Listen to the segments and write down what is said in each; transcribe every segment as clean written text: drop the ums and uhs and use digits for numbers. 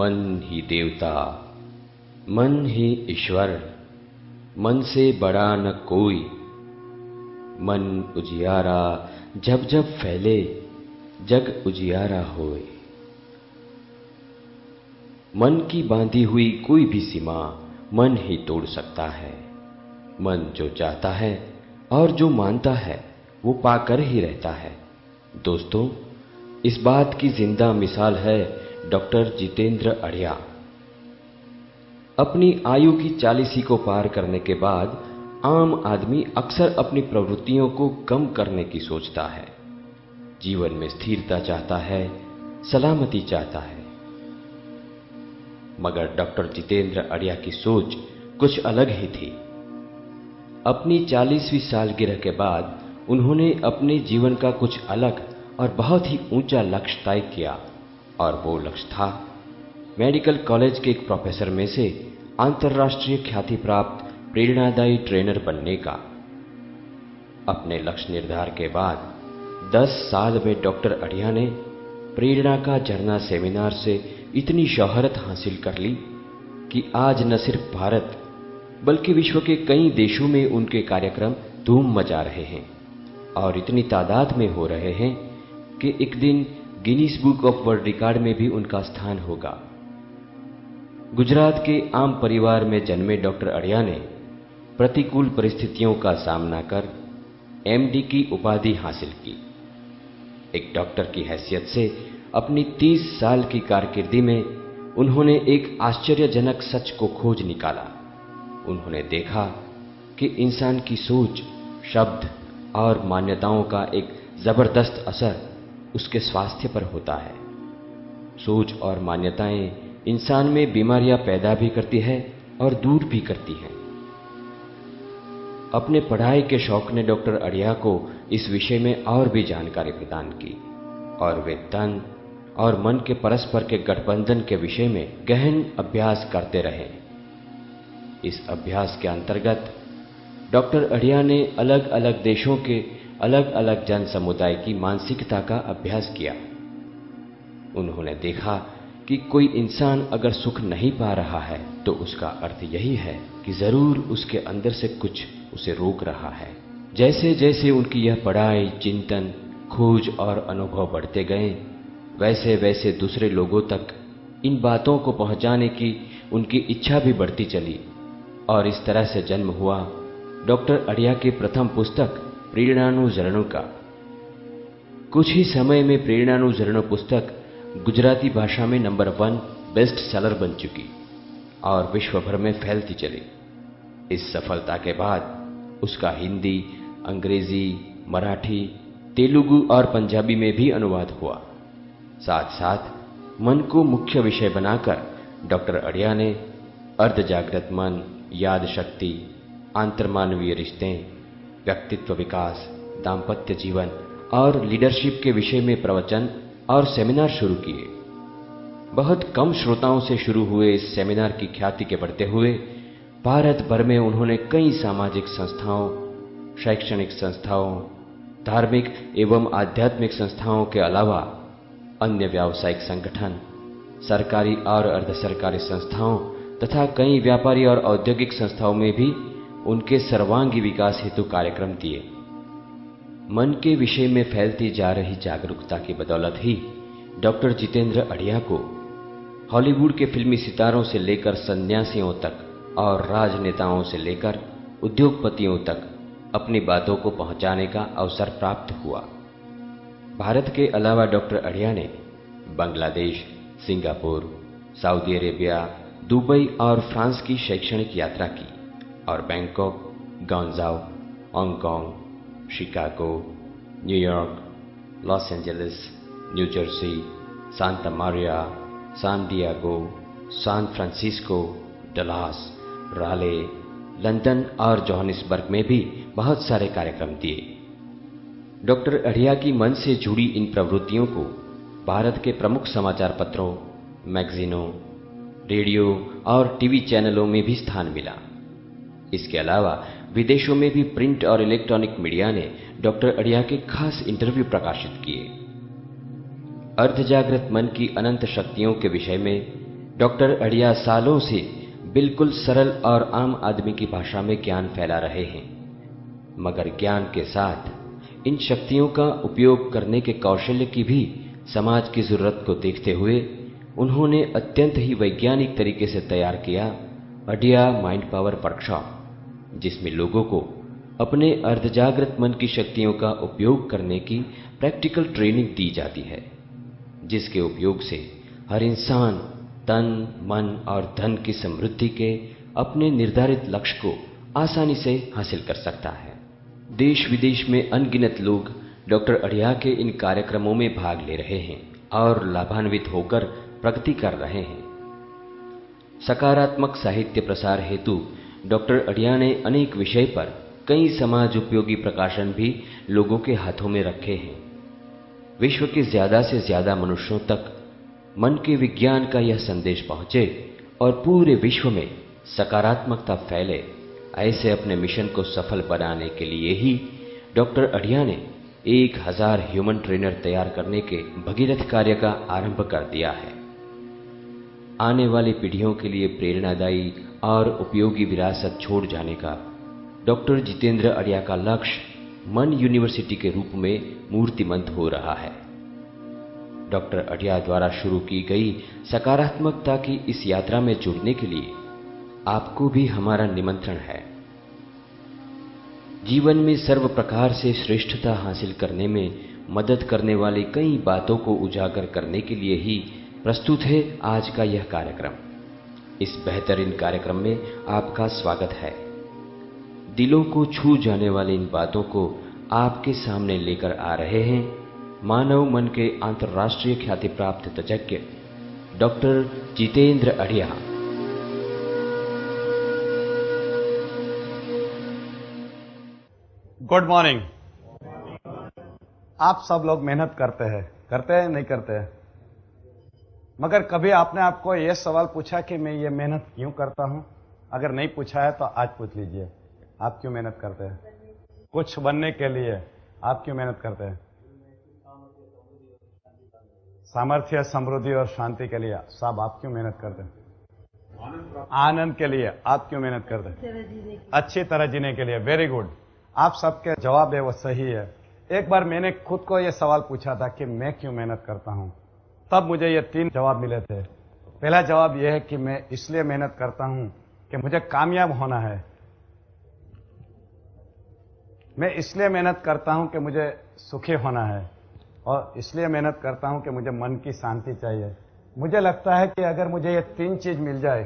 मन ही देवता, मन ही ईश्वर, मन से बड़ा न कोई। मन उजियारा जब जब फैले, जग उजियारा होए। मन की बांधी हुई कोई भी सीमा मन ही तोड़ सकता है। मन जो चाहता है और जो मानता है वो पाकर ही रहता है। दोस्तों, इस बात की जिंदा मिसाल है डॉक्टर जितेंद्र अढ़िया। अपनी आयु की 40 को पार करने के बाद आम आदमी अक्सर अपनी प्रवृत्तियों को कम करने की सोचता है। जीवन में स्थिरता चाहता है, सलामती चाहता है। मगर डॉक्टर जितेंद्र अढ़िया की सोच कुछ अलग ही थी। अपनी 40वीं सालगिरह के बाद उन्होंने अपने जीवन का कुछ अलग और बहुत ही ऊंचा लक्ष्य तय किया, और वो लक्ष्य था मेडिकल कॉलेज के एक प्रोफेसर में से अंतर्राष्ट्रीय ख्याति प्राप्त प्रेरणादायी ट्रेनर बनने का। अपने लक्ष्य निर्धार के बाद 10 साल में डॉक्टर अढ़िया ने प्रेरणा का झरना सेमिनार से इतनी शोहरत हासिल कर ली कि आज न सिर्फ भारत बल्कि विश्व के कई देशों में उनके कार्यक्रम धूम मचा रहे हैं और इतनी तादाद में हो रहे हैं कि एक दिन Guinness book of world record में भी उनका स्थान होगा। गुजरात के आम परिवार में जन्मे डॉक्टर अढ़िया ने प्रतिकूल परिस्थितियों का सामना कर एमडी की उपाधि हासिल की। एक डॉक्टर की हैसियत से अपनी 30 साल की कारकिर्दी में उन्होंने एक आश्चर्यजनक सच को खोज निकाला। उन्होंने देखा कि इंसान की सोच, शब्द और मान्यताओं का एक जबरदस्त असर उसके स्वास्थ्य पर होता है। सोच और मान्यताएं इंसान में बीमारियां पैदा भी करती है और दूर भी करती हैं। अपने पढ़ाई के शौक ने डॉक्टर अढ़िया को इस विषय में और भी जानकारी प्रदान की और वे तन और मन के परस्पर के गठबंधन के विषय में गहन अभ्यास करते रहे। इस अभ्यास के अंतर्गत डॉक्टर अढ़िया ने अलग अलग देशों के अलग अलग जन समुदाय की मानसिकता का अभ्यास किया। उन्होंने देखा कि कोई इंसान अगर सुख नहीं पा रहा है तो उसका अर्थ यही है कि जरूर उसके अंदर से कुछ उसे रोक रहा है। जैसे जैसे उनकी यह पढ़ाई, चिंतन, खोज और अनुभव बढ़ते गए, वैसे वैसे दूसरे लोगों तक इन बातों को पहुंचाने की उनकी इच्छा भी बढ़ती चली और इस तरह से जन्म हुआ डॉक्टर अढ़िया की प्रथम पुस्तक प्रेरणानुसरणों का। कुछ ही समय में प्रेरणानुसरणों पुस्तक गुजराती भाषा में नंबर 1 बेस्ट सेलर बन चुकी और विश्व भर में फैलती चली। इस सफलता के बाद उसका हिंदी, अंग्रेजी, मराठी, तेलुगु और पंजाबी में भी अनुवाद हुआ। साथ साथ मन को मुख्य विषय बनाकर डॉक्टर अढ़िया ने अर्ध जागृत मन, याद शक्ति, आंतरमानवीय रिश्ते, व्यक्तित्व विकास, दाम्पत्य जीवन और लीडरशिप के विषय में प्रवचन और सेमिनार शुरू किए। बहुत कम श्रोताओं से शुरू हुए इस सेमिनार की ख्याति के बढ़ते हुए भारत भर में उन्होंने कई सामाजिक संस्थाओं, शैक्षणिक संस्थाओं, धार्मिक एवं आध्यात्मिक संस्थाओं के अलावा अन्य व्यावसायिक संगठन, सरकारी और अर्ध सरकारी संस्थाओं तथा कई व्यापारी और औद्योगिक संस्थाओं में भी उनके सर्वांगी विकास हेतु कार्यक्रम दिए। मन के विषय में फैलती जा रही जागरूकता की बदौलत ही डॉक्टर जितेंद्र अढ़िया को हॉलीवुड के फिल्मी सितारों से लेकर सन्यासियों तक और राजनेताओं से लेकर उद्योगपतियों तक अपनी बातों को पहुंचाने का अवसर प्राप्त हुआ। भारत के अलावा डॉक्टर अढ़िया ने Bangladesh, Singapore, Saudi Arabia, Dubai और फ्रांस की शैक्षणिक यात्रा की और Bangkok, Guangzhou, Hong Kong, Chicago, New York, Los Angeles, New Jersey, Santa Maria, San Diego, San Francisco, Dallas, Raleigh, London और जोहानिसबर्ग में भी बहुत सारे कार्यक्रम दिए। डॉक्टर अढ़िया की मन से जुड़ी इन प्रवृत्तियों को भारत के प्रमुख समाचार पत्रों, मैगजीनों, रेडियो और टीवी चैनलों में भी स्थान मिला। इसके अलावा विदेशों में भी प्रिंट और इलेक्ट्रॉनिक मीडिया ने डॉक्टर अढ़िया के खास इंटरव्यू प्रकाशित किए। अर्धजागृत मन की अनंत शक्तियों के विषय में डॉक्टर अढ़िया सालों से बिल्कुल सरल और आम आदमी की भाषा में ज्ञान फैला रहे हैं, मगर ज्ञान के साथ इन शक्तियों का उपयोग करने के कौशल्य की भी समाज की जरूरत को देखते हुए उन्होंने अत्यंत ही वैज्ञानिक तरीके से तैयार किया अढ़िया माइंड पावर वर्कशॉप, जिसमें लोगों को अपने अर्धजागृत मन की शक्तियों का उपयोग करने की प्रैक्टिकल ट्रेनिंग दी जाती है, जिसके उपयोग से हर इंसान तन, मन और धन की समृद्धि के अपने निर्धारित लक्ष्य को आसानी से हासिल कर सकता है। देश विदेश में अनगिनत लोग डॉक्टर अढ़िया के इन कार्यक्रमों में भाग ले रहे हैं और लाभान्वित होकर प्रगति कर रहे हैं। सकारात्मक साहित्य प्रसार हेतु डॉक्टर अढ़िया ने अनेक विषय पर कई समाज उपयोगी प्रकाशन भी लोगों के हाथों में रखे हैं। विश्व के ज्यादा से ज्यादा मनुष्यों तक मन के विज्ञान का यह संदेश पहुंचे और पूरे विश्व में सकारात्मकता फैले, ऐसे अपने मिशन को सफल बनाने के लिए ही डॉक्टर अढ़िया ने 1000 ह्यूमन ट्रेनर तैयार करने के भगीरथ कार्य का आरंभ कर दिया है। आने वाली पीढ़ियों के लिए प्रेरणादायी और उपयोगी विरासत छोड़ जाने का डॉक्टर जितेंद्र अढ़िया का लक्ष्य मन यूनिवर्सिटी के रूप में मूर्तिमंत हो रहा है। डॉक्टर अढ़िया द्वारा शुरू की गई सकारात्मकता की इस यात्रा में जुड़ने के लिए आपको भी हमारा निमंत्रण है। जीवन में सर्व प्रकार से श्रेष्ठता हासिल करने में मदद करने वाली कई बातों को उजागर करने के लिए ही प्रस्तुत है आज का यह कार्यक्रम। इस बेहतरीन कार्यक्रम में आपका स्वागत है। दिलों को छू जाने वाली इन बातों को आपके सामने लेकर आ रहे हैं मानव मन के अंतर्राष्ट्रीय ख्याति प्राप्त तज्ञ doctor Jitendra Adhiya. Good morning. आप सब लोग मेहनत करते हैं नहीं करते हैं? मगर कभी आपने आपको यह सवाल पूछा कि मैं ये मेहनत क्यों करता हूं? अगर नहीं पूछा है तो आज पूछ लीजिए, आप क्यों मेहनत करते हैं? कुछ बनने के लिए आप क्यों मेहनत करते हैं? सामर्थ्य, समृद्धि और शांति के लिए सब आप क्यों मेहनत करते हैं? आनंद के लिए आप क्यों मेहनत करते हैं? अच्छी तरह जीने के लिए। Very good. आप सबके जवाब है वो सही है। एक बार मैंने खुद को यह सवाल पूछा था कि मैं क्यों मेहनत करता हूं, तब मुझे ये 3 जवाब मिले थे। पहला जवाब यह है कि मैं इसलिए मेहनत करता हूं कि मुझे कामयाब होना है। मैं इसलिए मेहनत करता हूं कि मुझे सुखी होना है, और इसलिए मेहनत करता हूं कि मुझे मन की शांति चाहिए। मुझे लगता है कि अगर मुझे ये 3 चीज मिल जाए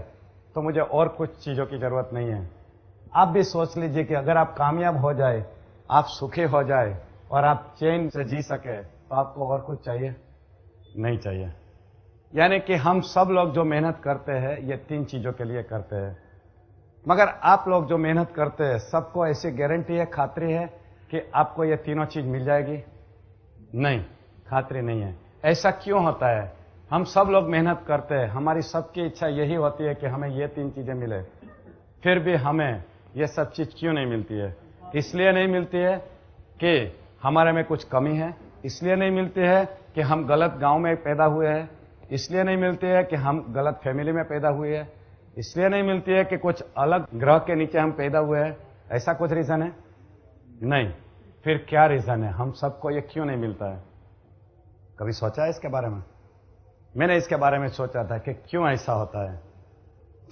तो मुझे और कुछ चीजों की जरूरत नहीं है। आप भी सोच लीजिए कि अगर आप कामयाब हो जाए, आप सुखी हो जाए और आप चैन से जी सके, तो आपको और कुछ चाहिए? नहीं चाहिए। यानी कि हम सब लोग जो मेहनत करते हैं ये 3 चीजों के लिए करते हैं। मगर आप लोग जो मेहनत करते हैं सबको ऐसी गारंटी है, खातरी है कि आपको ये तीनों चीज मिल जाएगी? नहीं, खातरी नहीं है। ऐसा क्यों होता है? हम सब लोग मेहनत करते हैं, हमारी सबकी इच्छा यही होती है कि हमें ये 3 चीजें मिले, फिर भी हमें ये सब चीज क्यों नहीं मिलती है? इसलिए नहीं मिलती है कि हमारे में कुछ कमी है, इसलिए नहीं मिलती है कि हम गलत गांव में पैदा हुए हैं, इसलिए नहीं मिलती है कि हम गलत फैमिली में पैदा हुए हैं, इसलिए नहीं मिलती है कि कुछ अलग ग्रह के नीचे हम पैदा हुए हैं। ऐसा कुछ रीजन है? नहीं। फिर क्या रीजन है? हम सबको ये क्यों नहीं मिलता है? कभी सोचा है इसके बारे में? मैंने इसके बारे में सोचा था कि क्यों ऐसा होता है।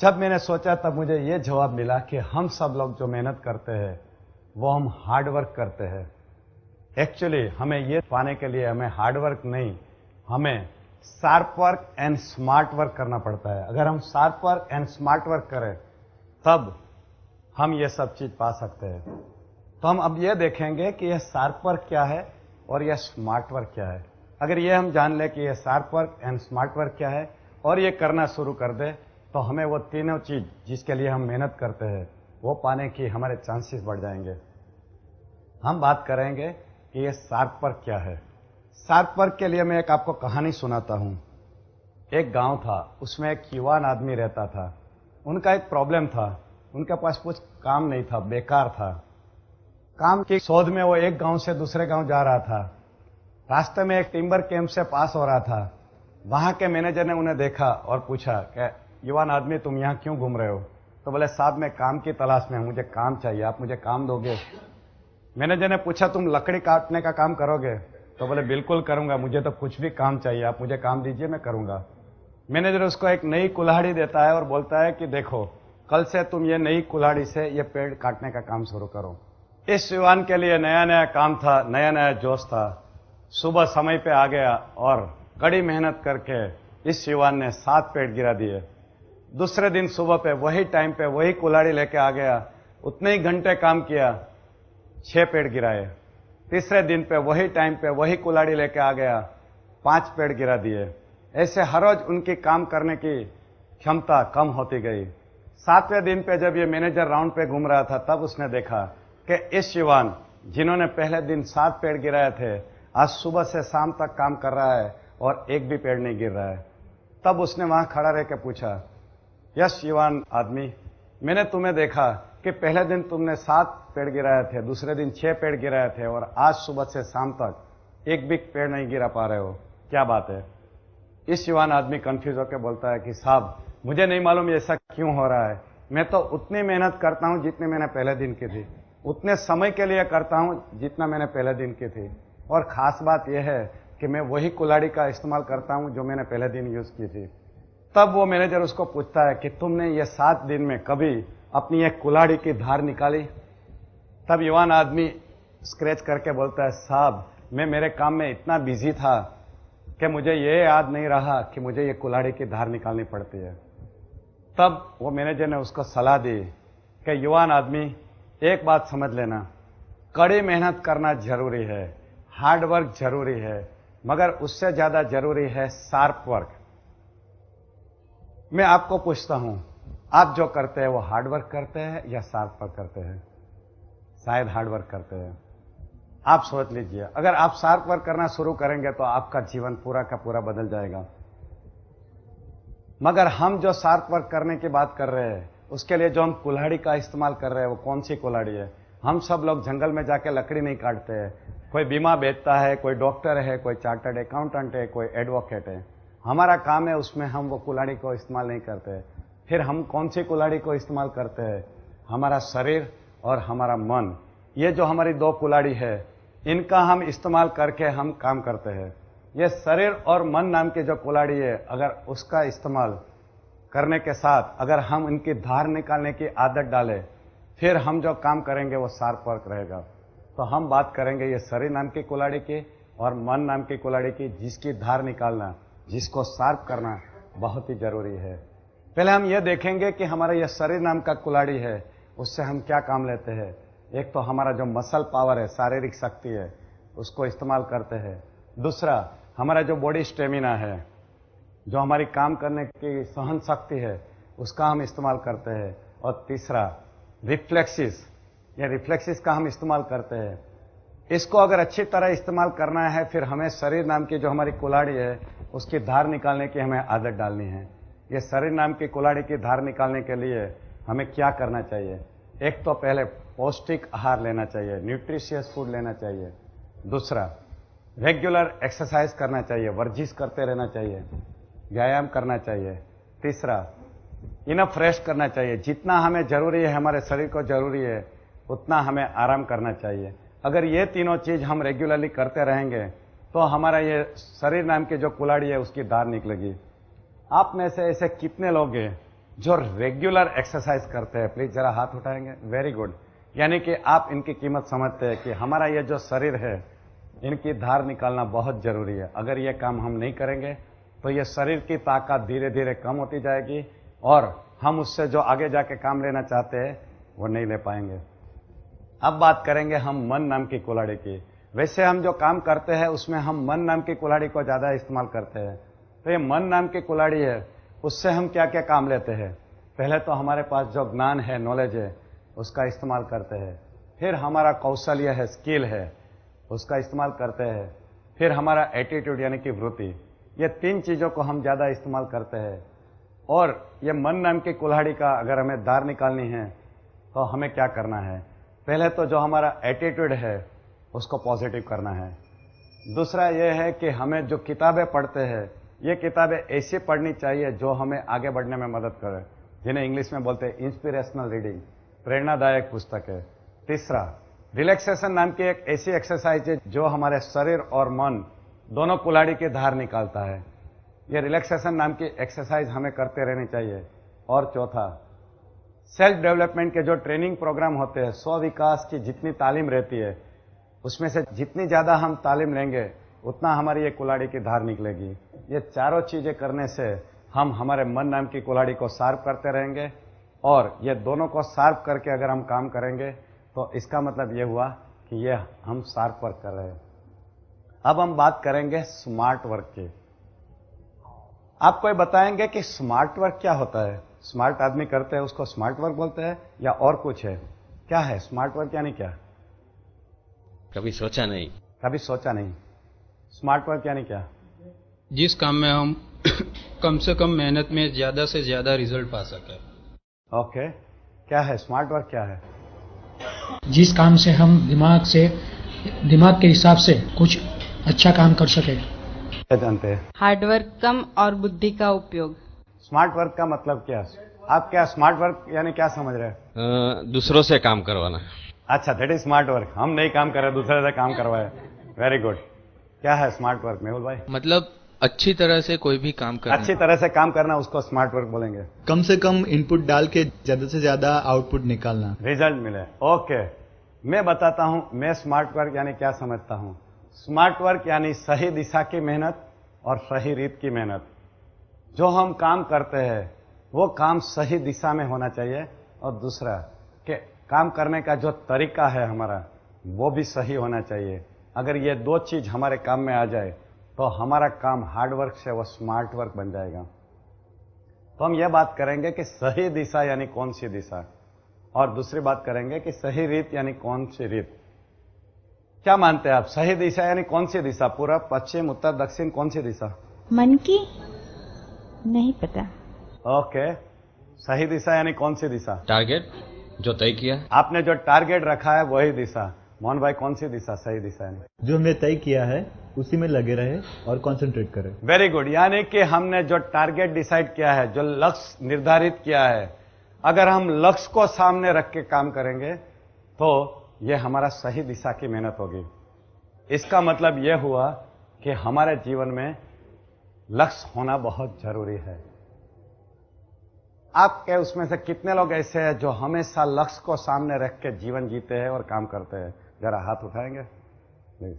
जब मैंने सोचा तब मुझे ये जवाब मिला कि हम सब लोग जो मेहनत करते हैं वो हम हार्ड वर्क करते हैं। एक्चुअली हमें ये पाने के लिए हमें हार्ड वर्क नहीं, हमें sharp work and smart work करना पड़ता है। अगर हम sharp work and smart work करें तब हम ये सब चीज पा सकते हैं। तो हम अब ये देखेंगे कि यह शार्प वर्क क्या है और यह स्मार्ट वर्क क्या है। अगर ये हम जान ले कि यह sharp work and smart work क्या है और ये करना शुरू कर दे, तो हमें वो तीनों चीज जिसके लिए हम मेहनत करते हैं वो पाने की हमारे चांसेस बढ़ जाएंगे। हम बात करेंगे कि ये शार्प वर्क क्या है। शार्प वर्क के लिए मैं एक आपको कहानी सुनाता हूं। एक गांव था, उसमें एक युवान आदमी रहता था। उनका एक प्रॉब्लम था, उनके पास कुछ काम नहीं था, बेकार था। काम की शोध में वो एक गांव से दूसरे गांव जा रहा था। रास्ते में एक टिम्बर कैंप से पास हो रहा था। वहां के मैनेजर ने उन्हें देखा और पूछा कि युवान आदमी तुम यहाँ क्यों घूम रहे हो? तो बोले साहब मैं काम की तलाश में हूं, मुझे काम चाहिए, आप मुझे काम दोगे? मैनेजर ने पूछा तुम लकड़ी काटने का काम करोगे? तो बोले बिल्कुल करूंगा, मुझे तो कुछ भी काम चाहिए, आप मुझे काम दीजिए मैं करूंगा। मैनेजर उसको एक नई कुल्हाड़ी देता है और बोलता है कि देखो कल से तुम ये नई कुल्हाड़ी से ये पेड़ काटने का काम शुरू करो। इस युवान के लिए नया नया काम था, नया नया जोश था। सुबह समय पे आ गया और कड़ी मेहनत करके इस युवान ने 7 पेड़ गिरा दिए। दूसरे दिन सुबह पे वही टाइम पे वही कुल्हाड़ी लेके आ गया, उतने ही घंटे काम किया, 6 पेड़ गिराए। तीसरे दिन पे वही टाइम पे वही कुल्हाड़ी लेके आ गया, 5 पेड़ गिरा दिए। ऐसे हर रोज उनकी काम करने की क्षमता कम होती गई। 7वें दिन पे जब ये मैनेजर राउंड पे घूम रहा था तब उसने देखा कि इस युवान जिन्होंने पहले दिन 7 पेड़ गिराए थे आज सुबह से शाम तक काम कर रहा है और एक भी पेड़ नहीं गिर रहा है। तब उसने वहां खड़ा रह के पूछा, यस युवान आदमी, मैंने तुम्हें देखा कि पहले दिन तुमने 7 पेड़ गिराए थे, दूसरे दिन 6 पेड़ गिराए थे और आज सुबह से शाम तक एक भी पेड़ नहीं गिरा पा रहे हो, क्या बात है? इस युवान आदमी कंफ्यूज होकर बोलता है कि साहब मुझे नहीं मालूम ये ऐसा क्यों हो रहा है, मैं तो उतनी मेहनत करता हूं जितनी मैंने पहले दिन की थी, उतने समय के लिए करता हूं जितना मैंने पहले दिन की थी, और खास बात यह है कि मैं वही कुल्हाड़ी का इस्तेमाल करता हूं जो मैंने पहले दिन यूज की थी। तब वो मैनेजर उसको पूछता है कि तुमने ये 7 दिन में कभी अपनी एक कुल्हाड़ी की धार निकाली? तब युवान आदमी स्क्रैच करके बोलता है, साहब मैं मेरे काम में इतना बिजी था कि मुझे ये याद नहीं रहा कि मुझे ये कुल्हाड़ी की धार निकालनी पड़ती है। तब वो मैनेजर ने उसको सलाह दी कि युवान आदमी एक बात समझ लेना, कड़ी मेहनत करना जरूरी है, हार्ड वर्क जरूरी है, मगर उससे ज्यादा जरूरी है शार्प वर्क। मैं आपको पूछता हूं, आप जो करते हैं वो हार्ड वर्क करते हैं या शार्प वर्क करते हैं? शायद हार्ड वर्क करते हैं। आप सोच लीजिए, अगर आप शार्प वर्क करना शुरू करेंगे तो आपका जीवन पूरा का पूरा बदल जाएगा। मगर हम जो शार्प वर्क करने की बात कर रहे हैं उसके लिए जो हम कुल्हाड़ी का इस्तेमाल कर रहे हैं वो कौन सी कुल्हाड़ी है? हम सब लोग जंगल में जाके लकड़ी नहीं काटते हैं। कोई बीमा बेचता है, कोई डॉक्टर है, कोई चार्टर्ड अकाउंटेंट है, कोई एडवोकेट है। हमारा काम है उसमें हम वो कुल्हाड़ी को इस्तेमाल नहीं करते। फिर हम कौन सी कुल्हाड़ी को इस्तेमाल करते हैं? हमारा शरीर और हमारा मन, ये जो हमारी 2 कुल्हाड़ी है, इनका हम इस्तेमाल करके हम काम करते हैं। ये शरीर और मन नाम की जो कुल्हाड़ी है, अगर उसका इस्तेमाल करने के साथ अगर हम इनकी धार निकालने की आदत डालें, फिर हम जो काम करेंगे वो शार्प वर्क रहेगा। तो हम बात करेंगे ये शरीर नाम की कुल्हाड़ी की और मन नाम की कुल्हाड़ी की, जिसकी धार निकालना, जिसको शार्प करना बहुत ही जरूरी है। पहले हम ये देखेंगे कि हमारा ये शरीर नाम का कुल्हाड़ी है, उससे हम क्या काम लेते हैं। एक तो हमारा जो मसल पावर है, शारीरिक शक्ति है, उसको इस्तेमाल करते हैं। दूसरा हमारा जो बॉडी स्टेमिना है, जो हमारी काम करने की सहन शक्ति है, उसका हम इस्तेमाल करते हैं। और तीसरा रिफ्लेक्सिस, ये रिफ्लेक्सिस का हम इस्तेमाल करते हैं। इसको अगर अच्छी तरह इस्तेमाल करना है, फिर हमें शरीर नाम की जो हमारी कुल्हाड़ी है उसकी धार निकालने की हमें आदत डालनी है। ये शरीर नाम की कुल्हाड़ी की धार निकालने के लिए हमें क्या करना चाहिए? एक तो पहले पौष्टिक आहार लेना चाहिए, न्यूट्रिशियस फूड लेना चाहिए। दूसरा रेगुलर एक्सरसाइज करना चाहिए, वर्जिश करते रहना चाहिए, व्यायाम करना चाहिए। तीसरा इनफ रेस्ट करना चाहिए, जितना हमें जरूरी है, हमारे शरीर को जरूरी है, उतना हमें आराम करना चाहिए। अगर ये तीनों चीज हम रेगुलरली करते रहेंगे तो हमारा ये शरीर नाम की जो कुल्हाड़ी है उसकी धार निकलेगी। आप में से ऐसे कितने लोग हैं जो रेगुलर एक्सरसाइज करते हैं? प्लीज जरा हाथ उठाएंगे। वेरी गुड, यानी कि आप इनकी कीमत समझते हैं कि हमारा ये जो शरीर है, इनकी धार निकालना बहुत जरूरी है। अगर ये काम हम नहीं करेंगे तो ये शरीर की ताकत धीरे धीरे कम होती जाएगी और हम उससे जो आगे जाके काम लेना चाहते हैं वो नहीं ले पाएंगे। अब बात करेंगे हम मन नाम की कुल्हाड़ी की। वैसे हम जो काम करते हैं उसमें हम मन नाम की कुल्हाड़ी को ज्यादा इस्तेमाल करते हैं। तो ये मन नाम की कुल्हाड़ी है, उससे हम क्या क्या काम लेते हैं? पहले तो हमारे पास जो ज्ञान है, नॉलेज है, उसका इस्तेमाल करते हैं। फिर हमारा कौशल्य है, स्किल है, उसका इस्तेमाल करते हैं। फिर हमारा एटीट्यूड यानी कि वृत्ति, ये 3 चीजों को हम ज्यादा इस्तेमाल करते हैं। और ये मन नाम की कुल्हाड़ी का अगर हमें धार निकालनी है तो हमें क्या करना है? पहले तो जो हमारा एटीट्यूड है उसको पॉजिटिव करना है। दूसरा यह है कि हमें जो किताबें पढ़ते हैं ये किताबें ऐसी पढ़नी चाहिए जो हमें आगे बढ़ने में मदद करे, जिन्हें इंग्लिश में बोलते हैं इंस्पिरेशनल रीडिंग, प्रेरणादायक पुस्तक है। तीसरा, रिलैक्सेशन नाम की एक ऐसी एक्सरसाइज है जो हमारे शरीर और मन दोनों कुल्हाड़ी की धार निकालता है। ये रिलैक्सेशन नाम की एक्सरसाइज हमें करते रहनी चाहिए। और चौथा, सेल्फ डेवलपमेंट के जो ट्रेनिंग प्रोग्राम होते हैं, स्व विकास की जितनी तालीम रहती है, उसमें से जितनी ज्यादा हम तालीम लेंगे उतना हमारी ये कुल्हाड़ी की धार निकलेगी। ये चारों चीजें करने से हम हमारे मन नाम की कुल्हाड़ी को शार्प करते रहेंगे, और ये दोनों को शार्प करके अगर हम काम करेंगे तो इसका मतलब ये हुआ कि ये हम शार्प वर्क कर रहे हैं। अब हम बात करेंगे स्मार्ट वर्क की। आप कोई बताएंगे कि स्मार्ट वर्क क्या होता है? स्मार्ट आदमी करते हैं उसको स्मार्ट वर्क बोलते हैं या और कुछ है? क्या है स्मार्ट वर्क यानी क्या? कभी सोचा नहीं। कभी सोचा नहीं। स्मार्ट वर्क यानी क्या? जिस काम में हम कम से कम मेहनत में ज्यादा से ज्यादा रिजल्ट पा सके। ओके, क्या है स्मार्ट वर्क? क्या है? जिस काम से हम दिमाग के हिसाब से कुछ अच्छा काम कर सके। क्या जानते हैं? हार्डवर्क कम और बुद्धि का उपयोग। स्मार्ट वर्क का मतलब क्या? आप क्या स्मार्ट वर्क यानी क्या समझ रहे हैं? दूसरों से काम करवाना। अच्छा, दैट इज स्मार्ट वर्क। हम नहीं काम कर रहे, दूसरे से काम करवाए। Very good. क्या है स्मार्ट वर्क मेहुल भाई? मतलब अच्छी तरह से कोई भी काम करना। अच्छी तरह से काम करना, उसको स्मार्ट वर्क बोलेंगे। कम से कम इनपुट डाल के ज्यादा से ज्यादा आउटपुट निकालना, रिजल्ट मिले। ओके, मैं बताता हूं मैं स्मार्ट वर्क यानी क्या समझता हूं। स्मार्ट वर्क यानी सही दिशा की मेहनत और सही रीत की मेहनत। जो हम काम करते हैं वो काम सही दिशा में होना चाहिए, और दूसरा कि काम करने का जो तरीका है हमारा वो भी सही होना चाहिए। अगर ये दो चीज हमारे काम में आ जाए तो हमारा काम हार्ड वर्क से वो स्मार्ट वर्क बन जाएगा। तो हम ये बात करेंगे कि सही दिशा यानी कौन सी दिशा, और दूसरी बात करेंगे कि सही रीत यानी कौन सी रीत। क्या मानते हैं आप? सही दिशा यानी कौन सी दिशा? पूरब, पश्चिम, उत्तर, दक्षिण, कौन सी दिशा? मन की नहीं पता। ओके, सही दिशा यानी कौन सी दिशा? टारगेट जो तय किया। आपने जो टारगेट रखा है वही दिशा। मोहन भाई, कौन सी दिशा सही दिशा है? जो हमने तय किया है उसी में लगे रहे और कंसंट्रेट करें। Very good. यानी कि हमने जो टारगेट डिसाइड किया है, जो लक्ष्य निर्धारित किया है, अगर हम लक्ष्य को सामने रख के काम करेंगे तो यह हमारा सही दिशा की मेहनत होगी। इसका मतलब यह हुआ कि हमारे जीवन में लक्ष्य होना बहुत जरूरी है। आपके उसमें से कितने लोग ऐसे हैं जो हमेशा लक्ष्य को सामने रख के जीवन जीते हैं और काम करते हैं? जरा हाथ उठाएंगे प्लीज।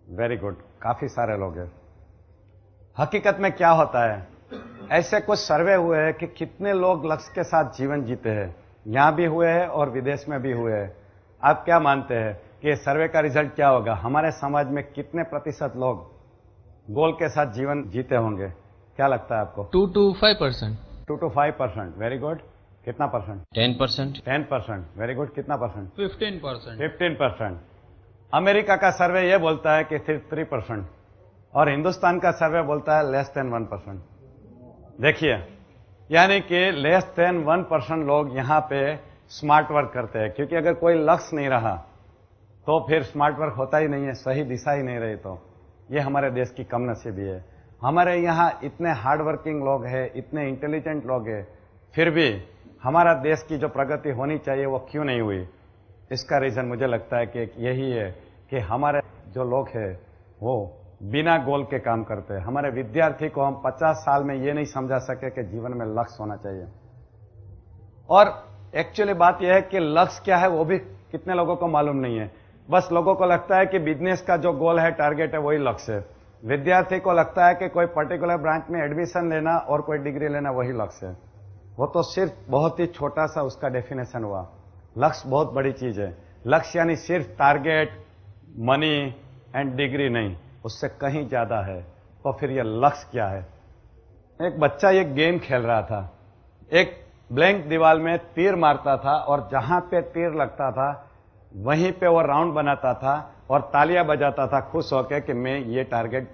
वेरी गुड, काफी सारे लोग हैं। हकीकत में क्या होता है, ऐसे कुछ सर्वे हुए हैं कि कितने लोग लक्ष्य के साथ जीवन जीते हैं। यहां भी हुए हैं और विदेश में भी हुए हैं। आप क्या मानते हैं कि सर्वे का रिजल्ट क्या होगा? हमारे समाज में कितने प्रतिशत लोग गोल के साथ जीवन जीते होंगे? क्या लगता है आपको? 2 to 5%। 2 to 5%। Very good. कितना परसेंट? 10%। 10%। Very good. कितना परसेंट? 15%। 15%। अमेरिका का सर्वे यह बोलता है कि सिर्फ 3%, और हिंदुस्तान का सर्वे बोलता है लेस देन 1%। देखिए, यानी कि लेस देन 1% लोग यहाँ पे स्मार्ट वर्क करते हैं, क्योंकि अगर कोई लक्ष्य नहीं रहा तो फिर स्मार्ट वर्क होता ही नहीं है, सही दिशा ही नहीं रही। तो ये हमारे देश की कमनसीबी है। हमारे यहाँ इतने हार्ड वर्किंग लोग हैं, इतने इंटेलिजेंट लोग हैं, फिर भी हमारा देश की जो प्रगति होनी चाहिए वो क्यों नहीं हुई? इसका रीजन मुझे लगता है कि यही है कि हमारे जो लोग हैं वो बिना गोल के काम करते हैं। हमारे विद्यार्थी को हम 50 साल में ये नहीं समझा सके कि जीवन में लक्ष्य होना चाहिए। और एक्चुअली बात यह है कि लक्ष्य क्या है वो भी कितने लोगों को मालूम नहीं है। बस लोगों को लगता है कि बिजनेस का जो गोल है, टारगेट है, वही लक्ष्य है। विद्यार्थी को लगता है कि कोई पर्टिकुलर ब्रांच में एडमिशन लेना और कोई डिग्री लेना वही लक्ष्य है। वो तो सिर्फ बहुत ही छोटा सा उसका डेफिनेशन हुआ। लक्ष्य बहुत बड़ी चीज है। लक्ष्य यानी सिर्फ टारगेट, मनी एंड डिग्री नहीं, उससे कहीं ज्यादा है। तो फिर ये लक्ष्य क्या है? एक बच्चा एक गेम खेल रहा था, एक ब्लैंक दीवार में तीर मारता था और जहां पे तीर लगता था वहीं पे वो राउंड बनाता था और तालियां बजाता था खुश होकर कि मैं ये टारगेट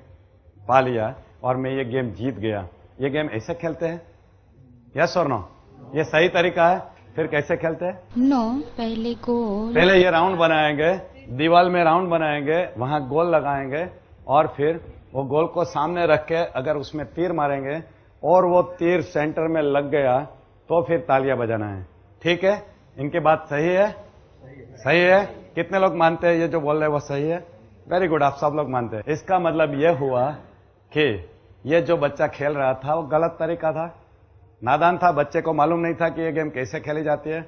पा लिया और मैं ये गेम जीत गया। ये गेम ऐसे खेलते हैं? यस और नो? ये सही तरीका है? फिर कैसे खेलते हैं? नो, पहले गोल। पहले ये राउंड बनाएंगे, दीवार में राउंड बनाएंगे, वहां गोल लगाएंगे और फिर वो गोल को सामने रख के अगर उसमें तीर मारेंगे और वो तीर सेंटर में लग गया तो फिर तालियां बजाना है। ठीक है, इनकी बात सही है? सही है। कितने लोग मानते हैं ये जो बोल रहे हैं वो सही है? वेरी गुड, आप सब लोग मानते हैं। इसका मतलब ये हुआ कि ये जो बच्चा खेल रहा था वो गलत तरीका था, नादान था, बच्चे को मालूम नहीं था कि ये गेम कैसे खेली जाती है,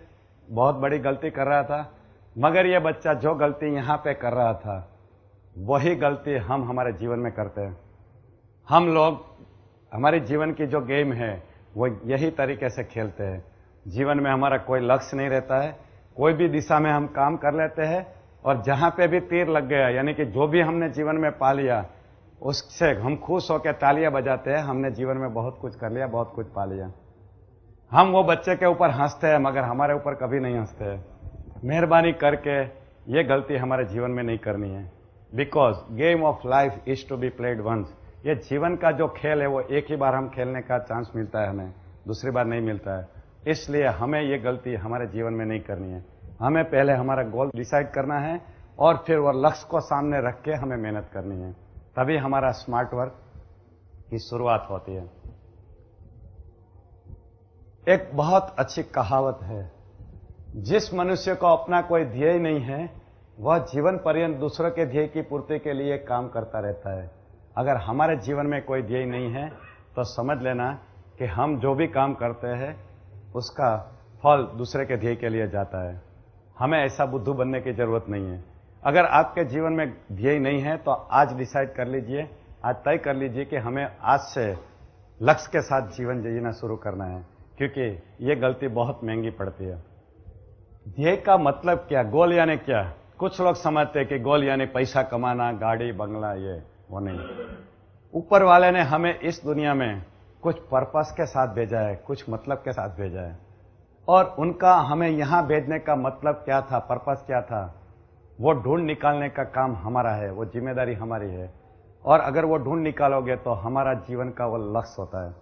बहुत बड़ी गलती कर रहा था। मगर ये बच्चा जो गलती यहां पे कर रहा था वही गलती हम हमारे जीवन में करते हैं। हम लोग हमारे जीवन की जो गेम है वो यही तरीके से खेलते हैं। जीवन में हमारा कोई लक्ष्य नहीं रहता है, कोई भी दिशा में हम काम कर लेते हैं और जहां पे भी तीर लग गया, यानी कि जो भी हमने जीवन में पा लिया उससे हम खुश होकर तालियां बजाते हैं, हमने जीवन में बहुत कुछ कर लिया, बहुत कुछ पा लिया। हम वो बच्चे के ऊपर हंसते हैं मगर हमारे ऊपर कभी नहीं हंसते हैं। मेहरबानी करके ये गलती हमारे जीवन में नहीं करनी है। Because game of life is to be played once. ये जीवन का जो खेल है वो एक ही बार हम खेलने का चांस मिलता है, हमें दूसरी बार नहीं मिलता है। इसलिए हमें ये गलती हमारे जीवन में नहीं करनी है। हमें पहले हमारा गोल डिसाइड करना है और फिर वो लक्ष्य को सामने रख के हमें मेहनत करनी है, तभी हमारा स्मार्ट वर्क की शुरुआत होती है। एक बहुत अच्छी कहावत है, जिस मनुष्य को अपना कोई ध्येय नहीं है वह जीवन पर्यंत दूसरों के ध्येय की पूर्ति के लिए काम करता रहता है। अगर हमारे जीवन में कोई ध्येय नहीं है तो समझ लेना कि हम जो भी काम करते हैं उसका फल दूसरे के ध्येय के लिए जाता है। हमें ऐसा बुद्धू बनने की जरूरत नहीं है। अगर आपके जीवन में ध्येय नहीं है तो आज डिसाइड कर लीजिए, आज तय कर लीजिए कि हमें आज से लक्ष्य के साथ जीवन जीना शुरू करना है, क्योंकि ये गलती बहुत महंगी पड़ती है। ध्येय का मतलब क्या, गोल यानी क्या? कुछ लोग समझते हैं कि गोल यानी पैसा कमाना, गाड़ी बंगला, ये वो नहीं। ऊपर वाले ने हमें इस दुनिया में कुछ पर्पस के साथ भेजा है, कुछ मतलब के साथ भेजा है, और उनका हमें यहां भेजने का मतलब क्या था, पर्पस क्या था, वो ढूंढ निकालने का काम हमारा है, वो जिम्मेदारी हमारी है। और अगर वो ढूंढ निकालोगे तो हमारा जीवन का वो लक्ष्य होता है।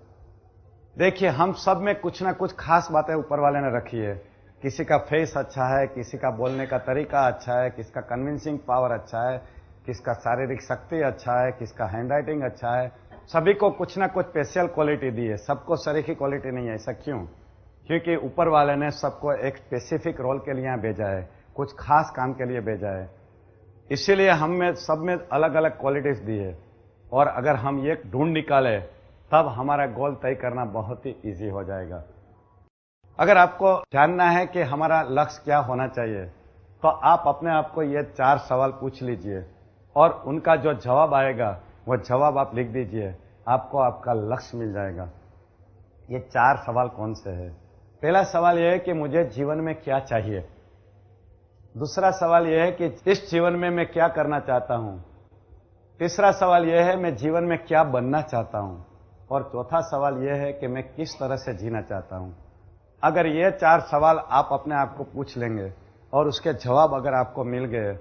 देखिए, हम सब में कुछ ना कुछ खास बातें ऊपर वाले ने रखी है। किसी का फेस अच्छा है, किसी का बोलने का तरीका अच्छा है, किसका कन्विंसिंग पावर अच्छा है, किसका शारीरिक शक्ति अच्छा है, किसका हैंडराइटिंग अच्छा है। सभी को कुछ ना कुछ स्पेशल क्वालिटी दी है, सबको सर की क्वालिटी नहीं है। ऐसा क्यों? क्योंकि ऊपर वाले ने सबको एक स्पेसिफिक रोल के लिए भेजा है, कुछ खास काम के लिए भेजा है। इसीलिए हम में सब में अलग अलग क्वालिटीज दी है, और अगर हम ये ढूंढ निकाले तब हमारा गोल तय करना बहुत ही इजी हो जाएगा। अगर आपको जानना है कि हमारा लक्ष्य क्या होना चाहिए तो आप अपने आप को ये 4 सवाल पूछ लीजिए और उनका जो जवाब आएगा वो जवाब आप लिख दीजिए, आपको आपका लक्ष्य मिल जाएगा। ये 4 सवाल कौन से हैं? पहला सवाल यह है कि मुझे जीवन में क्या चाहिए। दूसरा सवाल यह है कि इस जीवन में मैं क्या करना चाहता हूं। तीसरा सवाल यह है मैं जीवन में क्या बनना चाहता हूं। और चौथा सवाल यह है कि मैं किस तरह से जीना चाहता हूं। अगर ये 4 सवाल आप अपने आप को पूछ लेंगे और उसके जवाब अगर आपको मिल गए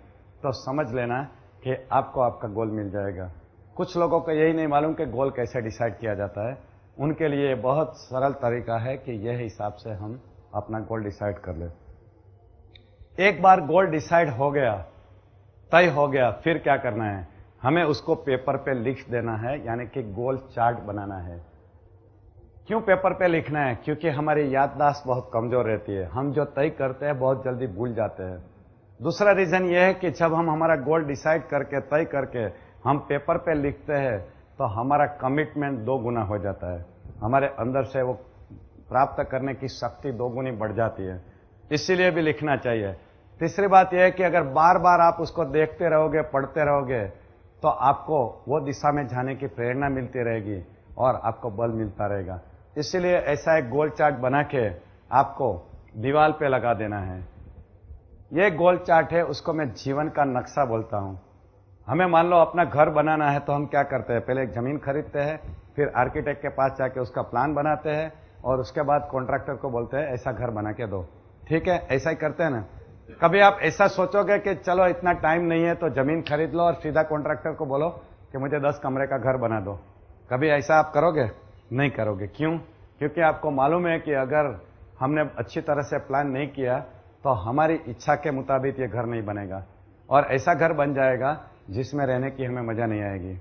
तो समझ लेना कि आपको आपका गोल मिल जाएगा। कुछ लोगों को यही नहीं मालूम कि गोल कैसे डिसाइड किया जाता है। उनके लिए बहुत सरल तरीका है कि यह हिसाब से हम अपना गोल डिसाइड कर ले। एक बार गोल डिसाइड हो गया, तय हो गया, फिर क्या करना है? हमें उसको पेपर पे लिख देना है, यानी कि गोल चार्ट बनाना है। क्यों पेपर पे लिखना है? क्योंकि हमारी याददाश्त बहुत कमजोर रहती है, हम जो तय करते हैं बहुत जल्दी भूल जाते हैं। दूसरा रीजन यह है कि जब हम हमारा गोल डिसाइड करके तय करके हम पेपर पे लिखते हैं तो हमारा कमिटमेंट 2 गुना हो जाता है, हमारे अंदर से वो प्राप्त करने की शक्ति 2 गुनी बढ़ जाती है। इसीलिए भी लिखना चाहिए। तीसरी बात यह है कि अगर बार बार आप उसको देखते रहोगे, पढ़ते रहोगे तो आपको वो दिशा में जाने की प्रेरणा मिलती रहेगी और आपको बल मिलता रहेगा। इसीलिए ऐसा एक गोल चार्ट बना के आपको दीवार पे लगा देना है। ये गोल चार्ट है, उसको मैं जीवन का नक्शा बोलता हूं। हमें मान लो अपना घर बनाना है तो हम क्या करते हैं? पहले एक जमीन खरीदते हैं, फिर आर्किटेक्ट के पास जाके उसका प्लान बनाते हैं और उसके बाद कॉन्ट्रैक्टर को बोलते हैं ऐसा घर बना के दो। ठीक है, ऐसा ही करते हैं ना। कभी आप ऐसा सोचोगे कि चलो इतना टाइम नहीं है तो जमीन खरीद लो और सीधा कॉन्ट्रैक्टर को बोलो कि मुझे 10 कमरे का घर बना दो? कभी ऐसा आप करोगे? नहीं करोगे। क्यों? क्योंकि आपको मालूम है कि अगर हमने अच्छी तरह से प्लान नहीं किया तो हमारी इच्छा के मुताबिक ये घर नहीं बनेगा और ऐसा घर बन जाएगा जिसमें रहने की हमें मजा नहीं आएगी।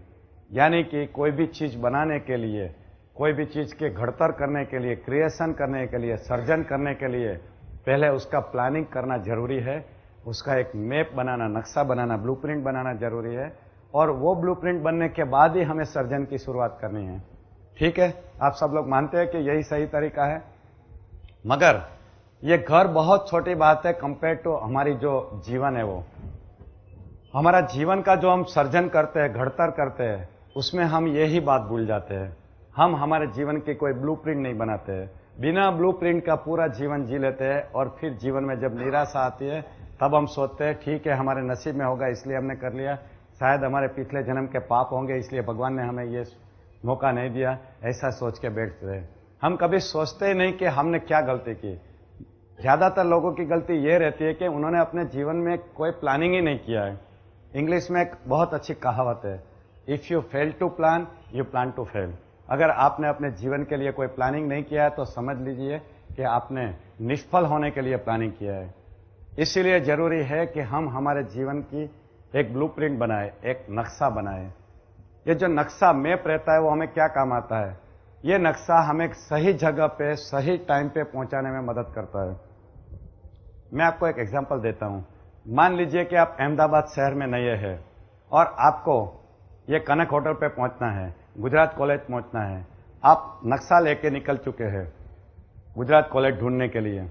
यानी कि कोई भी चीज बनाने के लिए, कोई भी चीज के घड़तर करने के लिए, क्रिएशन करने के लिए, सर्जन करने के लिए पहले उसका प्लानिंग करना जरूरी है, उसका एक मैप बनाना, नक्शा बनाना, ब्लूप्रिंट बनाना जरूरी है, और वो ब्लूप्रिंट बनने के बाद ही हमें सर्जन की शुरुआत करनी है। ठीक है, आप सब लोग मानते हैं कि यही सही तरीका है। मगर ये घर बहुत छोटी बात है कंपेयर टू हमारी जो जीवन है। वो हमारा जीवन का जो हम सर्जन करते हैं, घड़तर करते हैं, उसमें हम यही बात भूल जाते हैं। हम हमारे जीवन की कोई ब्लूप्रिंट नहीं बनाते हैं, बिना ब्लूप्रिंट का पूरा जीवन जी लेते हैं, और फिर जीवन में जब निराशा आती है तब हम सोचते हैं ठीक है हमारे नसीब में होगा इसलिए हमने कर लिया, शायद हमारे पिछले जन्म के पाप होंगे इसलिए भगवान ने हमें ये मौका नहीं दिया, ऐसा सोच के बैठते हैं। हम कभी सोचते ही नहीं कि हमने क्या गलती की। ज्यादातर लोगों की गलती ये रहती है कि उन्होंने अपने जीवन में कोई प्लानिंग ही नहीं किया है। इंग्लिश में एक बहुत अच्छी कहावत है, if you fail to plan you plan to fail. अगर आपने अपने जीवन के लिए कोई प्लानिंग नहीं किया है तो समझ लीजिए कि आपने निष्फल होने के लिए प्लानिंग किया है। इसीलिए जरूरी है कि हम हमारे जीवन की एक ब्लूप्रिंट बनाए, एक नक्शा बनाए। ये जो नक्शा मैप रहता है वो हमें क्या काम आता है? ये नक्शा हमें सही जगह पे सही टाइम पे पहुंचाने में मदद करता है। मैं आपको एक एग्जांपल देता हूं। मान लीजिए कि आप अहमदाबाद शहर में नए हैं और आपको ये कनक होटल पे पहुंचना है, गुजरात कॉलेज पहुंचना है। आप नक्शा लेके निकल चुके हैं गुजरात कॉलेज ढूंढने के लिए,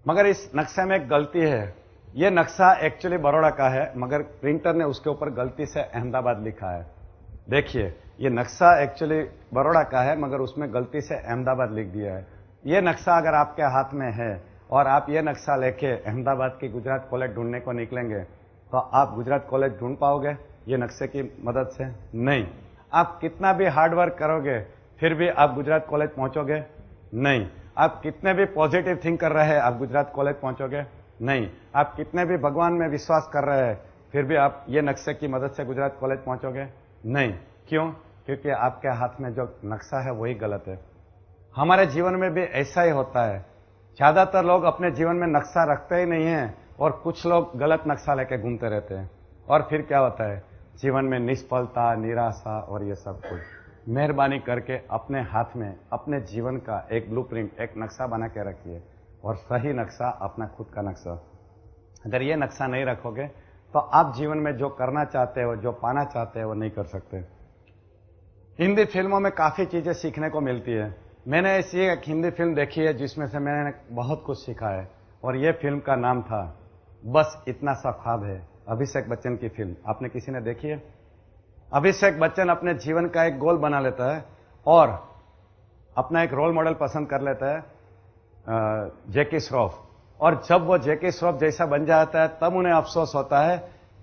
मगर इस नक्शे में एक गलती है। ये नक्शा एक्चुअली बड़ौदा का है, मगर प्रिंटर ने उसके ऊपर गलती से अहमदाबाद लिखा है। देखिए, ये नक्शा एक्चुअली बड़ौदा का है, मगर उसमें गलती से अहमदाबाद लिख दिया है। ये नक्शा अगर आपके हाथ में है और आप ये नक्शा लेके अहमदाबाद की गुजरात कॉलेज ढूंढने को निकलेंगे, तो आप गुजरात कॉलेज ढूंढ पाओगे ये नक्शे की मदद से? नहीं। आप कितना भी हार्ड वर्क करोगे फिर भी आप गुजरात कॉलेज पहुंचोगे? नहीं। आप कितने भी पॉजिटिव थिंक कर रहे हैं आप गुजरात कॉलेज पहुंचोगे? नहीं। आप कितने भी भगवान में विश्वास कर रहे हैं फिर भी आप ये नक्शे की मदद से गुजरात कॉलेज पहुंचोगे? नहीं। क्यों? क्योंकि आपके हाथ में जो नक्शा है वही गलत है। हमारे जीवन में भी ऐसा ही होता है। ज्यादातर लोग अपने जीवन में नक्शा रखते ही नहीं है और कुछ लोग गलत नक्शा लेके घूमते रहते हैं, और फिर क्या होता है? जीवन में निष्फलता, निराशा और ये सब कुछ। मेहरबानी करके अपने हाथ में अपने जीवन का एक ब्लूप्रिंट, एक नक्शा बना के रखिए, और सही नक्शा अपना खुद का नक्शा। अगर ये नक्शा नहीं रखोगे तो आप जीवन में जो करना चाहते हो, जो पाना चाहते हो, वो नहीं कर सकते। हिंदी फिल्मों में काफी चीजें सीखने को मिलती है। मैंने ऐसी एक हिंदी फिल्म देखी है जिसमें से मैंने बहुत कुछ सीखा है, और ये फिल्म का नाम था बस इतना सा ख्वाब है। अभिषेक बच्चन की फिल्म आपने किसी ने देखी है? अभिषेक बच्चन अपने जीवन का एक गोल बना लेता है और अपना एक रोल मॉडल पसंद कर लेता है, जैकी श्रॉफ। और जब वो जैकी श्रॉफ जैसा बन जाता है तब उन्हें अफसोस होता है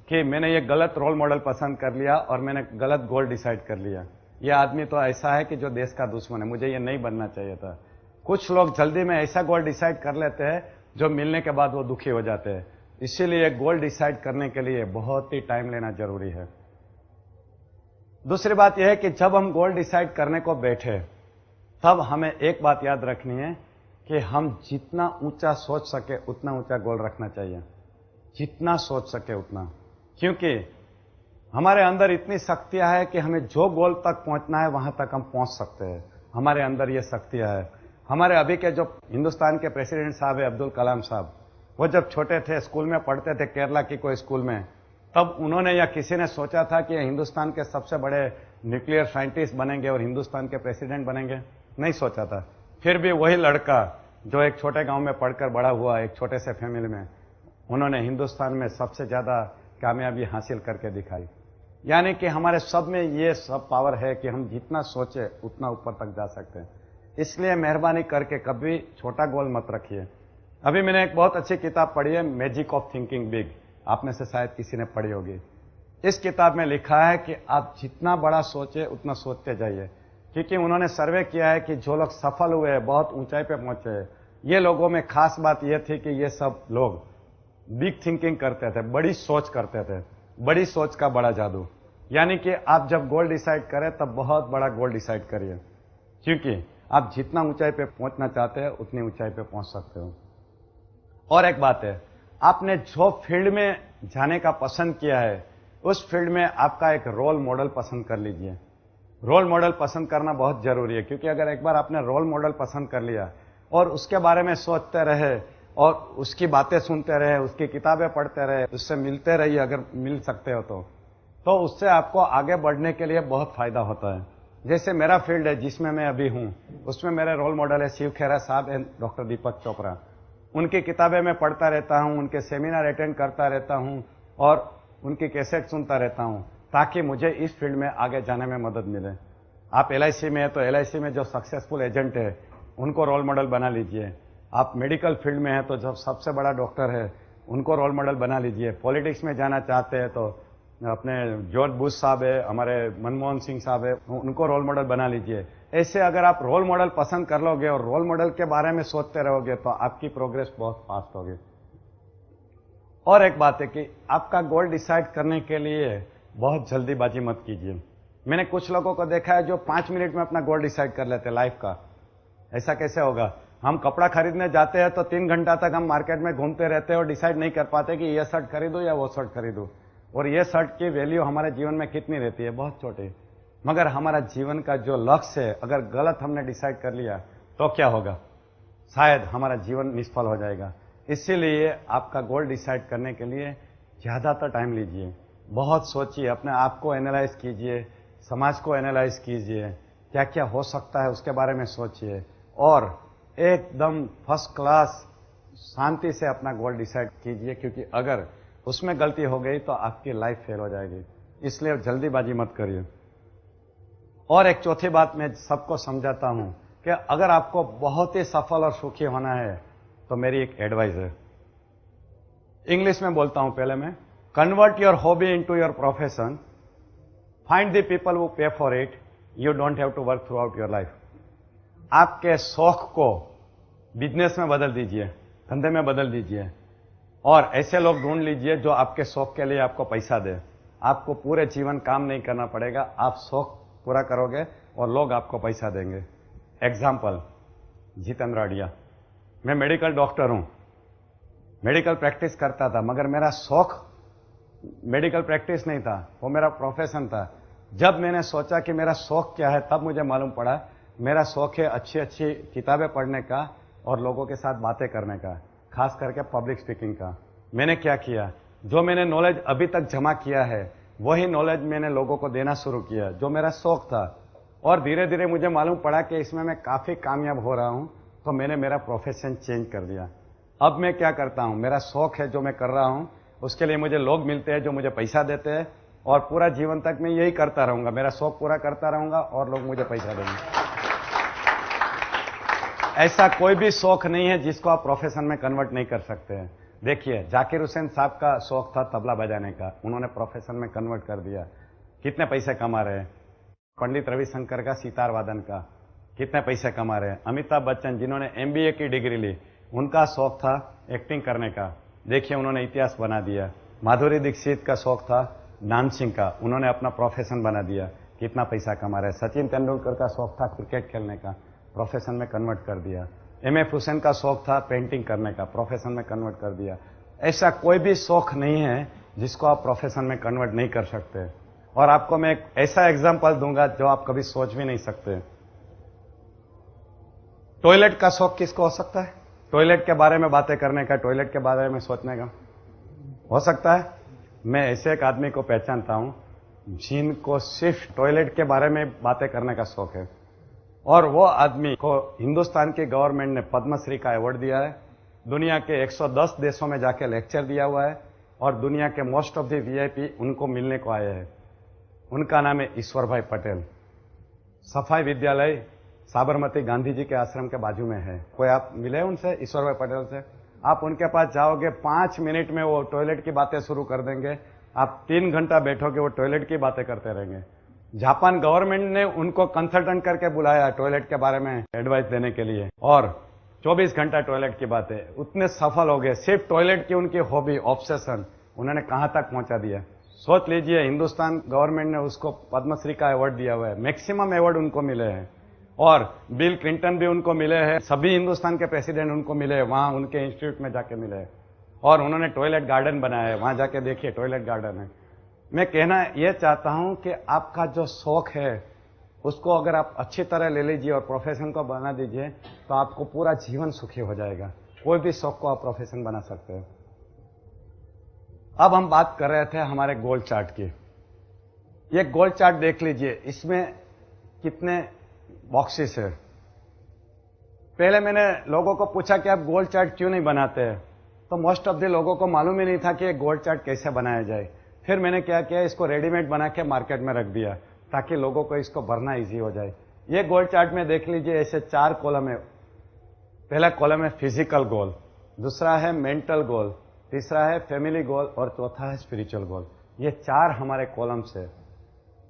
कि मैंने ये गलत रोल मॉडल पसंद कर लिया और मैंने गलत गोल डिसाइड कर लिया। ये आदमी तो ऐसा है कि जो देश का दुश्मन है, मुझे ये नहीं बनना चाहिए था। कुछ लोग जल्दी में ऐसा गोल डिसाइड कर लेते हैं जो मिलने के बाद वो दुखी हो जाते हैं। इसीलिए गोल डिसाइड करने के लिए बहुत ही टाइम लेना जरूरी है। दूसरी बात यह है कि जब हम गोल डिसाइड करने को बैठे तब हमें एक बात याद रखनी है कि हम जितना ऊंचा सोच सके उतना ऊंचा गोल रखना चाहिए, जितना सोच सके उतना। क्योंकि हमारे अंदर इतनी शक्तियां है कि हमें जो गोल तक पहुंचना है वहां तक हम पहुंच सकते हैं। हमारे अंदर ये शक्तियां है। हमारे अभी के जो हिंदुस्तान के प्रेसिडेंट साहब है, अब्दुल कलाम साहब, वो जब छोटे थे, स्कूल में पढ़ते थे केरला की कोई स्कूल में, तब उन्होंने या किसी ने सोचा था कि हिंदुस्तान के सबसे बड़े न्यूक्लियर साइंटिस्ट बनेंगे और हिंदुस्तान के प्रेसिडेंट बनेंगे? नहीं सोचा था। फिर भी वही लड़का जो एक छोटे गांव में पढ़कर बड़ा हुआ, एक छोटे से फैमिली में, उन्होंने हिंदुस्तान में सबसे ज्यादा कामयाबी हासिल करके दिखाई। यानी कि हमारे सब में ये सब पावर है कि हम जितना सोचे उतना ऊपर तक जा सकते हैं। इसलिए मेहरबानी करके कभी छोटा गोल मत रखिए। अभी मैंने एक बहुत अच्छी किताब पढ़ी है, मैजिक ऑफ थिंकिंग बिग। आप में से शायद किसी ने पढ़ी होगी। इस किताब में लिखा है कि आप जितना बड़ा सोचे उतना सोचते जाइए, क्योंकि उन्होंने सर्वे किया है कि जो लोग सफल हुए, बहुत ऊंचाई पे पहुंचे, ये लोगों में खास बात यह थी कि ये सब लोग बिग थिंकिंग करते थे, बड़ी सोच करते थे। बड़ी सोच का बड़ा जादू। यानी कि आप जब गोल डिसाइड करें तब बहुत बड़ा गोल डिसाइड करिए, क्योंकि आप जितना ऊंचाई पे पहुंचना चाहते हैं उतनी ऊंचाई पे पहुंच सकते हो। और एक बात है, आपने जो फील्ड में जाने का पसंद किया है उस फील्ड में आपका एक रोल मॉडल पसंद कर लीजिए। रोल मॉडल पसंद करना बहुत जरूरी है, क्योंकि अगर एक बार आपने रोल मॉडल पसंद कर लिया और उसके बारे में सोचते रहे और उसकी बातें सुनते रहे, उसकी किताबें पढ़ते रहे, उससे मिलते रहिए अगर मिल सकते हो तो उससे आपको आगे बढ़ने के लिए बहुत फायदा होता है। जैसे मेरा फील्ड है जिसमें मैं अभी हूं, उसमें मेरे रोल मॉडल है शिव खेरा साहब एंड डॉक्टर दीपक चोपड़ा। उनकी किताबें मैं पढ़ता रहता हूं, उनके सेमिनार अटेंड करता रहता हूं और उनकी कैसेट सुनता रहता हूं, ताकि मुझे इस फील्ड में आगे जाने में मदद मिले। आप LIC में है तो LIC में जो सक्सेसफुल एजेंट है उनको रोल मॉडल बना लीजिए। आप मेडिकल फील्ड में है तो जो सबसे बड़ा डॉक्टर है उनको रोल मॉडल बना लीजिए। पॉलिटिक्स में जाना चाहते हैं तो अपने जॉर्ज बुश साहब है, हमारे मनमोहन सिंह साहब है, उनको रोल मॉडल बना लीजिए। ऐसे अगर आप रोल मॉडल पसंद कर लोगे और रोल मॉडल के बारे में सोचते रहोगे तो आपकी प्रोग्रेस बहुत फास्ट होगी। और एक बात है कि आपका गोल डिसाइड करने के लिए बहुत जल्दीबाजी मत कीजिए। मैंने कुछ लोगों को देखा है जो 5 मिनट में अपना गोल डिसाइड कर लेते हैं लाइफ का। ऐसा कैसे होगा? हम कपड़ा खरीदने जाते हैं तो 3 घंटा तक हम मार्केट में घूमते रहते हैं और डिसाइड नहीं कर पाते कि ये शर्ट खरीदूं या वो शर्ट खरीदूं। और ये शर्ट की वैल्यू हमारे जीवन में कितनी रहती है? बहुत छोटी। मगर हमारा जीवन का जो लक्ष्य है अगर गलत हमने डिसाइड कर लिया तो क्या होगा? शायद हमारा जीवन निष्फल हो जाएगा। इसीलिए आपका गोल डिसाइड करने के लिए ज्यादातर टाइम लीजिए, बहुत सोचिए, अपने आप को एनालाइज कीजिए, समाज को एनालाइज कीजिए, क्या क्या हो सकता है उसके बारे में सोचिए और एकदम फर्स्ट क्लास शांति से अपना गोल डिसाइड कीजिए, क्योंकि अगर उसमें गलती हो गई तो आपकी लाइफ फेल हो जाएगी। इसलिए जल्दीबाजी मत करिए। और एक चौथी बात मैं सबको समझाता हूं कि अगर आपको बहुत ही सफल और सुखी होना है तो मेरी एक एडवाइस है। इंग्लिश में बोलता हूं पहले मैं। Convert your hobby into your profession, find the people who pay for it, you don't have to work throughout your life. आपके शौक को बिजनेस में बदल दीजिए, धंधे में बदल दीजिए और ऐसे लोग ढूंढ लीजिए जो आपके शौक के लिए आपको पैसा दे। आपको पूरे जीवन काम नहीं करना पड़ेगा, आप शौक पूरा करोगे और लोग आपको पैसा देंगे। एग्जाम्पल, जितेंद्र अड़िया। मैं मेडिकल डॉक्टर हूं, मेडिकल प्रैक्टिस करता था, मगर मेरा शौक मेडिकल प्रैक्टिस नहीं था, वो मेरा प्रोफेशन था। जब मैंने सोचा कि मेरा शौक क्या है तब मुझे मालूम पड़ा मेरा शौक है अच्छी अच्छी किताबें पढ़ने का और लोगों के साथ बातें करने का, खास करके पब्लिक स्पीकिंग का। मैंने क्या किया, जो मैंने नॉलेज अभी तक जमा किया है वही नॉलेज मैंने लोगों को देना शुरू किया, जो मेरा शौक था। और धीरे धीरे मुझे मालूम पड़ा कि इसमें मैं काफी कामयाब हो रहा हूं, तो मैंने मेरा प्रोफेशन चेंज कर दिया। अब मैं क्या करता हूं, मेरा शौक है जो मैं कर रहा हूं, उसके लिए मुझे लोग मिलते हैं जो मुझे पैसा देते हैं और पूरा जीवन तक मैं यही करता रहूंगा, मेरा शौक पूरा करता रहूंगा और लोग मुझे पैसा देंगे। ऐसा कोई भी शौक नहीं है जिसको आप प्रोफेशन में कन्वर्ट नहीं कर सकते हैं। देखिए, जाकिर हुसैन साहब का शौक था तबला बजाने का, उन्होंने प्रोफेशन में कन्वर्ट कर दिया, कितने पैसे कमा रहे हैं। पंडित रविशंकर का सितार वादन का, कितने पैसे कमा रहे हैं। अमिताभ बच्चन जिन्होंने MBA की डिग्री ली, उनका शौक था एक्टिंग करने का, देखिए उन्होंने इतिहास बना दिया। माधुरी दीक्षित का शौक था डांसिंग का, उन्होंने अपना प्रोफेशन बना दिया, कितना पैसा कमा रहे हैं। सचिन तेंदुलकर का शौक था क्रिकेट खेलने का, प्रोफेशन में कन्वर्ट कर दिया। MF हुसैन का शौक था पेंटिंग करने का, प्रोफेशन में कन्वर्ट कर दिया। ऐसा कोई भी शौक नहीं है जिसको आप प्रोफेशन में कन्वर्ट नहीं कर सकते। और आपको मैं एक ऐसा एग्जांपल दूंगा जो आप कभी सोच भी नहीं सकते। टॉयलेट का शौक किसको हो सकता है? टॉयलेट के बारे में बातें करने का, टॉयलेट के बारे में सोचने का हो सकता है। मैं ऐसे एक आदमी को पहचानता हूं जिनको सिर्फ टॉयलेट के बारे में बातें करने का शौक है, और वो आदमी को हिंदुस्तान की गवर्नमेंट ने पद्मश्री का अवार्ड दिया है। दुनिया के 110 देशों में जाके लेक्चर दिया हुआ है और दुनिया के मोस्ट ऑफ द VIP उनको मिलने को आए हैं। उनका नाम है ईश्वर भाई पटेल। सफाई विद्यालय साबरमती गांधी जी के आश्रम के बाजू में है। कोई आप मिले उनसे, ईश्वर भाई पटेल से? आप उनके पास जाओगे, 5 मिनट में वो टॉयलेट की बातें शुरू कर देंगे। आप 3 घंटा बैठोगे, वो टॉयलेट की बातें करते रहेंगे। जापान गवर्नमेंट ने उनको कंसल्टेंट करके बुलाया टॉयलेट के बारे में एडवाइस देने के लिए, और 24 घंटा टॉयलेट की बातें। उतने सफल हो गए, सिर्फ टॉयलेट की उनकी हॉबी, ऑब्सेशन, उन्होंने कहां तक पहुंचा दिया। सोच लीजिए, हिंदुस्तान गवर्नमेंट ने उसको पद्मश्री का अवार्ड दिया हुआ है, मैक्सिमम अवार्ड उनको मिले हैं, और बिल क्लिंटन भी उनको मिले हैं, सभी हिंदुस्तान के प्रेसिडेंट उनको मिले हैं, वहां उनके इंस्टीट्यूट में जाके मिले हैं। और उन्होंने टॉयलेट गार्डन बनाया है, वहां जाके देखिए टॉयलेट गार्डन है। मैं कहना यह चाहता हूं कि आपका जो शौक है उसको अगर आप अच्छी तरह ले लीजिए और प्रोफेशन को बना दीजिए तो आपको पूरा जीवन सुखी हो जाएगा। कोई भी शौक को आप प्रोफेशन बना सकते हो। अब हम बात कर रहे थे हमारे गोल चार्ट की। ये गोल चार्ट देख लीजिए, इसमें कितने बॉक्सेस है। पहले मैंने लोगों को पूछा कि आप गोल चार्ट क्यों नहीं बनाते हैं, तो मोस्ट ऑफ द लोगों को मालूम ही नहीं था कि ये गोल चार्ट कैसे बनाया जाए। फिर मैंने क्या किया, इसको रेडीमेड बना के मार्केट में रख दिया ताकि लोगों को इसको भरना इजी हो जाए। ये गोल चार्ट में देख लीजिए, ऐसे 4 कॉलम है। पहला कॉलम है फिजिकल गोल, दूसरा है मेंटल गोल, तीसरा है फैमिली गोल और चौथा है स्पिरिचुअल गोल। ये 4 हमारे कॉलम्स है।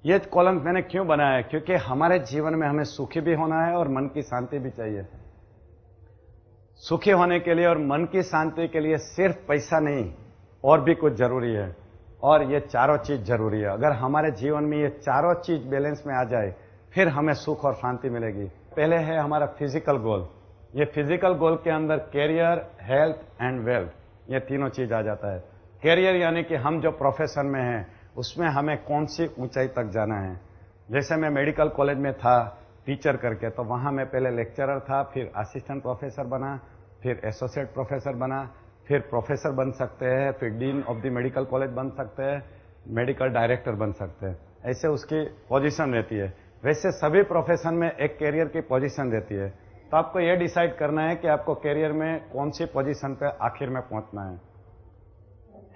ये कॉलम मैंने क्यों बनाया है, क्योंकि हमारे जीवन में हमें सुखी भी होना है और मन की शांति भी चाहिए। सुखी होने के लिए और मन की शांति के लिए सिर्फ पैसा नहीं और भी कुछ जरूरी है, और ये चारों चीज जरूरी है। अगर हमारे जीवन में ये चारों चीज बैलेंस में आ जाए फिर हमें सुख और शांति मिलेगी। पहले है हमारा फिजिकल गोल। ये फिजिकल गोल के अंदर कैरियर, हेल्थ एंड वेल्थ, ये तीनों चीज आ जाता है। कैरियर यानी कि हम जो प्रोफेशन में हैं उसमें हमें कौन सी ऊंचाई तक जाना है। जैसे मैं मेडिकल कॉलेज में था टीचर करके, तो वहां मैं पहले लेक्चरर था, फिर असिस्टेंट प्रोफेसर बना, फिर एसोसिएट प्रोफेसर बना, फिर प्रोफेसर बन सकते हैं, फिर dean of the medical college बन सकते हैं, मेडिकल डायरेक्टर बन सकते हैं। ऐसे उसकी पोजीशन रहती है। वैसे सभी प्रोफेशन में एक कैरियर की पोजीशन रहती है। तो आपको यह डिसाइड करना है कि आपको कैरियर में कौन सी पोजीशन पे आखिर में पहुंचना है।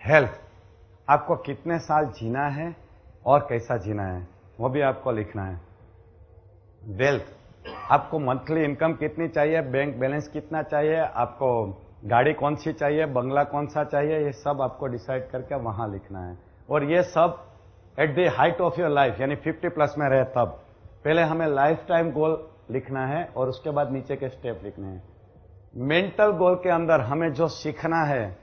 हेल्थ, आपको कितने साल जीना है और कैसा जीना है वो भी आपको लिखना है। वेल्थ, आपको मंथली इनकम कितनी चाहिए, बैंक बैलेंस कितना चाहिए, आपको गाड़ी कौन सी चाहिए, बंगला कौन सा चाहिए, ये सब आपको डिसाइड करके वहां लिखना है। और ये सब at the height of your life, यानी 50 प्लस में रहे तब। पहले हमें लाइफ टाइम गोल लिखना है और उसके बाद नीचे के स्टेप लिखने हैं। मेंटल गोल के अंदर हमें जो सीखना है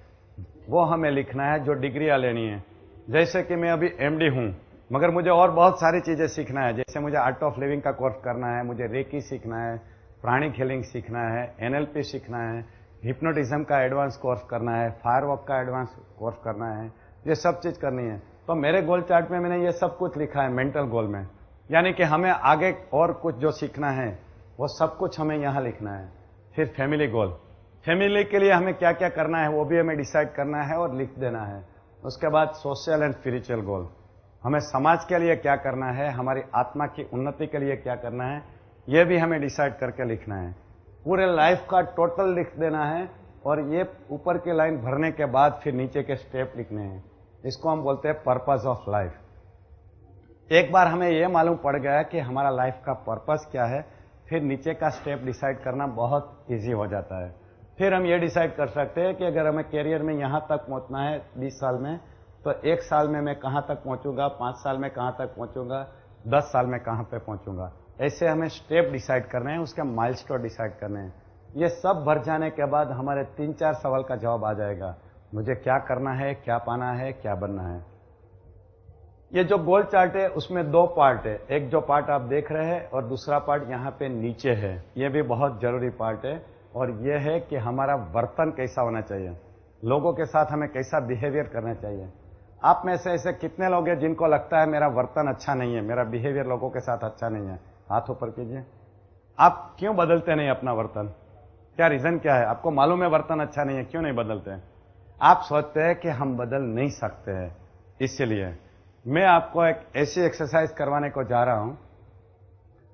वो हमें लिखना है, जो डिग्रियां लेनी है। जैसे कि मैं अभी एमडी हूं, मगर मुझे और बहुत सारी चीजें सीखना है। जैसे मुझे आर्ट ऑफ लिविंग का कोर्स करना है, मुझे रेकी सीखना है, प्राणिक हीलिंग सीखना है, एनएलपी सीखना है, हिप्नोटिज्म का एडवांस कोर्स करना है, फायरवर्क का एडवांस कोर्स करना है, ये सब चीज करनी है। तो मेरे गोल चार्ट में मैंने ये सब कुछ लिखा है मेंटल गोल में, यानी कि हमें आगे और कुछ जो सीखना है वो सब कुछ हमें यहां लिखना है। फिर फैमिली गोल, फैमिली के लिए हमें क्या क्या करना है वो भी हमें डिसाइड करना है और लिख देना है। उसके बाद सोशल एंड स्पिरिचुअल गोल, हमें समाज के लिए क्या करना है, हमारी आत्मा की उन्नति के लिए क्या करना है, ये भी हमें डिसाइड करके लिखना है। पूरे लाइफ का टोटल लिख देना है और ये ऊपर की लाइन भरने के बाद फिर नीचे के स्टेप लिखने हैं। इसको हम बोलते हैं पर्पस ऑफ लाइफ। एक बार हमें यह मालूम पड़ गया कि हमारा लाइफ का पर्पस क्या है, फिर नीचे का स्टेप डिसाइड करना बहुत इजी हो जाता है। फिर हम ये डिसाइड कर सकते हैं कि अगर हमें कैरियर में यहां तक पहुंचना है 20 साल में, तो 1 साल में मैं कहां तक पहुंचूंगा, 5 साल में कहां तक पहुंचूंगा, 10 साल में कहां पे पहुंचूंगा। ऐसे हमें स्टेप डिसाइड करने हैं, उसके माइलस्टोन डिसाइड करने हैं। ये सब भर जाने के बाद हमारे 3-4 सवाल का जवाब आ जाएगा। मुझे क्या करना है, क्या पाना है, क्या बनना है। ये जो गोल चार्ट है उसमें 2 पार्ट है, एक जो पार्ट आप देख रहे हैं और दूसरा पार्ट यहाँ पे नीचे है। ये भी बहुत जरूरी पार्ट है और ये है कि हमारा वर्तन कैसा होना चाहिए, लोगों के साथ हमें कैसा बिहेवियर करना चाहिए। आप में से ऐसे कितने लोग हैं जिनको लगता है मेरा वर्तन अच्छा नहीं है, मेरा बिहेवियर लोगों के साथ अच्छा नहीं है? हाथ ऊपर कीजिए। आप क्यों बदलते नहीं अपना वर्तन? क्या रीजन क्या है? आपको मालूम है वर्तन अच्छा नहीं है, क्यों नहीं बदलते हैं? आप सोचते हैं कि हम बदल नहीं सकते हैं। इसलिए मैं आपको एक ऐसी एक्सरसाइज करवाने को जा रहा हूं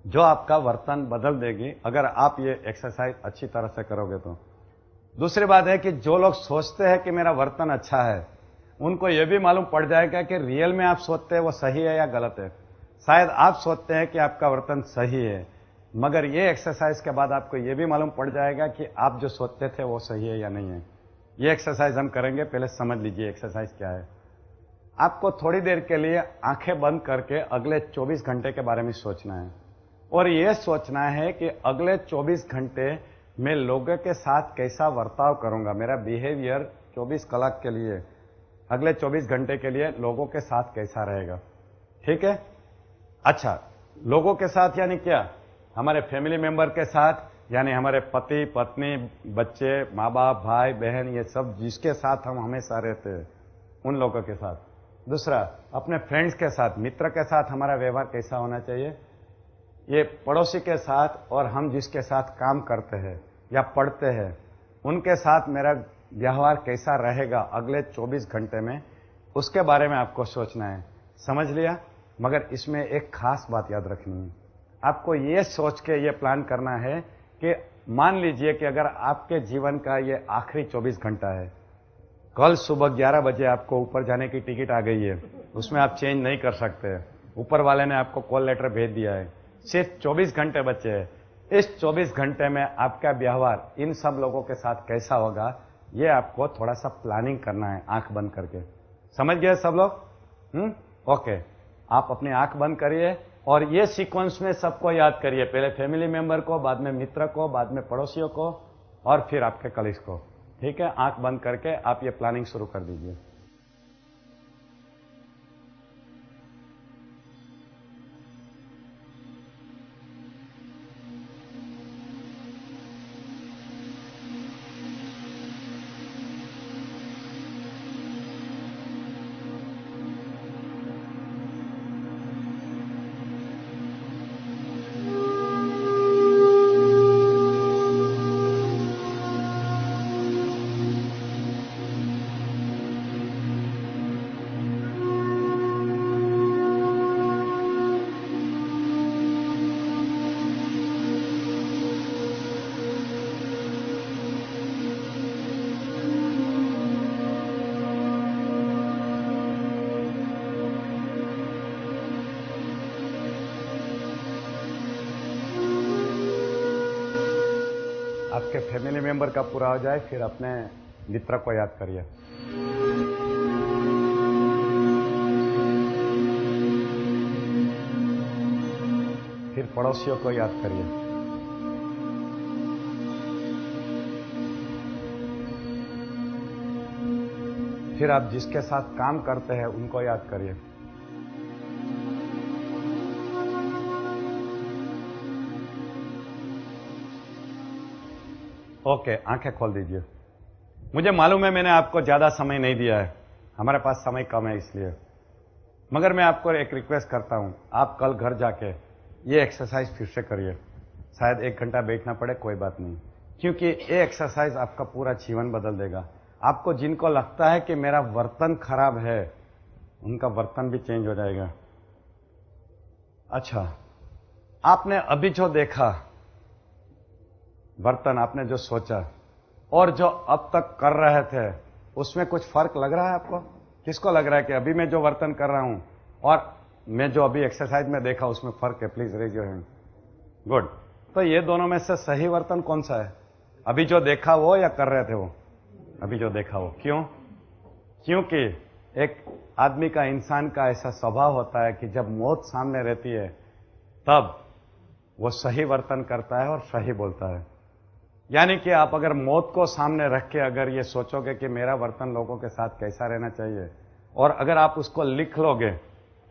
जो आपका वर्तन बदल देगी, अगर आप ये एक्सरसाइज अच्छी तरह से करोगे तो। दूसरी बात है कि जो लोग सोचते हैं कि मेरा वर्तन अच्छा है, उनको यह भी मालूम पड़ जाएगा कि रियल में आप सोचते हैं वो सही है या गलत है। शायद आप सोचते हैं कि आपका वर्तन सही है, मगर ये एक्सरसाइज के बाद आपको यह भी मालूम पड़ जाएगा कि आप जो सोचते थे वो सही है या नहीं है। ये एक्सरसाइज हम करेंगे, पहले समझ लीजिए एक्सरसाइज क्या है। आपको थोड़ी देर के लिए आंखें बंद करके अगले 24 घंटे के बारे में सोचना है और यह सोचना है कि अगले 24 घंटे मैं लोगों के साथ कैसा बर्ताव करूंगा, मेरा बिहेवियर 24 कलाक के लिए, अगले 24 घंटे के लिए लोगों के साथ कैसा रहेगा। ठीक है? अच्छा, लोगों के साथ यानी क्या? हमारे फैमिली मेंबर के साथ, यानी हमारे पति पत्नी, बच्चे, माँ बाप, भाई बहन, ये सब जिसके साथ हम हमेशा रहते हैं उन लोगों के साथ। दूसरा, अपने फ्रेंड्स के साथ, मित्र के साथ हमारा व्यवहार कैसा होना चाहिए, ये पड़ोसी के साथ और हम जिसके साथ काम करते हैं या पढ़ते हैं उनके साथ मेरा व्यवहार कैसा रहेगा अगले 24 घंटे में, उसके बारे में आपको सोचना है। समझ लिया? मगर इसमें एक खास बात याद रखनी है। आपको ये सोच के ये प्लान करना है कि मान लीजिए कि अगर आपके जीवन का ये आखिरी 24 घंटा है, कल सुबह 11 बजे आपको ऊपर जाने की टिकट आ गई है, उसमें आप चेंज नहीं कर सकते, ऊपर वाले ने आपको कॉल लेटर भेज दिया है, सिर्फ 24 घंटे बचे हैं। इस 24 घंटे में आपका व्यवहार इन सब लोगों के साथ कैसा होगा, ये आपको थोड़ा सा प्लानिंग करना है आंख बंद करके। समझ गए सब लोग? ओके, आप अपनी आंख बंद करिए और ये सीक्वेंस में सबको याद करिए, पहले फैमिली मेंबर को, बाद में मित्र को, बाद में पड़ोसियों को और फिर आपके कलीग को। ठीक है, आंख बंद करके आप ये प्लानिंग शुरू कर दीजिए। आपके फैमिली मेंबर का पूरा हो जाए, फिर अपने मित्र को याद करिए। फिर पड़ोसियों को याद करिए। फिर आप जिसके साथ काम करते हैं उनको याद करिए। ओके, आंखें खोल दीजिए। मुझे मालूम है मैंने आपको ज्यादा समय नहीं दिया है, हमारे पास समय कम है इसलिए, मगर मैं आपको एक रिक्वेस्ट करता हूं, आप कल घर जाके ये एक्सरसाइज फिर से करिए। शायद 1 घंटा बैठना पड़े, कोई बात नहीं, क्योंकि ये एक्सरसाइज आपका पूरा जीवन बदल देगा। आपको जिनको लगता है कि मेरा वर्तन खराब है, उनका वर्तन भी चेंज हो जाएगा। अच्छा, आपने अभी जो देखा वर्तन, आपने जो सोचा और जो अब तक कर रहे थे, उसमें कुछ फर्क लग रहा है आपको? किसको लग रहा है कि अभी मैं जो वर्तन कर रहा हूं और मैं जो अभी एक्सरसाइज में देखा उसमें फर्क है? Please raise your hand. Good. तो ये दोनों में से सही वर्तन कौन सा है? अभी जो देखा वो या कर रहे थे वो? अभी जो देखा वो। क्यों? क्योंकि एक आदमी का, इंसान का ऐसा स्वभाव होता है कि जब मौत सामने रहती है तब वो सही वर्तन करता है और सही बोलता है। यानी कि आप अगर मौत को सामने रख के अगर ये सोचोगे कि मेरा वर्तन लोगों के साथ कैसा रहना चाहिए, और अगर आप उसको लिख लोगे,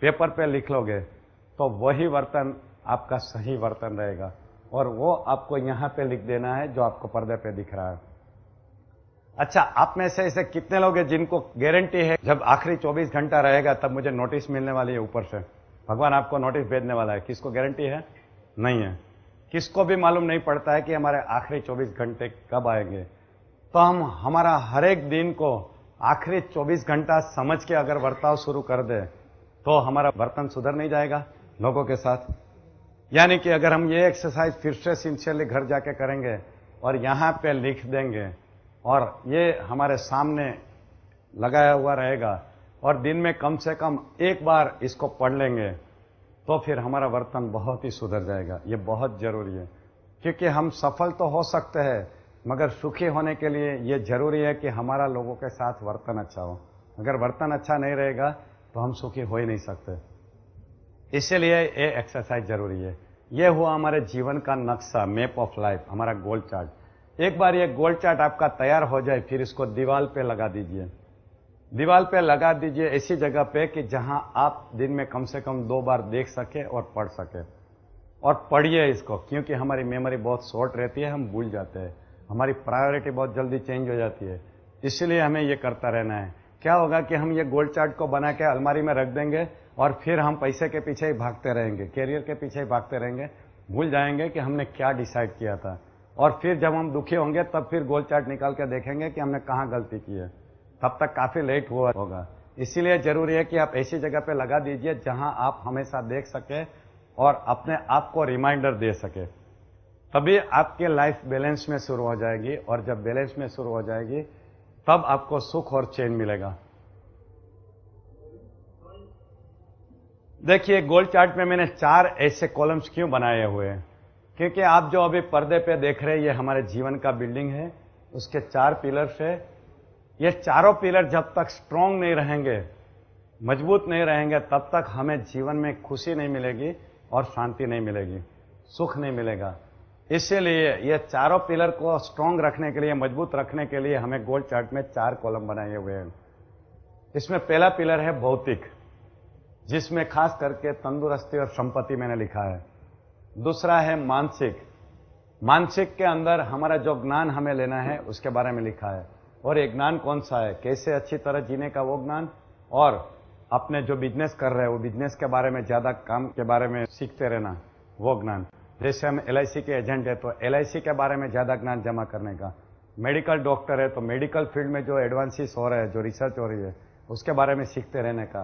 पेपर पे लिख लोगे, तो वही वर्तन आपका सही वर्तन रहेगा। और वो आपको यहां पे लिख देना है जो आपको पर्दे पे दिख रहा है। अच्छा, आप में से ऐसे कितने लोग हैं जिनको गारंटी है जब आखिरी 24 घंटा रहेगा तब मुझे नोटिस मिलने वाली है ऊपर से, भगवान आपको नोटिस भेजने वाला है? किसको गारंटी है? नहीं है। किसको भी मालूम नहीं पड़ता है कि हमारे आखिरी 24 घंटे कब आएंगे। तो हम हमारा हर एक दिन को आखिरी 24 घंटा समझ के अगर बर्ताव शुरू कर दे तो हमारा बर्तन सुधर नहीं जाएगा लोगों के साथ। यानी कि अगर हम ये एक्सरसाइज फिर से सिंसियरली घर जाके करेंगे और यहां पे लिख देंगे और ये हमारे सामने लगाया हुआ रहेगा और दिन में कम से कम एक बार इसको पढ़ लेंगे, तो फिर हमारा वर्तन बहुत ही सुधर जाएगा। ये बहुत जरूरी है, क्योंकि हम सफल तो हो सकते हैं मगर सुखी होने के लिए ये जरूरी है कि हमारा लोगों के साथ वर्तन अच्छा हो। अगर वर्तन अच्छा नहीं रहेगा तो हम सुखी हो ही नहीं सकते। इसलिए ये एक्सरसाइज जरूरी है। ये हुआ हमारे जीवन का नक्शा, मैप ऑफ लाइफ, हमारा गोल चार्ट। एक बार ये गोल चार्ट आपका तैयार हो जाए, फिर इसको दीवार पे लगा दीजिए। दीवार पे लगा दीजिए ऐसी जगह पे कि जहां आप दिन में कम से कम 2 बार देख सके और पढ़ सके। और पढ़िए इसको, क्योंकि हमारी मेमोरी बहुत शॉर्ट रहती है, हम भूल जाते हैं, हमारी प्रायोरिटी बहुत जल्दी चेंज हो जाती है। इसलिए हमें ये करता रहना है। क्या होगा कि हम ये गोल्ड चार्ट को बना के अलमारी में रख देंगे और फिर हम पैसे के पीछे ही भागते रहेंगे, कैरियर के पीछे ही भागते रहेंगे, भूल जाएंगे कि हमने क्या डिसाइड किया था। और फिर जब हम दुखी होंगे तब फिर गोल्ड चार्ट निकाल के देखेंगे कि हमने कहाँ गलती की है, तब तक काफी लेट हुआ होगा। इसीलिए जरूरी है कि आप ऐसी जगह पे लगा दीजिए जहां आप हमेशा देख सके और अपने आप को रिमाइंडर दे सके, तभी आपकी लाइफ बैलेंस में शुरू हो जाएगी। और जब बैलेंस में शुरू हो जाएगी तब आपको सुख और चैन मिलेगा। देखिए, गोल्ड चार्ट में मैंने 4 ऐसे कॉलम्स क्यों बनाए हुए हैं, क्योंकि आप जो अभी पर्दे पे देख रहे हैं ये हमारे जीवन का बिल्डिंग है, उसके 4 पिलर्स है। ये चारों पिलर जब तक स्ट्रांग नहीं रहेंगे, मजबूत नहीं रहेंगे, तब तक हमें जीवन में खुशी नहीं मिलेगी और शांति नहीं मिलेगी, सुख नहीं मिलेगा। इसीलिए ये चारों पिलर को स्ट्रांग रखने के लिए, मजबूत रखने के लिए हमें गोल्ड चार्ट में 4 कॉलम बनाए हुए हैं। इसमें पहला पिलर है भौतिक, जिसमें खास करके तंदुरुस्ती और संपत्ति मैंने लिखा है। दूसरा है मानसिक, मानसिक के अंदर हमारा जो ज्ञान हमें लेना है उसके बारे में लिखा है। और ये ज्ञान कौन सा है, कैसे अच्छी तरह जीने का वो ज्ञान, और अपने जो बिजनेस कर रहे हैं वो बिजनेस के बारे में, ज्यादा काम के बारे में सीखते रहना वो ज्ञान। जैसे हम LIC के एजेंट है तो LIC के बारे में ज्यादा ज्ञान जमा करने का, मेडिकल डॉक्टर है तो मेडिकल फील्ड में जो एडवांसेस हो रहे हैं, जो रिसर्च हो रही है उसके बारे में सीखते रहने का।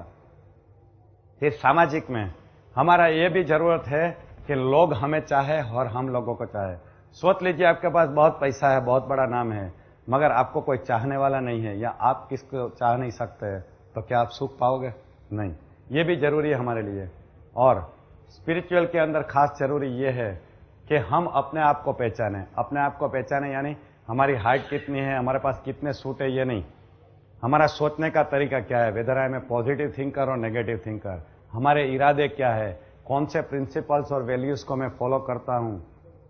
फिर सामाजिक में हमारा ये भी जरूरत है कि लोग हमें चाहे और हम लोगों को चाहे। सोच लीजिए आपके पास बहुत पैसा है, बहुत बड़ा नाम है, मगर आपको कोई चाहने वाला नहीं है या आप किसको चाह नहीं सकते, तो क्या आप सुख पाओगे? नहीं। ये भी जरूरी है हमारे लिए। और स्पिरिचुअल के अंदर खास जरूरी ये है कि हम अपने आप को पहचाने। अपने आप को पहचाने यानी हमारी हाइट कितनी है, हमारे पास कितने सूट है, ये नहीं, हमारा सोचने का तरीका क्या है, whether I am a positive thinker और नेगेटिव थिंकर, हमारे इरादे क्या है, कौन से प्रिंसिपल्स और वैल्यूज को मैं फॉलो करता हूं,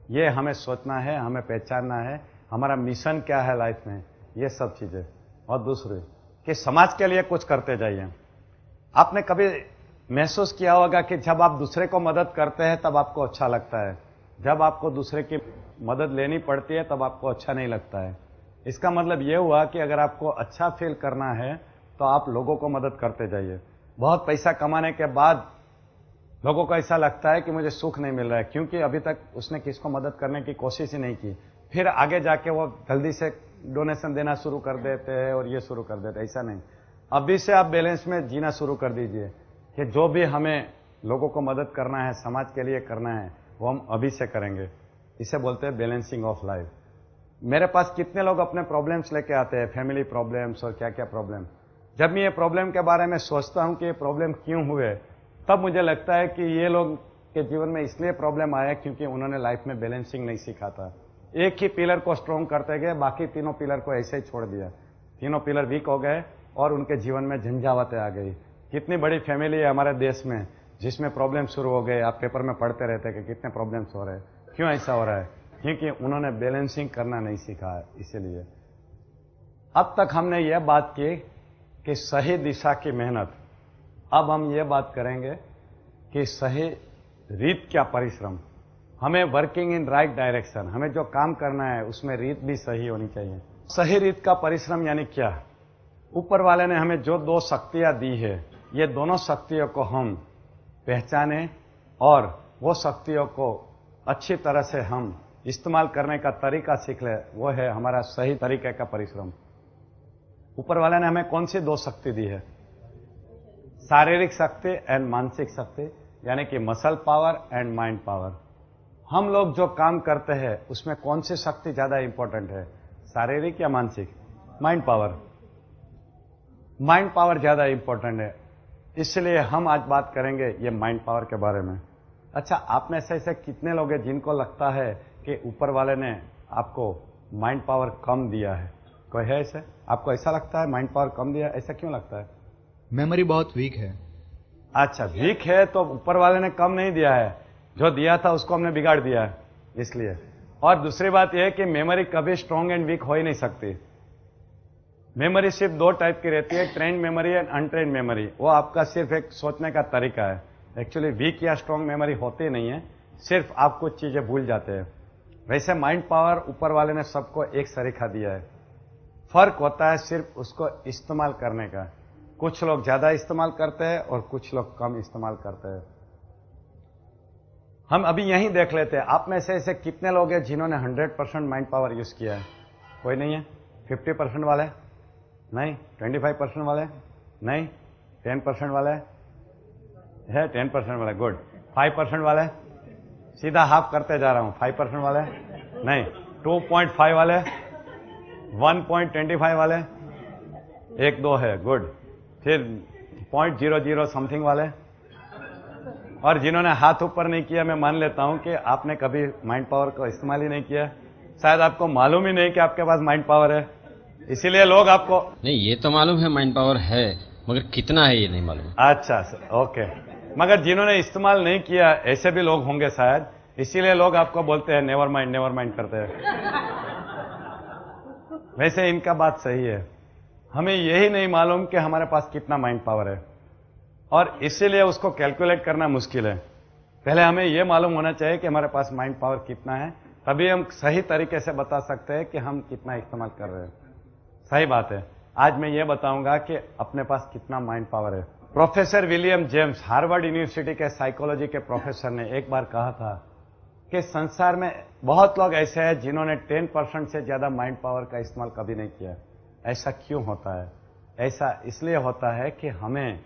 ये हमें सोचना है, हमें पहचानना है। हमारा मिशन क्या है लाइफ में, ये सब चीजें। और दूसरी कि समाज के लिए कुछ करते जाइए। आपने कभी महसूस किया होगा कि जब आप दूसरे को मदद करते हैं तब आपको अच्छा लगता है, जब आपको दूसरे की मदद लेनी पड़ती है तब आपको अच्छा नहीं लगता है। इसका मतलब ये हुआ कि अगर आपको अच्छा फील करना है तो आप लोगों को मदद करते जाइए। बहुत पैसा कमाने के बाद लोगों को ऐसा लगता है कि मुझे सुख नहीं मिल रहा है, क्योंकि अभी तक उसने किसको मदद करने की कोशिश ही नहीं की। फिर आगे जाके वो जल्दी से डोनेशन देना शुरू कर देते हैं और ये शुरू कर देते हैं। ऐसा नहीं, अभी से आप बैलेंस में जीना शुरू कर दीजिए कि जो भी हमें लोगों को मदद करना है, समाज के लिए करना है, वो हम अभी से करेंगे। इसे बोलते हैं बैलेंसिंग ऑफ लाइफ। मेरे पास कितने लोग अपने प्रॉब्लम्स लेके आते हैं, फैमिली प्रॉब्लम्स और क्या क्या प्रॉब्लम। जब मैं ये प्रॉब्लम के बारे में सोचता हूं कि ये प्रॉब्लम क्यों हुए, तब मुझे लगता है कि ये लोग के जीवन में इसलिए प्रॉब्लम आया क्योंकि उन्होंने लाइफ में बैलेंसिंग नहीं सीखा था। एक ही पिलर को स्ट्रॉन्ग करते गए, बाकी तीनों पिलर को ऐसे ही छोड़ दिया। तीनों पिलर वीक हो गए और उनके जीवन में झंझावातें आ गई। कितनी बड़ी फैमिली है हमारे देश में जिसमें प्रॉब्लम शुरू हो गए। आप पेपर में पढ़ते रहते हैं कि कितने प्रॉब्लम्स हो रहे हैं, क्यों ऐसा हो रहा है, क्योंकि उन्होंने बैलेंसिंग करना नहीं सीखा है। इसीलिए अब तक हमने यह बात की कि सही दिशा की मेहनत। अब हम ये बात करेंगे कि सही रीत क्या परिश्रम। हमें वर्किंग इन राइट डायरेक्शन, हमें जो काम करना है उसमें रीत भी सही होनी चाहिए। सही रीत का परिश्रम यानी क्या? ऊपर वाले ने हमें जो 2 शक्तियां दी है, ये दोनों शक्तियों को हम पहचाने और वो शक्तियों को अच्छी तरह से हम इस्तेमाल करने का तरीका सीख ले, वो है हमारा सही तरीके का परिश्रम। ऊपर वाले ने हमें कौन सी 2 शक्ति दी है? शारीरिक शक्ति एंड मानसिक शक्ति, यानी कि muscle power and mind power. हम लोग जो काम करते हैं उसमें कौन सी शक्ति ज्यादा इंपॉर्टेंट है, शारीरिक या मानसिक? Mind power. माइंड पावर ज्यादा इंपॉर्टेंट है, इसलिए हम आज बात करेंगे ये माइंड पावर के बारे में। अच्छा, आप में से ऐसे कितने लोग हैं जिनको लगता है कि ऊपर वाले ने आपको माइंड पावर कम दिया है? कोई है ऐसे? आपको ऐसा लगता है माइंड पावर कम दिया? ऐसा क्यों लगता है? मेमोरी बहुत वीक है। अच्छा, वीक है तो ऊपर वाले ने कम नहीं दिया है, जो दिया था उसको हमने बिगाड़ दिया है, इसलिए। और दूसरी बात यह है कि मेमोरी कभी स्ट्रॉन्ग एंड वीक हो ही नहीं सकती। मेमोरी सिर्फ 2 टाइप की रहती है, trend memory and untrained memory. वो आपका सिर्फ एक सोचने का तरीका है। एक्चुअली वीक या स्ट्रॉन्ग मेमोरी होती नहीं है, सिर्फ आप कुछ चीजें भूल जाते हैं। वैसे माइंड पावर ऊपर वाले ने सबको एक सरीखा दिया है। फर्क होता है सिर्फ उसको इस्तेमाल करने का। कुछ लोग ज्यादा इस्तेमाल करते हैं और कुछ लोग कम इस्तेमाल करते हैं। हम अभी यहीं देख लेते हैं, आप में से ऐसे कितने लोग हैं जिन्होंने 100% माइंड पावर यूज किया है? कोई नहीं है? 50% वाले नहीं, 25% वाले नहीं, 10% वाले है, 10% वाले गुड, 5% वाले सीधा हाफ करते जा रहा हूं, 5% वाले नहीं, 2.5 वाले, 1.25 वाले, 1-2 है गुड, फिर 0.00 समथिंग वाले, और जिन्होंने हाथ ऊपर नहीं किया, मैं मान लेता हूं कि आपने कभी माइंड पावर का इस्तेमाल ही नहीं किया, शायद आपको मालूम ही नहीं कि आपके पास माइंड पावर है, इसीलिए लोग आपको नहीं, ये तो मालूम है माइंड पावर है, मगर कितना है ये नहीं मालूम। अच्छा ओके, मगर जिन्होंने इस्तेमाल नहीं किया ऐसे भी लोग होंगे शायद, इसीलिए लोग आपको बोलते हैं नेवर माइंड करते हैं। वैसे इनका बात सही है, हमें यही नहीं मालूम कि हमारे पास कितना माइंड पावर है, और इसीलिए उसको कैलकुलेट करना मुश्किल है। पहले हमें यह मालूम होना चाहिए कि हमारे पास माइंड पावर कितना है, तभी हम सही तरीके से बता सकते हैं कि हम कितना इस्तेमाल कर रहे हैं। सही बात है। आज मैं ये बताऊंगा कि अपने पास कितना माइंड पावर है। Professor William James, Harvard university के साइकोलॉजी के प्रोफेसर ने एक बार कहा था कि संसार में बहुत लोग ऐसे हैं जिन्होंने 10% से ज्यादा माइंड पावर का इस्तेमाल कभी नहीं किया। ऐसा क्यों होता है? ऐसा इसलिए होता है कि हमें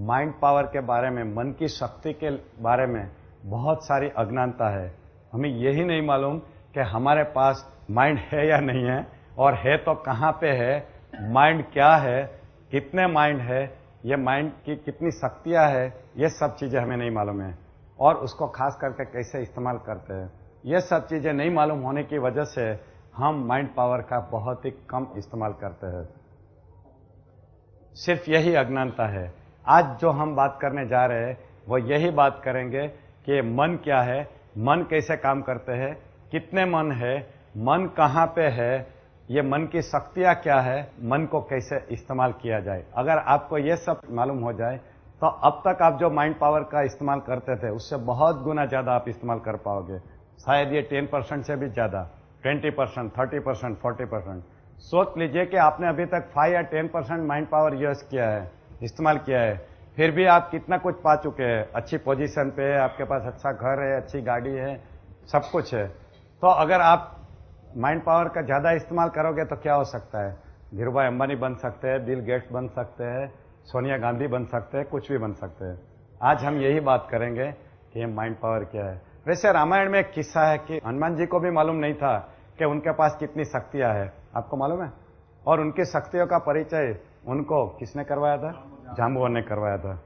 माइंड पावर के बारे में, मन की शक्ति के बारे में बहुत सारी अज्ञानता है। हमें यही नहीं मालूम कि हमारे पास माइंड है या नहीं है, और है तो कहां पे है, माइंड क्या है, कितने माइंड है, ये माइंड की कितनी शक्तियां है, ये सब चीजें हमें नहीं मालूम है, और उसको खास करके कैसे इस्तेमाल करते हैं, ये सब चीजें नहीं मालूम होने की वजह से हम माइंड पावर का बहुत ही कम इस्तेमाल करते हैं। सिर्फ यही अज्ञानता है। आज जो हम बात करने जा रहे हैं वो यही बात करेंगे कि मन क्या है, मन कैसे काम करते हैं, कितने मन है, मन कहां पे है, ये मन की शक्तियां क्या है, मन को कैसे इस्तेमाल किया जाए। अगर आपको ये सब मालूम हो जाए तो अब तक आप जो माइंड पावर का इस्तेमाल करते थे उससे बहुत गुना ज्यादा आप इस्तेमाल कर पाओगे। शायद ये 10% से भी ज्यादा, 20%, 30%, 40%। सोच लीजिए कि आपने अभी तक 5 या 10% माइंड पावर यूज किया है, इस्तेमाल किया है, फिर भी आप कितना कुछ पा चुके हैं। अच्छी पोजीशन पे है, आपके पास अच्छा घर है, अच्छी गाड़ी है, सब कुछ है। तो अगर आप माइंड पावर का ज्यादा इस्तेमाल करोगे तो क्या हो सकता है? धीरूभाई अंबानी बन सकते हैं, बिल गेट्स बन सकते हैं, सोनिया गांधी बन सकते हैं, कुछ भी बन सकते हैं। आज हम यही बात करेंगे कि माइंड पावर क्या है। वैसे रामायण में एक किस्सा है कि हनुमान जी को भी मालूम नहीं था कि उनके पास कितनी शक्तियां है, आपको मालूम है? और उनकी शक्तियों का परिचय उनको किसने करवाया था? जाम्बुवन ने करवाया था।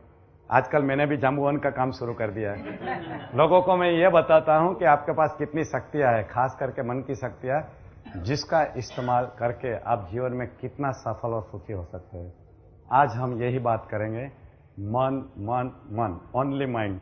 आजकल मैंने भी जाम्बुवन का काम शुरू कर दिया है। लोगों को मैं ये बताता हूं कि आपके पास कितनी शक्तियां है, खास करके मन की शक्तियां, जिसका इस्तेमाल करके आप जीवन में कितना सफल और सुखी हो सकते हैं। आज हम यही बात करेंगे, मन मन मन, ओनली माइंड।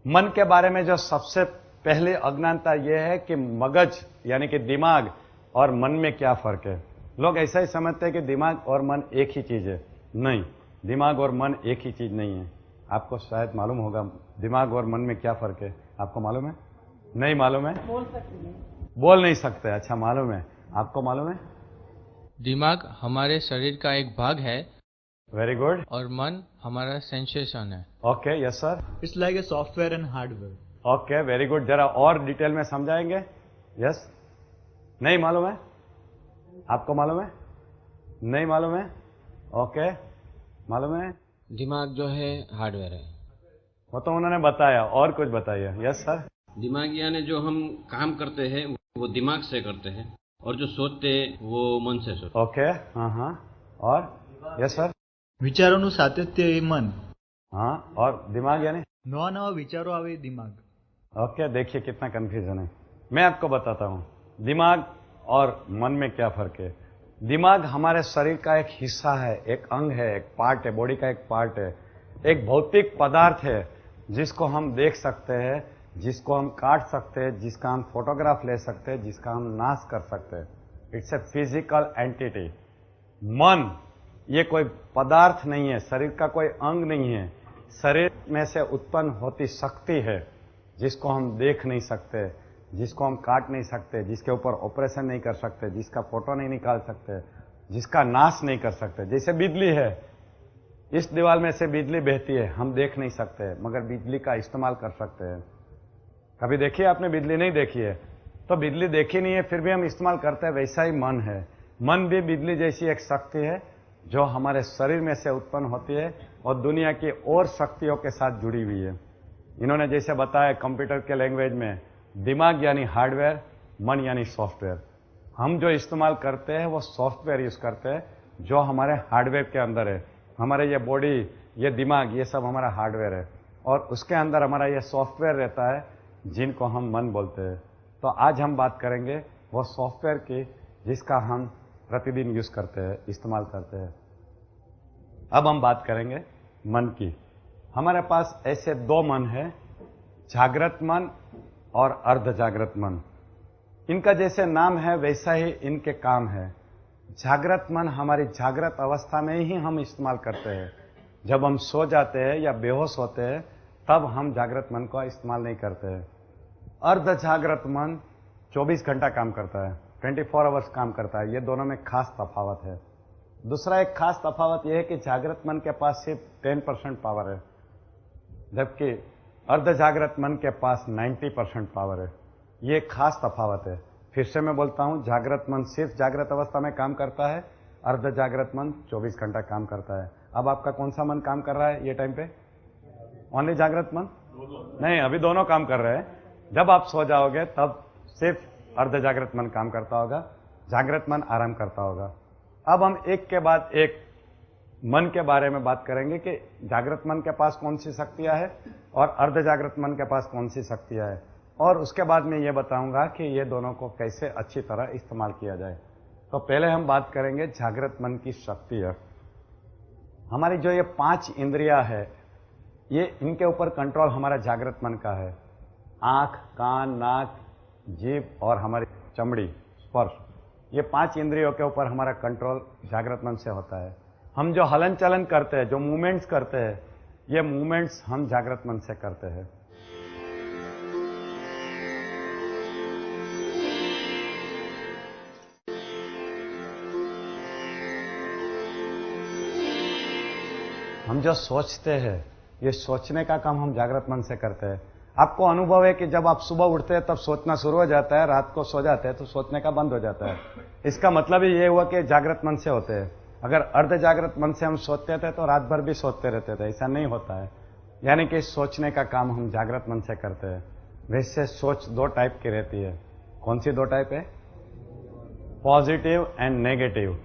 मन के बारे में जो सबसे पहले अज्ञानता यह है कि मगज यानी कि दिमाग और मन में क्या फर्क है। लोग ऐसा ही समझते हैं कि दिमाग और मन एक ही चीज है। नहीं, दिमाग और मन एक ही चीज नहीं है। आपको शायद मालूम होगा दिमाग और मन में क्या फर्क है। आपको मालूम है? नहीं मालूम है? बोल नहीं सकते। अच्छा, मालूम है? आपको मालूम है? दिमाग हमारे शरीर का एक भाग है। Very good. और मन हमारा सेंसेशन है। Okay, yes sir. It's like a software and hardware. Okay, very good. जरा और डिटेल में समझाएंगे? यस। नहीं मालूम है? आपको मालूम है? नहीं मालूम है? ओके, मालूम है? दिमाग जो है हार्डवेयर है। वो तो उन्होंने बताया, और कुछ बताइए। Yes sir. दिमाग यानी जो हम काम करते हैं वो दिमाग से करते हैं, और जो सोचते हैं वो मन से सोचते हैं। ओके, हाँ, और? Yes sir. વિચારોનું સાતત્ય એ મન। हाँ, और दिमाग यानी? નવા નવા વિચારો આવે એ દિમાગ। ओके, देखिए कितना कंफ्यूजन है। मैं आपको बताता हूँ दिमाग और मन में क्या फर्क है। दिमाग हमारे शरीर का एक हिस्सा है, एक अंग है, एक पार्ट है, बॉडी का एक पार्ट है, एक भौतिक पदार्थ है जिसको हम देख सकते हैं, जिसको हम काट सकते हैं, जिसका हम फोटोग्राफ ले सकते हैं, जिसका हम नाश कर सकते हैं। It's a physical entity. मन ये कोई पदार्थ नहीं है, शरीर का कोई अंग नहीं है, शरीर में से उत्पन्न होती शक्ति है जिसको हम देख नहीं सकते, जिसको हम काट नहीं सकते, जिसके ऊपर ऑपरेशन नहीं कर सकते, जिसका फोटो नहीं निकाल सकते। जिसका नाश नहीं कर सकते। जैसे बिजली है, इस दीवार में से बिजली बहती है, हम देख नहीं सकते मगर बिजली का इस्तेमाल कर सकते हैं। कभी देखिए आपने बिजली? नहीं देखी है तो बिजली देखी नहीं है, फिर भी हम इस्तेमाल करते हैं। वैसा ही मन है, मन भी बिजली जैसी एक शक्ति है जो हमारे शरीर में से उत्पन्न होती है और दुनिया की और शक्तियों के साथ जुड़ी हुई है। इन्होंने जैसे बताया कंप्यूटर के लैंग्वेज में, दिमाग यानी हार्डवेयर, मन यानी सॉफ्टवेयर। हम जो इस्तेमाल करते हैं वो सॉफ्टवेयर यूज करते हैं जो हमारे हार्डवेयर के अंदर है। हमारे ये बॉडी, ये दिमाग, ये सब हमारा हार्डवेयर है और उसके अंदर हमारा ये सॉफ्टवेयर रहता है जिनको हम मन बोलते हैं। तो आज हम बात करेंगे वो सॉफ्टवेयर की जिसका हम प्रतिदिन यूज करते हैं, इस्तेमाल करते हैं। अब हम बात करेंगे मन की। हमारे पास ऐसे दो मन है, जागृत मन और अर्ध जागृत मन। इनका जैसे नाम है वैसा ही इनके काम है। जागृत मन हमारी जागृत अवस्था में ही हम इस्तेमाल करते हैं। जब हम सो जाते हैं या बेहोश होते हैं तब हम जागृत मन का इस्तेमाल नहीं करते हैं। अर्ध जागृत मन 24 घंटा काम करता है, 24 आवर्स काम करता है। ये दोनों में खास तफावत है। दूसरा एक खास तफावत यह है कि जागृत मन के पास सिर्फ 10% पावर है, जबकि अर्ध जागृत मन के पास 90% पावर है। ये खास तफावत है। फिर से मैं बोलता हूं, जागृत मन सिर्फ जागृत अवस्था में काम करता है, अर्ध जागृत मन 24 घंटा काम करता है। अब आपका कौन सा मन काम कर रहा है ये टाइम पे? ओनली जागृत मन? नहीं, अभी दोनों काम कर रहे हैं। जब आप सो जाओगे तब सिर्फ अर्ध जागृत मन काम करता होगा, जागृत मन आराम करता होगा। अब हम एक के बाद एक मन के बारे में बात करेंगे कि जागृत मन के पास कौन सी शक्तियां है और अर्ध जागृत मन के पास कौन सी शक्तियां है, और उसके बाद मैं ये बताऊंगा कि ये दोनों को कैसे अच्छी तरह इस्तेमाल किया जाए। तो पहले हम बात करेंगे जागृत मन की शक्ति है। हमारी जो ये 5 इंद्रियां है, ये इनके ऊपर कंट्रोल हमारा जागृत मन का है। आंख, कान, नाक, जीभ और हमारी चमड़ी, स्पर्श, ये 5 इंद्रियों के ऊपर हमारा कंट्रोल जागृत मन से होता है। हम जो हलन चलन करते हैं, जो मूवमेंट्स करते हैं, ये मूवमेंट्स हम जागृत मन से करते हैं। हम जो सोचते हैं, ये सोचने का काम हम जागृत मन से करते हैं। आपको अनुभव है कि जब आप सुबह उठते हैं तब सोचना शुरू हो जाता है, रात को सो जाते हैं तो सोचने का बंद हो जाता है। इसका मतलब ही ये हुआ कि जागृत मन से होते हैं। अगर अर्ध जागृत मन से हम सोचते थे तो रात भर भी सोचते रहते थे, ऐसा नहीं होता है। यानी कि सोचने का काम हम जागृत मन से करते हैं। वैसे सोच 2 टाइप की रहती है। कौन सी 2 टाइप है? Positive and negative.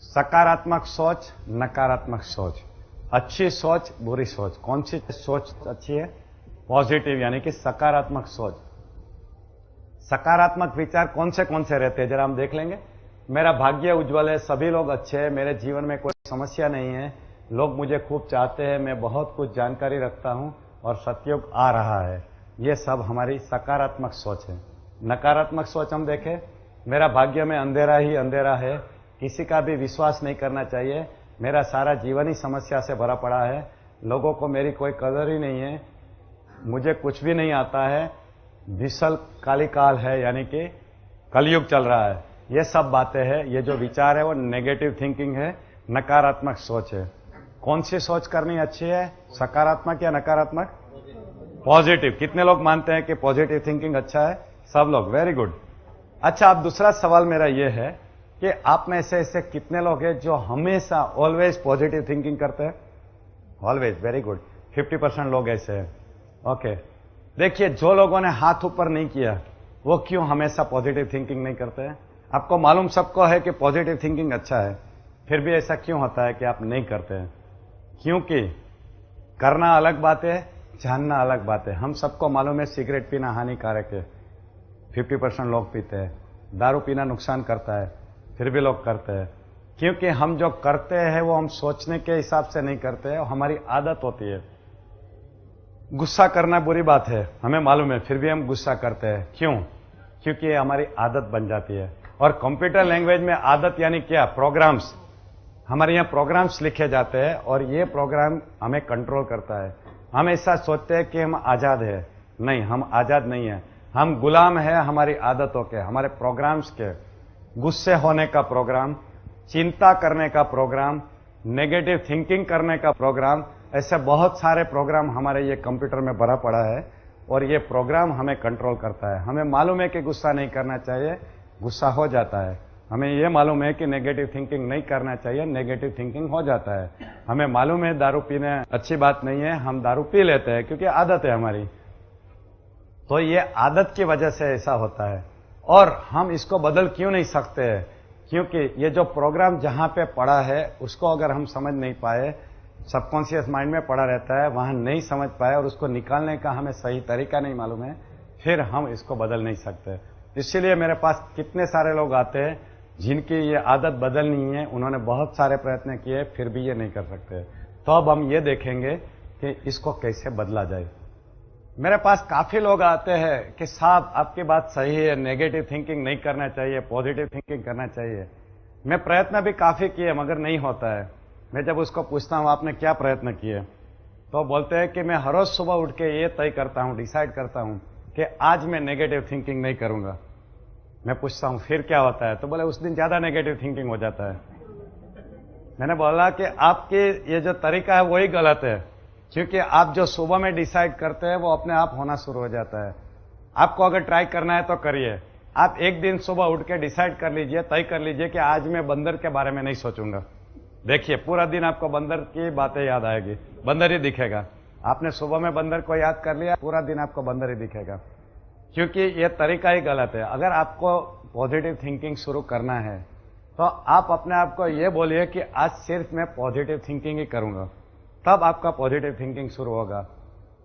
सकारात्मक सोच, नकारात्मक सोच, अच्छी सोच, बुरी सोच। कौन सी सोच अच्छी है? पॉजिटिव, यानी कि सकारात्मक सोच। सकारात्मक विचार कौन से रहते हैं जरा हम देख लेंगे। मेरा भाग्य उज्जवल है, सभी लोग अच्छे हैं, मेरे जीवन में कोई समस्या नहीं है, लोग मुझे खूब चाहते हैं, मैं बहुत कुछ जानकारी रखता हूं और सतयुग आ रहा है। ये सब हमारी सकारात्मक सोच है। नकारात्मक सोच हम देखें, मेरा भाग्य में अंधेरा ही अंधेरा है, किसी का भी विश्वास नहीं करना चाहिए, मेरा सारा जीवन ही समस्या से भरा पड़ा है, लोगों को मेरी कोई कदर ही नहीं है, मुझे कुछ भी नहीं आता है, विशल काली काल है, यानी कि कलयुग चल रहा है। ये सब बातें हैं। ये जो विचार है वो नेगेटिव थिंकिंग है, नकारात्मक सोच है। कौन सी सोच करनी अच्छी है, सकारात्मक या नकारात्मक? पॉजिटिव। कितने लोग मानते हैं कि पॉजिटिव थिंकिंग अच्छा है? सब लोग, वेरी गुड। अच्छा, अब दूसरा सवाल मेरा ये है कि आप में से ऐसे कितने लोग हैं जो हमेशा ऑलवेज पॉजिटिव थिंकिंग करते हैं? Always, very good. 50% लोग ऐसे हैं। ओके, देखिए जो लोगों ने हाथ ऊपर नहीं किया वो क्यों हमेशा पॉजिटिव थिंकिंग नहीं करते हैं? आपको मालूम सबको है कि पॉजिटिव थिंकिंग अच्छा है, फिर भी ऐसा क्यों होता है कि आप नहीं करते हैं? क्योंकि करना अलग बात है, जानना अलग बात है। हम सबको मालूम है सिगरेट पीना हानिकारक है, 50% लोग पीते हैं। दारू पीना नुकसान करता है, फिर भी लोग करते हैं। क्योंकि हम जो करते हैं वो हम सोचने के हिसाब से नहीं करते हैं, हमारी आदत होती है। गुस्सा करना बुरी बात है, हमें मालूम है, फिर भी हम गुस्सा करते हैं। क्यों? क्योंकि ये हमारी आदत बन जाती है। और कंप्यूटर लैंग्वेज में आदत यानी क्या? प्रोग्राम्स। हमारे यहाँ प्रोग्राम्स लिखे जाते हैं और ये प्रोग्राम हमें कंट्रोल करता है। हम ऐसा सोचते हैं कि हम आजाद है, नहीं, हम आजाद नहीं है, हम गुलाम है हमारी आदतों के, हमारे प्रोग्राम्स के। गुस्से होने का प्रोग्राम, चिंता करने का प्रोग्राम, नेगेटिव थिंकिंग करने का प्रोग्राम, ऐसे बहुत सारे प्रोग्राम हमारे ये कंप्यूटर में भरा पड़ा है और ये प्रोग्राम हमें कंट्रोल करता है। हमें मालूम है कि गुस्सा नहीं करना चाहिए, गुस्सा हो जाता है। हमें ये मालूम है कि नेगेटिव थिंकिंग नहीं करना चाहिए, नेगेटिव थिंकिंग हो जाता है। हमें मालूम है दारू पीना अच्छी बात नहीं है, हम दारू पी लेते हैं क्योंकि आदत है हमारी। तो ये आदत की वजह से ऐसा होता है और हम इसको बदल क्यों नहीं सकते हैं? क्योंकि ये जो प्रोग्राम जहां पे पड़ा है उसको अगर हम समझ नहीं पाए, सबकॉन्शियस माइंड में पड़ा रहता है, वहां नहीं समझ पाए और उसको निकालने का हमें सही तरीका नहीं मालूम है, फिर हम इसको बदल नहीं सकते। इसीलिए मेरे पास कितने सारे लोग आते हैं जिनकी ये आदत बदलनी है, उन्होंने बहुत सारे प्रयत्न किए फिर भी ये नहीं कर सकते। तो अब हम ये देखेंगे कि इसको कैसे बदला जाए। मेरे पास काफी लोग आते हैं कि साहब आपकी बात सही है, नेगेटिव थिंकिंग नहीं करना चाहिए, पॉजिटिव थिंकिंग करना चाहिए। मैं प्रयत्न भी काफी किए मगर नहीं होता है। मैं जब उसको पूछता हूं आपने क्या प्रयत्न किए, तो बोलते हैं कि मैं हर रोज सुबह उठ के ये तय करता हूं, डिसाइड करता हूं कि आज मैं नेगेटिव थिंकिंग नहीं करूंगा। मैं पूछता हूं फिर क्या होता है, तो बोले उस दिन ज्यादा नेगेटिव थिंकिंग हो जाता है। मैंने बोला कि आपके ये जो तरीका है वही गलत है, क्योंकि आप जो सुबह में डिसाइड करते हैं वो अपने आप होना शुरू हो जाता है। आपको अगर ट्राई करना है तो करिए। आप एक दिन सुबह उठ के डिसाइड कर लीजिए, तय कर लीजिए कि आज मैं बंदर के बारे में नहीं सोचूंगा। देखिए पूरा दिन आपको बंदर की बातें याद आएगी, बंदर ही दिखेगा। आपने सुबह में बंदर को याद कर लिया, पूरा दिन आपको बंदर ही दिखेगा, क्योंकि ये तरीका ही गलत है। अगर आपको पॉजिटिव थिंकिंग शुरू करना है तो आप अपने आप को ये बोलिए कि आज सिर्फ मैं पॉजिटिव थिंकिंग ही करूंगा, तब आपका पॉजिटिव थिंकिंग शुरू होगा।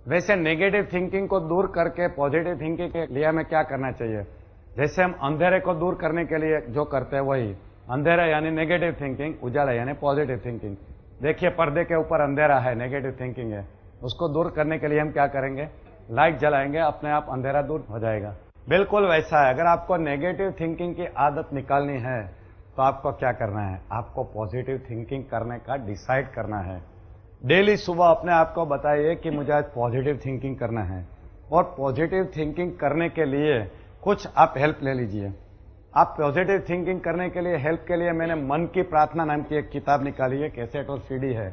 वैसे नेगेटिव थिंकिंग को दूर करके पॉजिटिव थिंकिंग के लिए हमें क्या करना चाहिए? जैसे हम अंधेरे को दूर करने के लिए जो करते हैं वही, अंधेरा यानी नेगेटिव थिंकिंग, उजाला यानी पॉजिटिव थिंकिंग। देखिए पर्दे के ऊपर अंधेरा है, नेगेटिव थिंकिंग है, उसको दूर करने के लिए हम क्या करेंगे? लाइट जलाएंगे, अपने आप अंधेरा दूर हो जाएगा। बिल्कुल वैसा है, अगर आपको नेगेटिव थिंकिंग की आदत निकालनी है तो आपको क्या करना है? आपको पॉजिटिव थिंकिंग करने का डिसाइड करना है। डेली सुबह अपने आप को बताइए कि मुझे आज पॉजिटिव थिंकिंग करना है, और पॉजिटिव थिंकिंग करने के लिए कुछ आप हेल्प ले लीजिए। आप पॉजिटिव थिंकिंग करने के लिए हेल्प के लिए मैंने मन की प्रार्थना नाम की एक किताब निकाली है, कैसेट और सीडी है।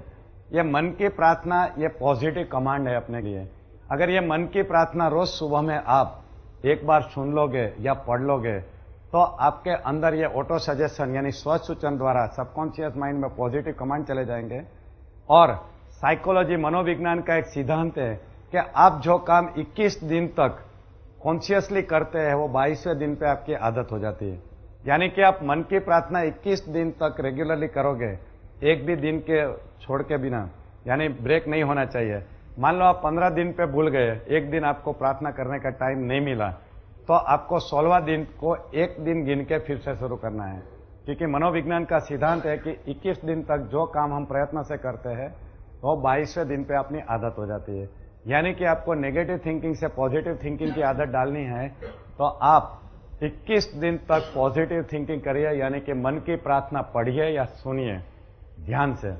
ये मन की प्रार्थना, ये पॉजिटिव कमांड है अपने लिए। अगर ये मन की प्रार्थना रोज सुबह में आप एक बार सुन लोगे या पढ़ लोगे तो आपके अंदर ये ऑटो सजेशन यानी स्व सूचन द्वारा सबकॉन्शियस माइंड में पॉजिटिव कमांड चले जाएंगे। और साइकोलॉजी मनोविज्ञान का एक सिद्धांत है कि आप जो काम 21 दिन तक कॉन्शियसली करते हैं वो 22वें दिन पे आपकी आदत हो जाती है। यानी कि आप मन की प्रार्थना 21 दिन तक रेगुलरली करोगे, एक भी दिन के छोड़ के बिना, यानी ब्रेक नहीं होना चाहिए। मान लो आप 15 दिन पे भूल गए, एक दिन आपको प्रार्थना करने का टाइम नहीं मिला, तो आपको 16वां दिन को एक दिन गिन के फिर से शुरू करना है, क्योंकि मनोविज्ञान का सिद्धांत है कि 21 दिन तक जो काम हम प्रयत्न से करते हैं तो 22वें दिन पे अपनी आदत हो जाती है। यानी कि आपको नेगेटिव थिंकिंग से पॉजिटिव थिंकिंग की आदत डालनी है तो आप 21 दिन तक पॉजिटिव थिंकिंग करिए, यानी कि मन की प्रार्थना पढ़िए या सुनिए ध्यान से,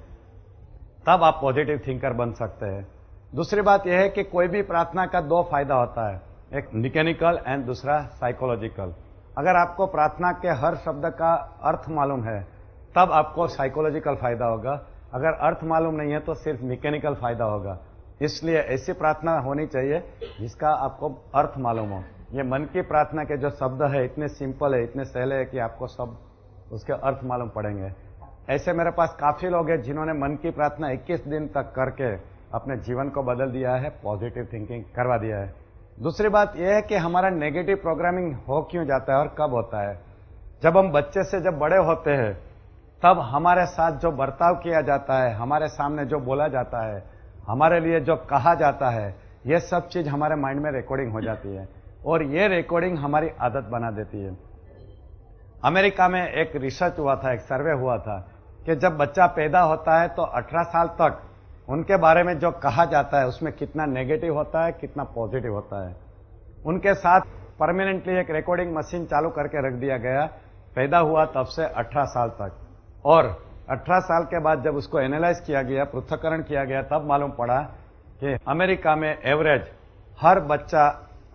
तब आप पॉजिटिव थिंकर बन सकते हैं। दूसरी बात यह है कि कोई भी प्रार्थना का 2 फायदा होता है, एक मैकेनिकल एंड दूसरा साइकोलॉजिकल। अगर आपको प्रार्थना के हर शब्द का अर्थ मालूम है तब आपको साइकोलॉजिकल फायदा होगा, अगर अर्थ मालूम नहीं है तो सिर्फ मैकेनिकल फायदा होगा। इसलिए ऐसी प्रार्थना होनी चाहिए जिसका आपको अर्थ मालूम हो। ये मन की प्रार्थना के जो शब्द है इतने सिंपल है, इतने सहले है कि आपको सब उसके अर्थ मालूम पड़ेंगे। ऐसे मेरे पास काफी लोग हैं जिन्होंने मन की प्रार्थना 21 दिन तक करके अपने जीवन को बदल दिया है, पॉजिटिव थिंकिंग करवा दिया है। दूसरी बात यह है कि हमारा नेगेटिव प्रोग्रामिंग हो क्यों जाता है और कब होता है? जब हम बच्चे से जब बड़े होते हैं तब हमारे साथ जो बर्ताव किया जाता है, हमारे सामने जो बोला जाता है, हमारे लिए जो कहा जाता है, ये सब चीज हमारे माइंड में रिकॉर्डिंग हो जाती है और ये रिकॉर्डिंग हमारी आदत बना देती है। अमेरिका में एक रिसर्च हुआ था, एक सर्वे हुआ था कि जब बच्चा पैदा होता है तो 18 साल तक उनके बारे में जो कहा जाता है उसमें कितना नेगेटिव होता है, कितना पॉजिटिव होता है। उनके साथ परमानेंटली एक रिकॉर्डिंग मशीन चालू करके रख दिया गया, पैदा हुआ तब से 18 साल तक, और 18 साल के बाद जब उसको एनालाइज किया गया, पृथक्करण किया गया, तब मालूम पड़ा कि अमेरिका में एवरेज हर बच्चा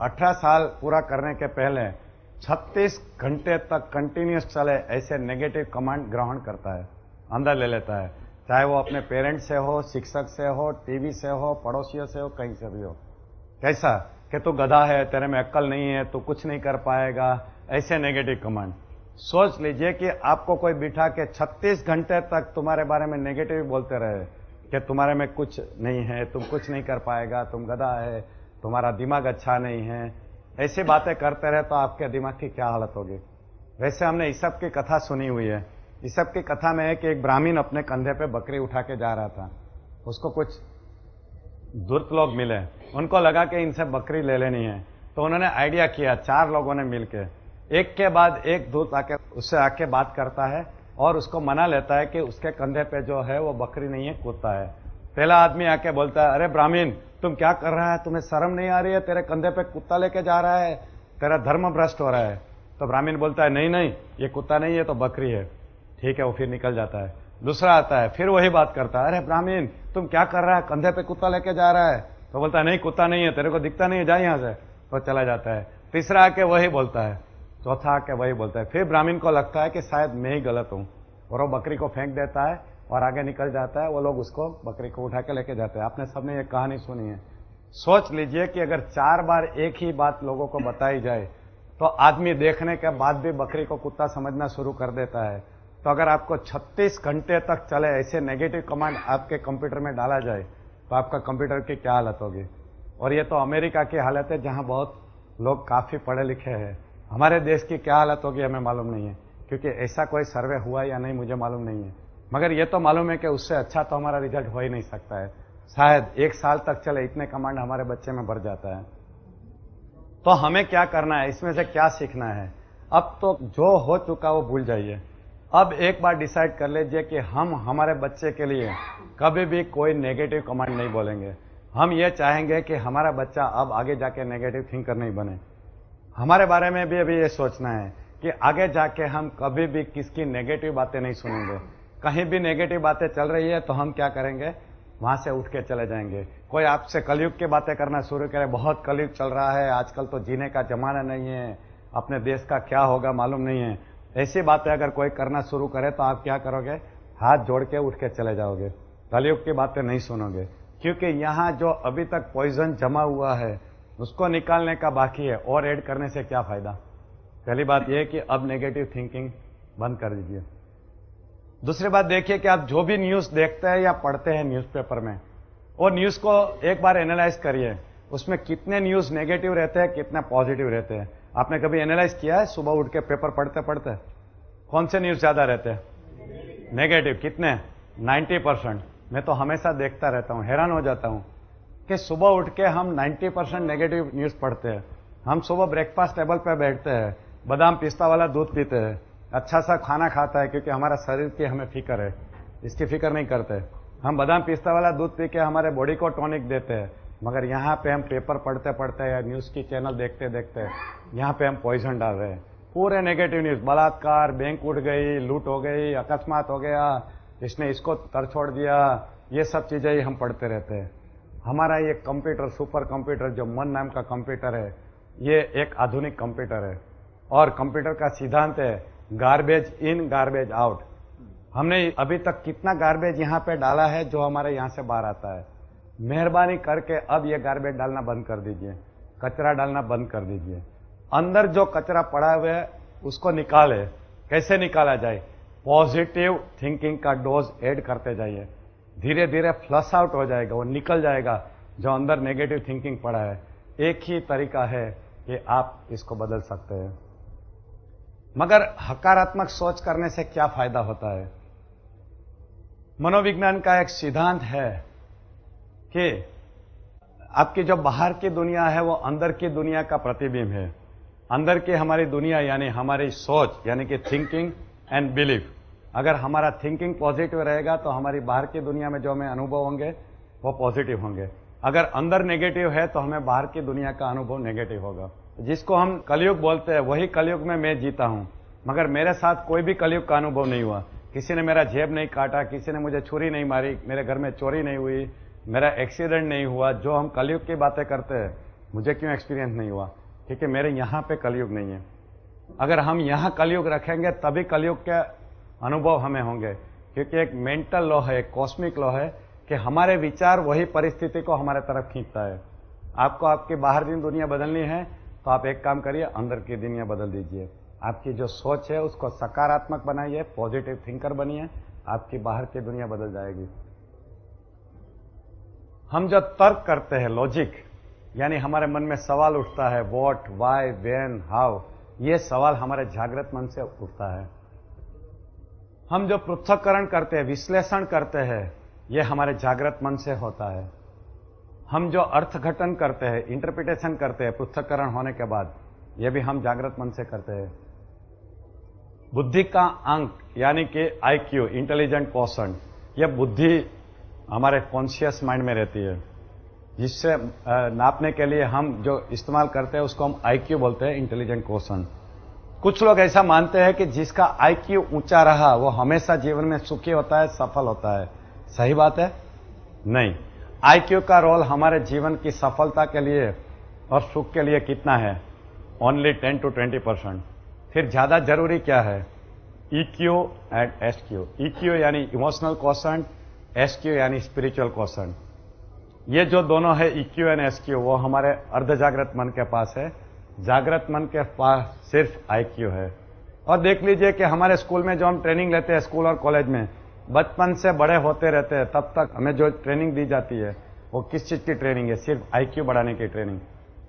18 साल पूरा करने के पहले 36 घंटे तक कंटिन्यूस चले ऐसे नेगेटिव कमांड ग्रहण करता है, अंदर ले लेता है, चाहे वो अपने पेरेंट्स से हो, शिक्षक से हो, टीवी से हो, पड़ोसियों से हो, कहीं से भी हो। कैसा कि तू गधा है, तेरे में अक्ल नहीं है, तू कुछ नहीं कर पाएगा, ऐसे नेगेटिव कमांड। सोच लीजिए कि आपको कोई बिठा के 36 घंटे तक तुम्हारे बारे में नेगेटिव बोलते रहे कि तुम्हारे में कुछ नहीं है, तुम कुछ नहीं कर पाएगा, तुम गधा है, तुम्हारा दिमाग अच्छा नहीं है, ऐसी बातें करते रहे तो आपके दिमाग की क्या हालत होगी। वैसे हमने ईसप की कथा सुनी हुई है। ईसप की कथा में है कि एक ब्राह्मण अपने कंधे पे बकरी उठा के जा रहा था। उसको कुछ धूर्त लोग मिले, उनको लगा कि इनसे बकरी ले लेनी है, तो उन्होंने आइडिया किया। 4 लोगों ने मिलके एक के बाद एक दूत आके उससे आके बात करता है और उसको मना लेता है कि उसके कंधे पे जो है वो बकरी नहीं है, कुत्ता है। पहला आदमी आके बोलता है, अरे ब्राह्मण तुम क्या कर रहा है, तुम्हें शर्म नहीं आ रही है, तेरे कंधे पे कुत्ता लेके जा रहा है, तेरा धर्म भ्रष्ट हो रहा है। तो ब्राह्मण बोलता है, नहीं नहीं ये कुत्ता नहीं है, तो बकरी है। ठीक है, वो फिर निकल जाता है। दूसरा आता है, फिर वही बात करता है, अरे ब्राह्मण तुम क्या कर रहा है, कंधे पे कुत्ता लेके जा रहा है। तो बोलता है, नहीं कुत्ता नहीं है, तेरे को दिखता नहीं है, जा यहां से। तो चला जाता है। तीसरा आके वही बोलता है, चौथा आके वही बोलता है। फिर ब्राह्मण को लगता है कि शायद मैं ही गलत हूं, और वो बकरी को फेंक देता है और आगे निकल जाता है। वो लोग उसको बकरी को उठा के लेके जाते हैं। आपने सबने ये कहानी सुनी है। सोच लीजिए कि अगर 4 बार एक ही बात लोगों को बताई जाए तो आदमी देखने के बाद भी बकरी को कुत्ता समझना शुरू कर देता है। तो अगर आपको 36 घंटे तक चले ऐसे नेगेटिव कमांड आपके कंप्यूटर में डाला जाए तो आपका कंप्यूटर की क्या हालत होगी। और ये तो अमेरिका की हालत है, जहां बहुत लोग काफी पढ़े लिखे हैं। हमारे देश की क्या हालत होगी हमें मालूम नहीं है, क्योंकि ऐसा कोई सर्वे हुआ या नहीं मुझे मालूम नहीं है। मगर ये तो मालूम है कि उससे अच्छा तो हमारा रिजल्ट हो ही नहीं सकता है। शायद 1 साल तक चले इतने कमांड हमारे बच्चे में भर जाता है। तो हमें क्या करना है, इसमें से क्या सीखना है। अब तो जो हो चुका वो भूल जाइए। अब एक बार डिसाइड कर लीजिए कि हम हमारे बच्चे के लिए कभी भी कोई नेगेटिव कमांड नहीं बोलेंगे। हम ये चाहेंगे कि हमारा बच्चा अब आगे जाके नेगेटिव थिंकर नहीं बने। हमारे बारे में भी अभी ये सोचना है कि आगे जाके हम कभी भी किसकी नेगेटिव बातें नहीं सुनेंगे। कहीं भी नेगेटिव बातें चल रही है तो हम क्या करेंगे, वहां से उठ के चले जाएंगे। कोई आपसे कलयुग की बातें करना शुरू करे, बहुत कलयुग चल रहा है आजकल, तो जीने का जमाना नहीं है, अपने देश का क्या होगा मालूम नहीं है, ऐसी बातें अगर कोई करना शुरू करे तो आप क्या करोगे, हाथ जोड़ के उठ के चले जाओगे, कलयुग की बातें नहीं सुनोगे। क्योंकि यहाँ जो अभी तक पॉइजन जमा हुआ है उसको निकालने का बाकी है, और ऐड करने से क्या फायदा। पहली बात यह है कि अब नेगेटिव थिंकिंग बंद कर दीजिए। दूसरी बात देखिए कि आप जो भी न्यूज देखते हैं या पढ़ते हैं न्यूज़पेपर में, वो न्यूज को एक बार एनालाइज करिए, उसमें कितने न्यूज नेगेटिव रहते हैं, कितने पॉजिटिव रहते हैं। आपने कभी एनालाइज किया है, सुबह उठ के पेपर पढ़ते पढ़ते कौन से न्यूज ज्यादा रहते हैं, नेगेटिव। कितने, 90%। मैं तो हमेशा देखता रहता हूं, हैरान हो जाता हूं कि सुबह उठ के हम 90% नेगेटिव न्यूज पढ़ते हैं। हम सुबह ब्रेकफास्ट टेबल पे बैठते हैं, बादाम पिस्ता वाला दूध पीते हैं, अच्छा सा खाना खाता है, क्योंकि हमारा शरीर की हमें फिक्र है, इसकी फिक्र नहीं करते। हम बादाम पिस्ता वाला दूध पी के हमारे बॉडी को टॉनिक देते हैं, मगर यहाँ पे हम पेपर पढ़ते पढ़ते या न्यूज की चैनल देखते देखते यहाँ पे हम पॉइजन डाल रहे हैं, पूरे नेगेटिव न्यूज। बलात्कार, बैंक उठ गई, लूट हो गई, अकस्मात हो गया, इसने इसको तर छोड़ दिया, ये सब चीजें ही हम पढ़ते रहते हैं। हमारा ये कंप्यूटर, सुपर कंप्यूटर जो मन नाम का कंप्यूटर है, ये एक आधुनिक कंप्यूटर है, और कंप्यूटर का सिद्धांत है गार्बेज इन गार्बेज आउट। हमने अभी तक कितना गार्बेज यहाँ पे डाला है जो हमारे यहाँ से बाहर आता है। मेहरबानी करके अब ये गार्बेज डालना बंद कर दीजिए, कचरा डालना बंद कर दीजिए। अंदर जो कचरा पड़ा हुआ है उसको निकाले। कैसे निकाला जाए, पॉजिटिव थिंकिंग का डोज ऐड करते जाइए, धीरे धीरे फ्लश आउट हो जाएगा, वो निकल जाएगा जो अंदर नेगेटिव थिंकिंग पड़ा है। एक ही तरीका है कि आप इसको बदल सकते हैं। मगर हकारात्मक सोच करने से क्या फायदा होता है। मनोविज्ञान का एक सिद्धांत है कि आपकी जो बाहर की दुनिया है वो अंदर की दुनिया का प्रतिबिंब है। अंदर की हमारी दुनिया यानी हमारी सोच, यानी कि थिंकिंग एंड बिलीफ। अगर हमारा थिंकिंग पॉजिटिव रहेगा तो हमारी बाहर की दुनिया में जो हमें अनुभव होंगे वो पॉजिटिव होंगे। अगर अंदर नेगेटिव है तो हमें बाहर की दुनिया का अनुभव नेगेटिव होगा। जिसको हम कलयुग बोलते हैं, वही कलयुग में मैं जीता हूं, मगर मेरे साथ कोई भी कलयुग का अनुभव नहीं हुआ। किसी ने मेरा जेब नहीं काटा, किसी ने मुझे छुरी नहीं मारी, मेरे घर में चोरी नहीं हुई, मेरा एक्सीडेंट नहीं हुआ। जो हम कलयुग की बातें करते हैं, मुझे क्यों एक्सपीरियंस नहीं हुआ, क्योंकि मेरे यहां पे कलयुग नहीं है। अगर हम यहाँ कलयुग रखेंगे तभी कलयुग के अनुभव हमें होंगे, क्योंकि एक मेंटल लॉ है, एक कॉस्मिक लॉ है कि हमारे विचार वही परिस्थिति को हमारे तरफ खींचता है। आपको आपकी बाहर की दुनिया बदलनी है तो आप एक काम करिए, अंदर की दुनिया बदल दीजिए। आपकी जो सोच है उसको सकारात्मक बनाइए, पॉजिटिव थिंकर बनिए, आपकी बाहर की दुनिया बदल जाएगी। हम जो तर्क करते हैं, लॉजिक, यानी हमारे मन में सवाल उठता है, व्हाट, व्हाई, व्हेन, हाउ, ये सवाल हमारे जागृत मन से उठता है। हम जो पृथक्करण करते हैं, विश्लेषण करते हैं, ये हमारे जागृत मन से होता है। हम जो अर्थघटन करते हैं, इंटरप्रिटेशन करते हैं पृथक्करण होने के बाद, ये भी हम जागृत मन से करते हैं। बुद्धि का अंक यानी कि IQ, इंटेलिजेंट क्वोशंट, ये बुद्धि हमारे कॉन्शियस माइंड में रहती है, जिससे नापने के लिए हम जो इस्तेमाल करते हैं उसको हम IQ बोलते हैं, इंटेलिजेंट क्वोशंट। कुछ लोग ऐसा मानते हैं कि जिसका IQ ऊंचा रहा वो हमेशा जीवन में सुखी होता है, सफल होता है। सही बात है? नहीं। IQ का रोल हमारे जीवन की सफलता के लिए और सुख के लिए कितना है? Only 10 to 20%। फिर ज्यादा जरूरी क्या है? EQ and SQ। EQ यानी इमोशनल क्वोशंट, SQ यानी स्पिरिचुअल क्वोशंट। ये जो दोनों है EQ एंड SQ, वो हमारे अर्धजागृत मन के पास है। जागृत मन के पास सिर्फ IQ है। और देख लीजिए कि हमारे स्कूल में जो हम ट्रेनिंग लेते हैं, स्कूल और कॉलेज में, बचपन से बड़े होते रहते हैं तब तक हमें जो ट्रेनिंग दी जाती है वो किस चीज की ट्रेनिंग है? सिर्फ IQ बढ़ाने की ट्रेनिंग।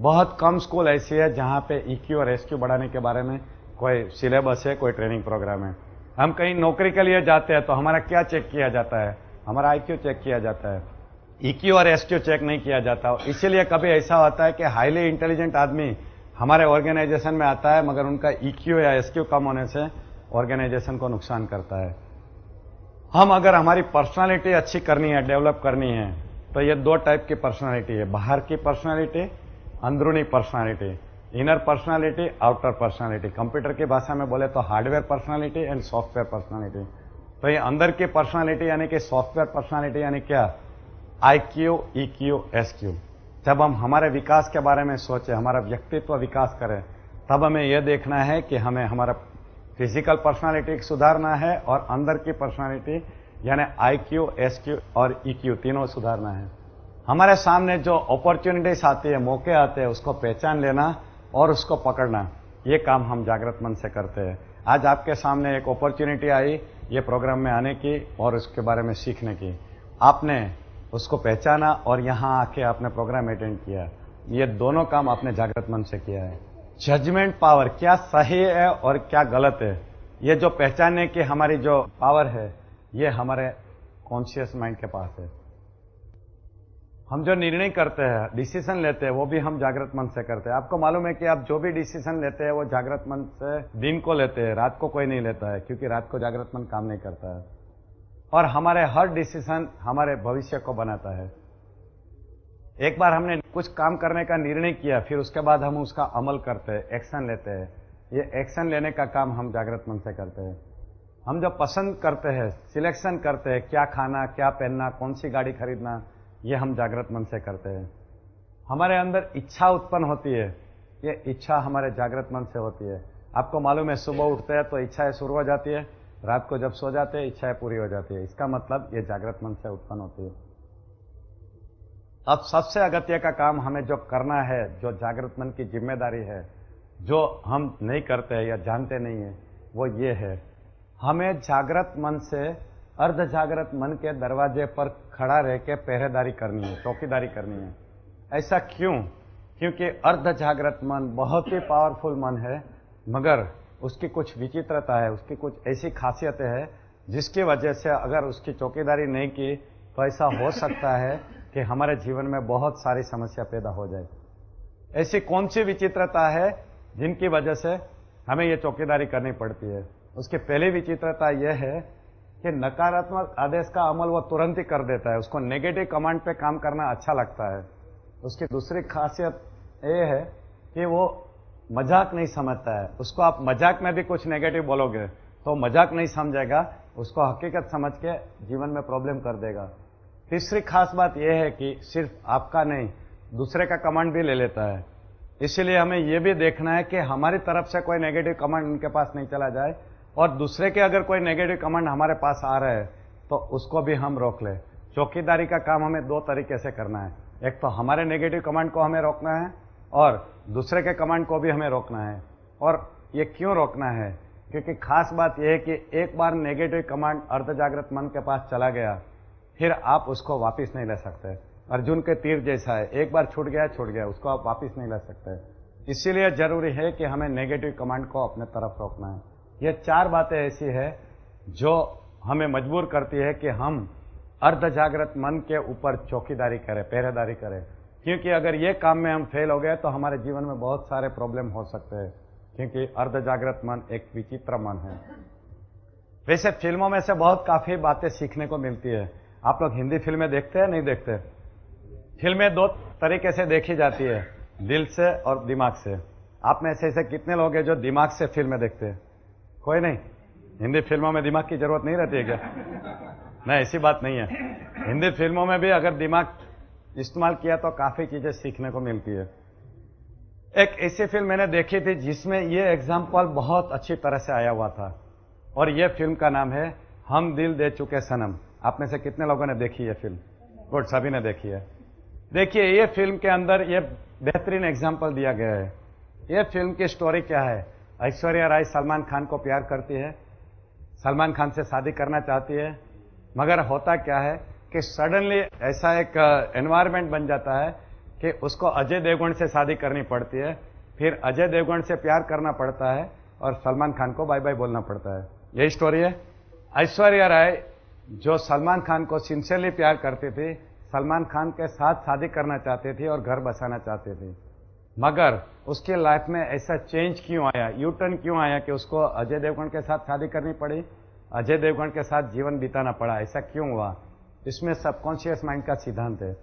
बहुत कम स्कूल ऐसी है जहां पे EQ और SQ बढ़ाने के बारे में कोई सिलेबस है, कोई ट्रेनिंग प्रोग्राम है। हम कहीं नौकरी के लिए जाते हैं तो हमारा क्या चेक किया जाता है? हमारा IQ चेक किया जाता है, EQ और SQ चेक नहीं किया जाता। इसीलिए कभी ऐसा होता है कि हाईली इंटेलिजेंट आदमी हमारे ऑर्गेनाइजेशन में आता है, मगर उनका EQ या SQ कम होने से ऑर्गेनाइजेशन को नुकसान करता है। हम अगर हमारी पर्सनालिटी अच्छी करनी है, डेवलप करनी है, तो ये दो टाइप की पर्सनालिटी है, बाहर की पर्सनालिटी, अंदरूनी personality, inner personality, outer personality. Computer की भाषा में बोले तो hardware personality and software personality. तो ये अंदर की पर्सनालिटी यानी कि सॉफ्टवेयर पर्सनालिटी यानी क्या? IQ, EQ, SQ। जब हम हमारे विकास के बारे में सोचें, हमारा व्यक्तित्व विकास करें, तब हमें यह देखना है कि हमें हमारा फिजिकल पर्सनालिटी सुधारना है और अंदर की पर्सनालिटी यानी IQ, SQ और EQ तीनों सुधारना है। हमारे सामने जो अपॉर्चुनिटीज आती है, मौके आते हैं, उसको पहचान लेना और उसको पकड़ना, ये काम हम जागृत मन से करते हैं। आज आपके सामने एक अपॉर्चुनिटी आई ये प्रोग्राम में आने की और उसके बारे में सीखने की, आपने उसको पहचाना और यहाँ आके आपने प्रोग्राम अटेंड किया। ये दोनों काम आपने जागृत मन से किया है। जजमेंट पावर, क्या सही है और क्या गलत है, ये जो पहचानने की हमारी जो पावर है, ये हमारे कॉन्शियस माइंड के पास है। हम जो निर्णय करते हैं, डिसीजन लेते हैं, वो भी हम जागृत मन से करते हैं। आपको मालूम है कि आप जो भी डिसीजन लेते हैं वो जागृत मन से दिन को लेते हैं, रात को कोई नहीं लेता है, क्योंकि रात को जागृत मन काम नहीं करता है। और हमारे हर डिसीजन हमारे भविष्य को बनाता है। एक बार हमने कुछ काम करने का निर्णय किया, फिर उसके बाद हम उसका अमल करते हैं, एक्शन लेते हैं। ये एक्शन लेने का काम हम जागृत मन से करते हैं। हम जो पसंद करते हैं, सिलेक्शन करते हैं, क्या खाना, क्या पहनना, कौन सी गाड़ी खरीदना, ये हम जागृत मन से करते हैं। हमारे अंदर इच्छा उत्पन्न होती है, ये इच्छा हमारे जागृत मन से होती है। आपको मालूम है, सुबह उठते हैं तो इच्छाएं शुरू हो जाती है, रात को जब सो जाते हैं इच्छाएं पूरी हो जाती है। इसका मतलब ये जागृत मन से उत्पन्न होती है। अब सबसे अगत्य का काम हमें जो करना है, जो जागृत मन की जिम्मेदारी है, जो हम नहीं करते हैं या जानते नहीं है, वो ये है, हमें जागृत मन से अर्ध जागृत मन के दरवाजे पर खड़ा रह के पहरेदारी करनी है, चौकीदारी करनी है। ऐसा क्यों? क्योंकि अर्ध जागृत मन बहुत ही पावरफुल मन है, मगर उसकी कुछ विचित्रता है, उसकी कुछ ऐसी खासियतें हैं जिसकी वजह से अगर उसकी चौकीदारी नहीं की तो ऐसा हो सकता है कि हमारे जीवन में बहुत सारी समस्या पैदा हो जाए। ऐसी कौन सी विचित्रता है जिनकी वजह से हमें ये चौकीदारी करनी पड़ती है? उसकी पहली विचित्रता यह है कि नकारात्मक आदेश का अमल वो तुरंत ही कर देता है, उसको नेगेटिव कमांड पे काम करना अच्छा लगता है। उसकी दूसरी खासियत ये है कि वो मजाक नहीं समझता है। उसको आप मजाक में भी कुछ नेगेटिव बोलोगे तो मजाक नहीं समझेगा, उसको हकीकत समझ के जीवन में प्रॉब्लम कर देगा। तीसरी खास बात यह है कि सिर्फ आपका नहीं, दूसरे का कमांड भी ले लेता है। इसीलिए हमें यह भी देखना है कि हमारी तरफ से कोई नेगेटिव कमेंट उनके पास नहीं चला जाए, और दूसरे के अगर कोई नेगेटिव कमेंट हमारे पास आ रहे हैं तो उसको भी हम रोक ले। चौकीदारी का काम हमें दो तरीके से करना है, एक तो हमारे नेगेटिव कमेंट को हमें रोकना है और दूसरे के कमेंट को भी हमें रोकना है। और ये क्यों रोकना है? क्योंकि खास बात यह है कि एक बार नेगेटिव कमेंट अर्ध जागृत मन के पास चला गया, फिर आप उसको वापस नहीं ले सकते। अर्जुन के तीर जैसा है, एक बार छूट गया, उसको आप वापस नहीं ले सकते। इसीलिए जरूरी है कि हमें नेगेटिव कमेंट को अपने तरफ रोकना है। ये चार बातें ऐसी है जो हमें मजबूर करती है कि हम अर्ध जागृत मन के ऊपर चौकीदारी करें, पहरेदारी करें। क्योंकि अगर ये काम में हम फेल हो गए तो हमारे जीवन में बहुत सारे प्रॉब्लम हो सकते हैं, क्योंकि अर्ध जागृत मन एक विचित्र मन है। वैसे फिल्मों में से बहुत काफी बातें सीखने को मिलती है। आप लोग हिंदी फिल्में देखते हैं, नहीं देखते? फिल्में दो तरीके से देखी जाती है, दिल से और दिमाग से। आप में से ऐसे कितने लोग हैं जो दिमाग से फिल्में देखते हैं? कोई नहीं। हिंदी फिल्मों में दिमाग की जरूरत नहीं रहती है क्या? नहीं, ऐसी बात नहीं है। हिंदी फिल्मों में भी अगर दिमाग इस्तेमाल किया तो काफी चीजें सीखने को मिलती है। एक ऐसी फिल्म मैंने देखी थी जिसमें ये एग्जाम्पल बहुत अच्छी तरह से आया हुआ था, और ये फिल्म का नाम है हम दिल दे चुके सनम। आप में से कितने लोगों ने देखी है फिल्म? गुड, सभी ने देखी है। देखिए, ये फिल्म के अंदर ये बेहतरीन एग्जाम्पल दिया गया है। ये फिल्म की स्टोरी क्या है? ऐश्वर्या राय सलमान खान को प्यार करती है, सलमान खान से शादी करना चाहती है, मगर होता क्या है कि सडनली ऐसा एक एनवायरनमेंट बन जाता है कि उसको अजय देवगन से शादी करनी पड़ती है। फिर अजय देवगन से प्यार करना पड़ता है और सलमान खान को बाय बाय बोलना पड़ता है। यही स्टोरी है। ऐश्वर्या राय जो सलमान खान को सिंसियरली प्यार करती थी, सलमान खान के साथ शादी करना चाहती थी और घर बसाना चाहती थी, मगर उसके लाइफ में ऐसा चेंज क्यों आया, यू टर्न क्यों आया कि उसको अजय देवगन के साथ शादी करनी पड़ी, अजय देवगन के साथ जीवन बिताना पड़ा? ऐसा क्यों हुआ? इसमें सबकॉन्शियस माइंड का सिद्धांत है।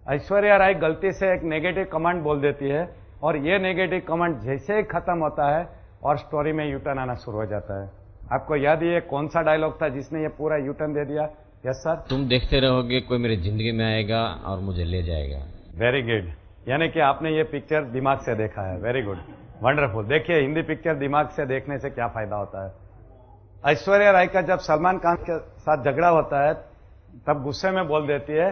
ऐश्वर्या राय गलती से एक नेगेटिव कमेंट बोल देती है, और ये नेगेटिव कमेंट जैसे ही खत्म होता है और स्टोरी में यू टर्न आना शुरू हो जाता है। आपको याद है ये कौन सा डायलॉग था जिसने ये पूरा यू टर्न दे दिया? Yes sir. तुम देखते रहोगे, कोई मेरी जिंदगी में आएगा और मुझे ले जाएगा। Very good. यानी कि आपने ये पिक्चर दिमाग से देखा है। Very good, wonderful. देखिए, हिंदी पिक्चर दिमाग से देखने से क्या फायदा होता है। ऐश्वर्या राय का जब सलमान खान के साथ झगड़ा होता है तब गुस्से में बोल देती है,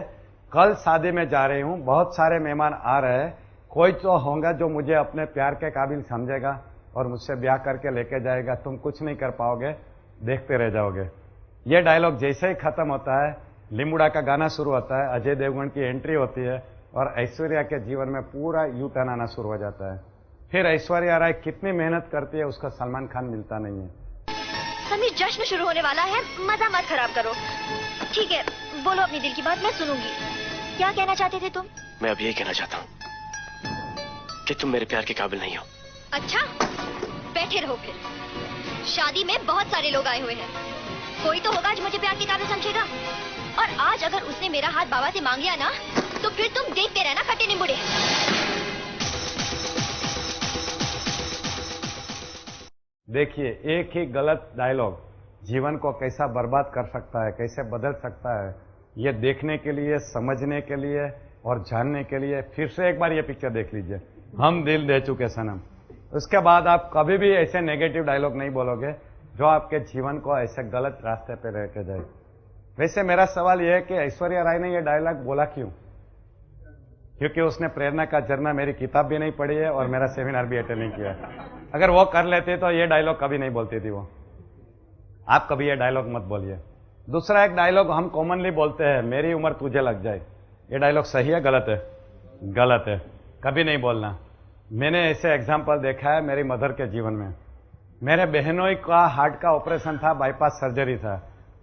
कल शादी में जा रही हूं, बहुत सारे मेहमान आ रहे हैं, कोई तो होगा जो मुझे अपने प्यार के काबिल समझेगा और मुझसे ब्याह करके लेके जाएगा। तुम कुछ नहीं कर पाओगे, देखते रह जाओगे। ये डायलॉग जैसे ही खत्म होता है, लिम्बुड़ा का गाना शुरू होता है, अजय देवगन की एंट्री होती है और ऐश्वर्या के जीवन में पूरा यू टर्न आना शुरू हो जाता है। फिर ऐश्वर्या राय कितनी मेहनत करती है, उसको सलमान खान मिलता नहीं है। समीर, जश्न शुरू होने वाला है, मजा मत खराब करो। ठीक है, बोलो अपनी दिल की बात, मैं सुनूंगी। क्या कहना चाहते थे तुम? मैं अब यही कहना चाहता हूँ कि तुम मेरे प्यार के काबिल नहीं हो। अच्छा, बैठे रहो फिर। शादी में बहुत सारे लोग आए हुए हैं, कोई तो होगा जो मुझे प्यार के काबिल समझेगा। और आज अगर उसने मेरा हाथ बाबा से मांग लिया ना, तो फिर तुम देखते रहना खट्टे नींबूड़े। देखिए, एक ही गलत डायलॉग जीवन को कैसा बर्बाद कर सकता है, कैसे बदल सकता है, ये देखने के लिए, समझने के लिए और जानने के लिए फिर से एक बार ये पिक्चर देख लीजिए, हम दिल दे चुके सनम। उसके बाद आप कभी भी ऐसे नेगेटिव डायलॉग नहीं बोलोगे जो आपके जीवन को ऐसे गलत रास्ते पे लेके जाए। वैसे मेरा सवाल यह है कि ऐश्वर्या राय ने यह डायलॉग बोला क्यों? क्योंकि उसने प्रेरणा का झरना मेरी किताब भी नहीं पढ़ी है और मेरा सेमिनार भी अटेंड नहीं किया है। अगर वो कर लेते तो ये डायलॉग कभी नहीं बोलती थी वो। आप कभी ये डायलॉग मत बोलिए। दूसरा एक डायलॉग हम कॉमनली बोलते हैं, मेरी उम्र तुझे लग जाए। ये डायलॉग सही है, गलत है? गलत है, कभी नहीं बोलना। मैंने ऐसे एग्जाम्पल देखा है मेरी मदर के जीवन में। मेरे बहनों का हार्ट का ऑपरेशन था, बाईपास सर्जरी था।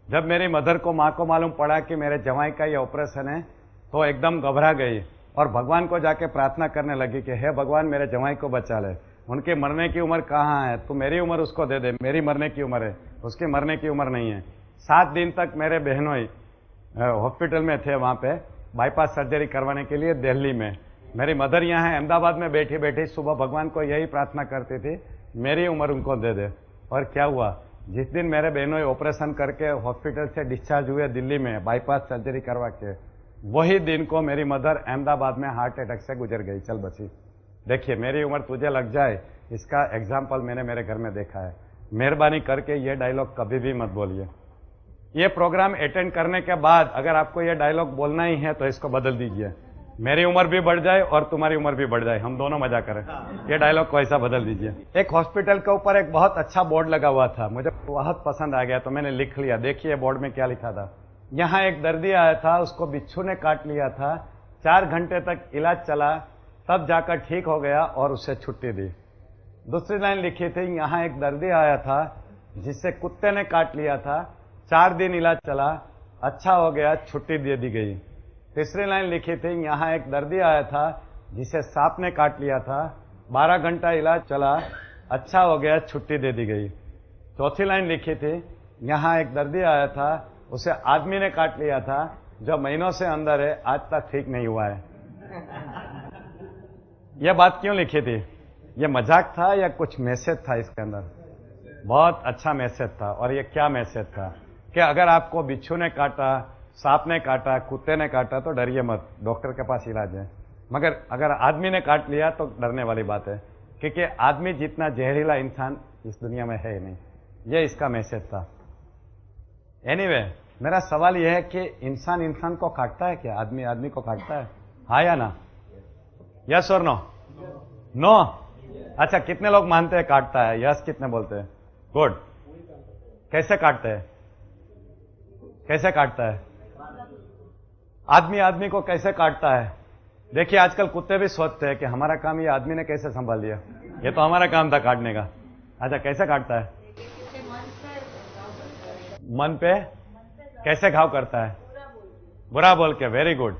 जब मेरी मदर को, माँ को मालूम पड़ा कि मेरे जवाई का ये ऑपरेशन है तो एकदम घबरा गई और भगवान को जाके प्रार्थना करने लगी कि हे भगवान, मेरे जवाई को बचा ले, उनके मरने की उम्र कहाँ है, तू मेरी उम्र उसको दे दे, मेरी मरने की उम्र है, उसकी मरने की उम्र नहीं है। 7 दिन तक मेरे बहनों हॉस्पिटल में थे, वहां पे बाईपास सर्जरी करवाने के लिए दिल्ली में। मेरी मदर यहाँ है अहमदाबाद में बैठी बैठी सुबह भगवान को यही प्रार्थना करती थी, मेरी उम्र उनको दे दे। और क्या हुआ, जिस दिन मेरे बहनों ऑपरेशन करके हॉस्पिटल से डिस्चार्ज हुए दिल्ली में बाईपास सर्जरी करवा के, वही दिन को मेरी मदर अहमदाबाद में हार्ट अटैक से गुजर गई, चल बची। देखिए मेरी उम्र तुझे लग जाए, इसका एग्जाम्पल मैंने मेरे घर में देखा है। मेहरबानी करके ये डायलॉग कभी भी मत बोलिए। ये प्रोग्राम अटेंड करने के बाद अगर आपको ये डायलॉग बोलना ही है तो इसको बदल दीजिए। मेरी उम्र भी बढ़ जाए और तुम्हारी उम्र भी बढ़ जाए, हम दोनों मजा करें। ये डायलॉग को ऐसा बदल दीजिए। एक हॉस्पिटल के ऊपर एक बहुत अच्छा बोर्ड लगा हुआ था, मुझे बहुत पसंद आ गया तो मैंने लिख लिया। देखिए बोर्ड में क्या लिखा था। यहाँ एक दर्दी आया था, उसको बिच्छू ने काट लिया था, 4 घंटे तक इलाज चला, तब जाकर ठीक हो गया और उसे छुट्टी दी। दूसरी लाइन लिखी थी, यहाँ एक दर्दी आया था जिसे कुत्ते ने काट लिया था, 4 दिन इलाज चला, अच्छा हो गया, छुट्टी दे दी गई। तीसरी लाइन लिखी थी, यहाँ एक दर्दी आया था जिसे सांप ने काट लिया था, 12 घंटा इलाज चला, अच्छा हो गया, छुट्टी दे दी गई। चौथी लाइन लिखी थी, यहाँ एक दर्दी आया था, उसे आदमी ने काट लिया था, जो महीनों से अंदर है, आज तक ठीक नहीं हुआ है। यह बात क्यों लिखी थी? यह मजाक था या कुछ मैसेज था इसके अंदर? बहुत अच्छा मैसेज था। और ये क्या मैसेज था कि अगर आपको बिच्छू ने काटा, सांप ने काटा, कुत्ते ने काटा तो डरिए मत, डॉक्टर के पास इलाज है। मगर अगर आदमी ने काट लिया तो डरने वाली बात है, क्योंकि आदमी जितना जहरीला इंसान इस दुनिया में है ही नहीं। ये इसका मैसेज था। एनीवे, मेरा सवाल यह है कि इंसान इंसान को काटता है क्या? आदमी आदमी को काटता है? हाँ या ना? यस और नो? नो? अच्छा, कितने लोग मानते हैं काटता है? यस कितने बोलते हैं? गुड। कैसे काटते हैं? कैसे काटता है? आदमी आदमी को कैसे काटता है? देखिए आजकल कुत्ते भी सोचते हैं कि हमारा काम ये आदमी ने कैसे संभाल लिया, ये तो हमारा काम था काटने का। अच्छा, कैसे काटता है? मन पे कैसे घाव करता है? बुरा बोल के। Very good.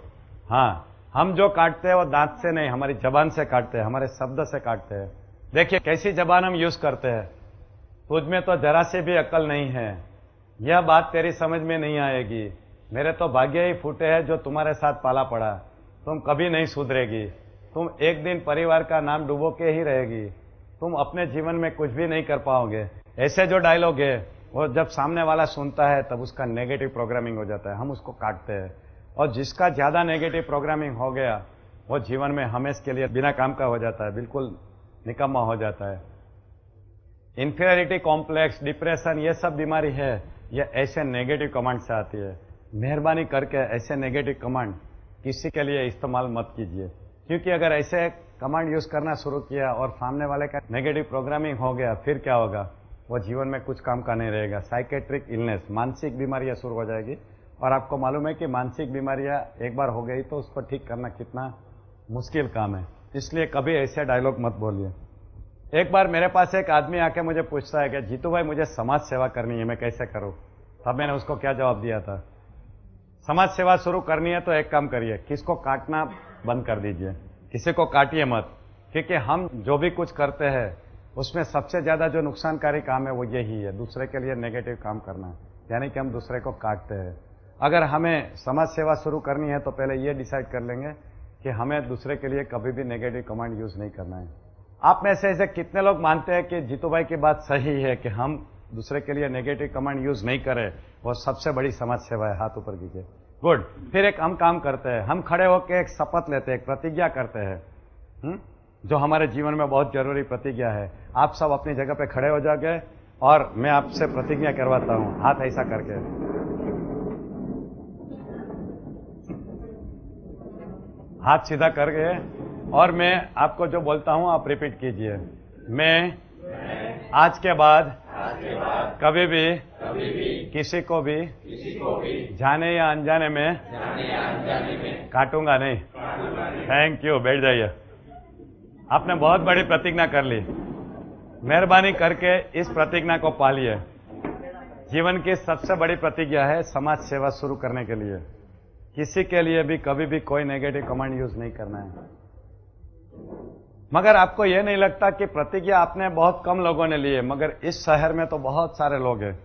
हाँ, हम जो काटते हैं वो दांत से नहीं, हमारी जबान से काटते हैं, हमारे शब्द से काटते हैं। देखिए कैसी जबान हम यूज करते हैं। तुझ में तो जरा से भी अक्ल नहीं है, यह बात तेरी समझ में नहीं आएगी, मेरे तो भाग्य ही फूटे हैं जो तुम्हारे साथ पाला पड़ा, तुम कभी नहीं सुधरेगी, तुम एक दिन परिवार का नाम डुबो के ही रहेगी, तुम अपने जीवन में कुछ भी नहीं कर पाओगे। ऐसे जो डायलॉग है वो जब सामने वाला सुनता है तब उसका नेगेटिव प्रोग्रामिंग हो जाता है, हम उसको काटते हैं। और जिसका ज्यादा नेगेटिव प्रोग्रामिंग हो गया वो जीवन में हमेशा के लिए बिना काम का हो जाता है, बिल्कुल निकम्मा हो जाता है। इंफीरियरिटी कॉम्प्लेक्स, डिप्रेशन, ये सब बीमारी है, ये ऐसे नेगेटिव कमांड से आती है। मेहरबानी करके ऐसे नेगेटिव कमांड किसी के लिए इस्तेमाल मत कीजिए, क्योंकि अगर ऐसे कमांड यूज करना शुरू किया और सामने वाले का नेगेटिव प्रोग्रामिंग हो गया, फिर क्या होगा? वो जीवन में कुछ काम का नहीं रहेगा। साइकेट्रिक इलनेस, मानसिक बीमारियां शुरू हो जाएगी। और आपको मालूम है कि मानसिक बीमारियां एक बार हो गई तो उसको ठीक करना कितना मुश्किल काम है। इसलिए कभी ऐसे डायलॉग मत बोलिए। एक बार मेरे पास एक आदमी आके मुझे पूछता है कि जीतू भाई मुझे समाज सेवा करनी है, मैं कैसे करूं? तब मैंने उसको क्या जवाब दिया था? समाज सेवा शुरू करनी है तो एक काम करिए, किसको काटना बंद कर दीजिए, किसी को काटिए मत, क्योंकि हम जो भी कुछ करते हैं उसमें सबसे ज्यादा जो नुकसानकारी काम है वो यही है, दूसरे के लिए नेगेटिव काम करना, यानी कि हम दूसरे को काटते हैं। अगर हमें समाज सेवा शुरू करनी है तो पहले ये डिसाइड कर लेंगे कि हमें दूसरे के लिए कभी भी नेगेटिव कमांड यूज नहीं करना है। आप में से ऐसे कितने लोग मानते हैं कि जीतू भाई की बात सही है कि हम दूसरे के लिए नेगेटिव कमांड यूज नहीं करें? वो सबसे बड़ी समाज सेवा है। हाथ ऊपर कीजिए। गुड। फिर एक हम काम करते हैं, हम खड़े होकर एक शपथ लेते हैं, एक प्रतिज्ञा करते हैं, जो हमारे जीवन में बहुत जरूरी प्रतिज्ञा है। आप सब अपनी जगह पे खड़े हो जाओगे और मैं आपसे प्रतिज्ञा करवाता हूं, हाथ ऐसा करके। हाथ सीधा करके, और मैं आपको जो बोलता हूं आप रिपीट कीजिए। मैं आज के बाद कभी भी किसी को भी जाने या अनजाने में काटूंगा नहीं। Thank you. बैठ जाइए। आपने बहुत बड़ी प्रतिज्ञा कर ली, मेहरबानी करके इस प्रतिज्ञा को पालिए। जीवन की सबसे बड़ी प्रतिज्ञा है समाज सेवा शुरू करने के लिए। किसी के लिए भी कभी भी कोई नेगेटिव कमांड यूज नहीं करना है। मगर आपको यह नहीं लगता कि प्रतिज्ञा आपने बहुत कम लोगों ने ली है, मगर इस शहर में तो बहुत सारे लोग हैं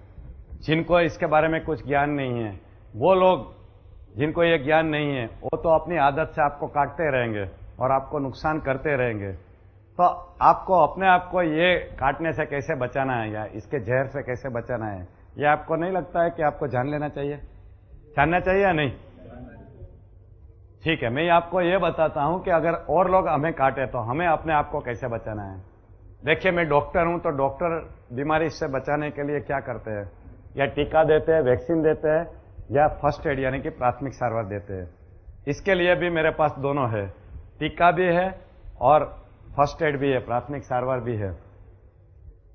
जिनको इसके बारे में कुछ ज्ञान नहीं है। वो लोग जिनको ये ज्ञान नहीं है वो तो अपनी आदत से आपको काटते रहेंगे और आपको नुकसान करते रहेंगे। तो आपको अपने आप को ये काटने से कैसे बचाना है या इसके जहर से कैसे बचाना है, ये आपको नहीं लगता है कि आपको जान लेना चाहिए? जानना चाहिए या नहीं? ठीक है, मैं आपको ये बताता हूं कि अगर और लोग हमें काटे तो हमें अपने आप को कैसे बचाना है। देखिए, मैं डॉक्टर हूं, तो डॉक्टर बीमारी से बचाने के लिए क्या करते हैं? या टीका देते हैं, वैक्सीन देते हैं, या फर्स्ट एड यानी कि प्राथमिक सारवार देते हैं। इसके लिए भी मेरे पास दोनों है, टीका भी है और फर्स्ट एड भी है, प्राथमिक सारवार भी है।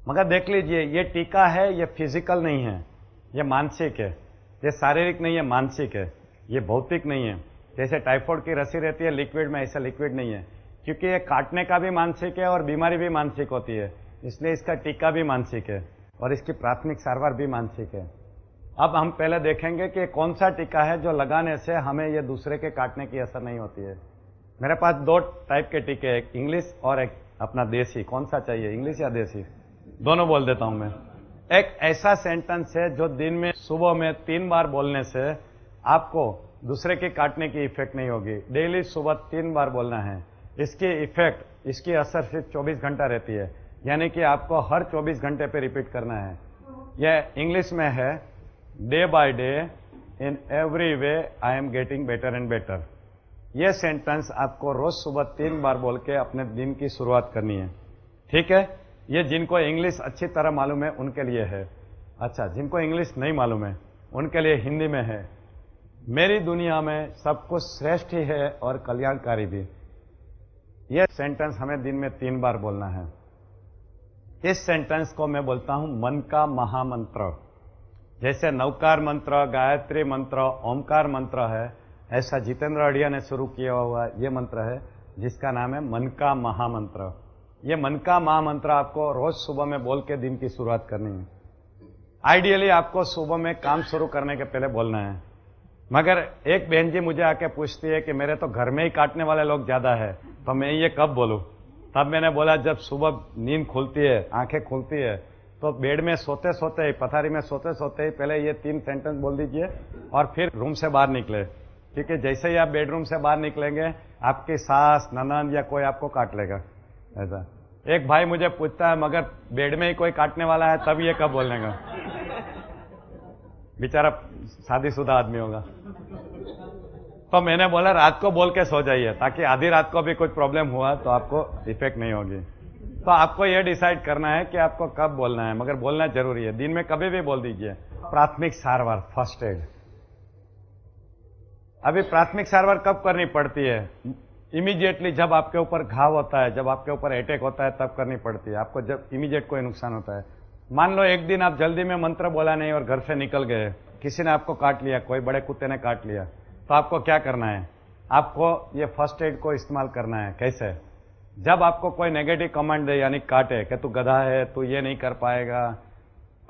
मगर देख लीजिए, ये टीका है, ये फिजिकल नहीं है, ये मानसिक है। ये शारीरिक नहीं है, मानसिक है। ये भौतिक नहीं है। जैसे टाइफाइड की रसी रहती है लिक्विड में, ऐसा लिक्विड नहीं है, क्योंकि ये काटने का भी मानसिक है और बीमारी भी मानसिक होती है, इसलिए इसका टीका भी मानसिक है और इसकी प्राथमिक सारवार भी मानसिक है। अब हम पहले देखेंगे कि कौन सा टीका है जो लगाने से हमें ये दूसरे के काटने की असर नहीं होती है। मेरे पास दो टाइप के टीके, एक इंग्लिश और एक अपना देसी। कौन सा चाहिए, इंग्लिश या देसी? दोनों बोल देता हूं मैं। एक ऐसा सेंटेंस है जो दिन में सुबह में 3 बार बोलने से आपको दूसरे के काटने की इफेक्ट नहीं होगी। डेली सुबह 3 बार बोलना है। इसकी इफेक्ट, इसकी असर सिर्फ 24 घंटा रहती है, यानी कि आपको हर 24 घंटे पे रिपीट करना है। यह इंग्लिश में है, day by day in every way I am getting better and better. यह सेंटेंस आपको रोज सुबह 3 बार बोल के अपने दिन की शुरुआत करनी है। ठीक है, ये जिनको इंग्लिश अच्छी तरह मालूम है उनके लिए है। अच्छा, जिनको इंग्लिश नहीं मालूम है उनके लिए हिंदी में है, मेरी दुनिया में सब कुछ श्रेष्ठ ही है और कल्याणकारी भी। यह सेंटेंस हमें दिन में 3 बार बोलना है। इस सेंटेंस को मैं बोलता हूं मन का महामंत्र। जैसे नवकार मंत्र, गायत्री मंत्र, ओमकार मंत्र है, ऐसा जितेंद्र अड़िया ने शुरू किया हुआ ये मंत्र है जिसका नाम है मन का महामंत्र। ये मन का महामंत्र आपको रोज सुबह में बोल के दिन की शुरुआत करनी है। आइडियली आपको सुबह में काम शुरू करने के पहले बोलना है। मगर एक बहन जी मुझे आके पूछती है कि मेरे तो घर में ही काटने वाले लोग ज्यादा है, तो मैं ये कब बोलूं? तब मैंने बोला, जब सुबह नींद खुलती है, आंखें खुलती है, तो बेड में सोते सोते ही, पथारी में सोते सोते ही पहले ये 3 सेंटेंस बोल दीजिए और फिर रूम से बाहर निकले। क्योंकि जैसे ही आप बेडरूम से बाहर निकलेंगे आपकी सास, ननद या कोई आपको काट लेगा। ऐसा एक भाई मुझे पूछता है, मगर बेड में ही कोई काटने वाला है, तब ये कब बोलने का? बेचारा शादीशुदा आदमी होगा। तो मैंने बोला, रात को बोल के सो जाइए, ताकि आधी रात को भी कुछ प्रॉब्लम हुआ तो आपको इफेक्ट नहीं होगी। तो आपको यह डिसाइड करना है कि आपको कब बोलना है, मगर बोलना जरूरी है। दिन में कभी भी बोल दीजिए। प्राथमिक सारवार, फर्स्ट एड। अभी प्राथमिक सारवार कब करनी पड़ती है? इमीडिएटली जब आपके ऊपर घाव होता है, जब आपके ऊपर अटैक होता है, तब करनी पड़ती है। आपको जब इमीडिएट कोई नुकसान होता है, मान लो एक दिन आप जल्दी में मंत्र बोला नहीं और घर से निकल गए, किसी ने आपको काट लिया, कोई बड़े कुत्ते ने काट लिया, तो आपको क्या करना है? आपको ये फर्स्ट एड को इस्तेमाल करना है। कैसे? जब आपको कोई नेगेटिव कमांड दे, यानी काटे कि तू गधा है, तू ये नहीं कर पाएगा,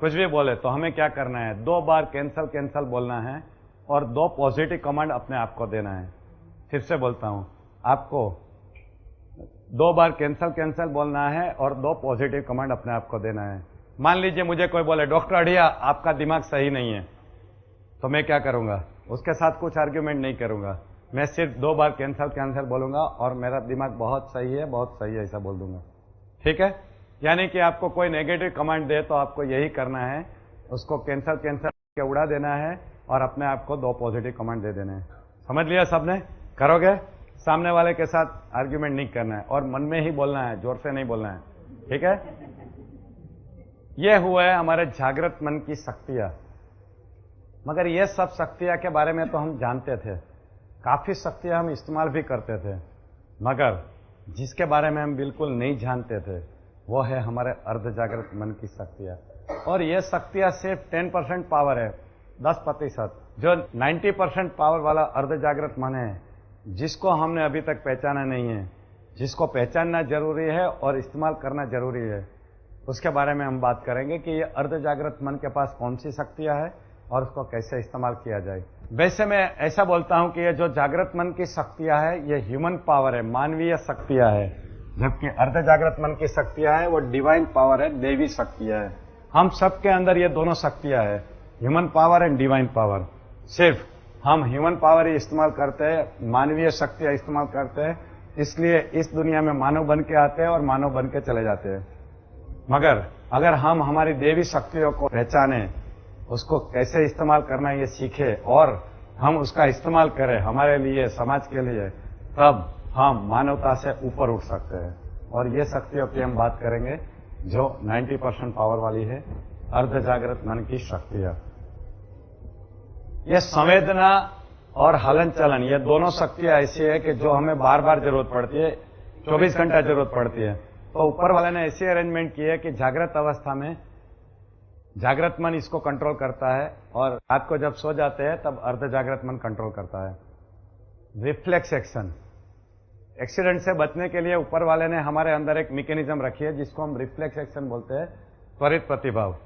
कुछ भी बोले, तो हमें क्या करना है? 2 बार कैंसल कैंसल बोलना है और 2 पॉजिटिव कमांड अपने आप को देना है। फिर से बोलता हूं, आपको 2 बार कैंसल कैंसल बोलना है और 2 पॉजिटिव कमांड अपने आप को देना है। मान लीजिए मुझे कोई बोले, डॉक्टर अड़िया आपका दिमाग सही नहीं है, तो मैं क्या करूंगा? उसके साथ कुछ आर्ग्यूमेंट नहीं करूंगा, मैं सिर्फ 2 बार कैंसल कैंसल बोलूंगा और मेरा दिमाग बहुत सही है, बहुत सही है, ऐसा बोल दूंगा। ठीक है? यानी कि आपको कोई नेगेटिव कमांड दे तो आपको यही करना है, उसको कैंसल कैंसल के उड़ा देना है और अपने आप को 2 पॉजिटिव कमांड दे देने हैं। समझ लिया सबने? करोगे? सामने वाले के साथ आर्ग्यूमेंट नहीं करना है और मन में ही बोलना है, जोर से नहीं बोलना है। ठीक है? यह हुआ है हमारे जागृत मन की शक्तियां। मगर ये सब शक्तियां के बारे में तो हम जानते थे, काफी शक्तियां हम इस्तेमाल भी करते थे, मगर जिसके बारे में हम बिल्कुल नहीं जानते थे वो है हमारे अर्ध जागृत मन की शक्तियां। और ये शक्तियां सिर्फ 10% पावर है, 10%। जो 90% पावर वाला अर्ध जागृत मन है, जिसको हमने अभी तक पहचाना नहीं है, जिसको पहचानना जरूरी है और इस्तेमाल करना जरूरी है, उसके बारे में हम बात करेंगे कि ये अर्ध जागृत मन के पास कौन सी शक्तियां है और उसको कैसे इस्तेमाल किया जाए। वैसे मैं ऐसा बोलता हूं कि ये जो जागृत मन की शक्तियां है, ये ह्यूमन पावर है, मानवीय शक्तियां है, जबकि अर्ध जागृत मन की शक्तियां है वो डिवाइन पावर है, देवी शक्तियां है। हम सबके अंदर ये दोनों शक्तियां है, human power and divine power. सिर्फ हम ह्यूमन पावर ही इस्तेमाल करते हैं, मानवीय शक्तियां इस्तेमाल करते हैं, इसलिए इस दुनिया में मानव बन के आते हैं और मानव बन के चले जाते हैं। मगर अगर हम हमारी देवी शक्तियों को पहचाने, उसको कैसे इस्तेमाल करना ये सीखे और हम उसका इस्तेमाल करें हमारे लिए, समाज के लिए, तब हम मानवता से ऊपर उठ सकते हैं। और ये शक्तियों की हम बात करेंगे जो 90% पावर वाली है, अर्ध जागृत मन की शक्तियां। ये संवेदना और हलन चलन, ये दोनों शक्तियां ऐसी है कि जो हमें बार बार जरूरत पड़ती है, 24 घंटा जरूरत पड़ती है। तो ऊपर वाले ने ऐसी अरेंजमेंट की है कि जागृत अवस्था में जागृत मन इसको कंट्रोल करता है और रात को जब सो जाते हैं तब अर्ध जागृत मन कंट्रोल करता है। रिफ्लेक्स एक्शन, एक्सीडेंट से बचने के लिए ऊपर वाले ने हमारे अंदर एक मैकेनिज्म रखी है जिसको हम रिफ्लेक्स एक्शन बोलते हैं, त्वरित प्रतिभाव।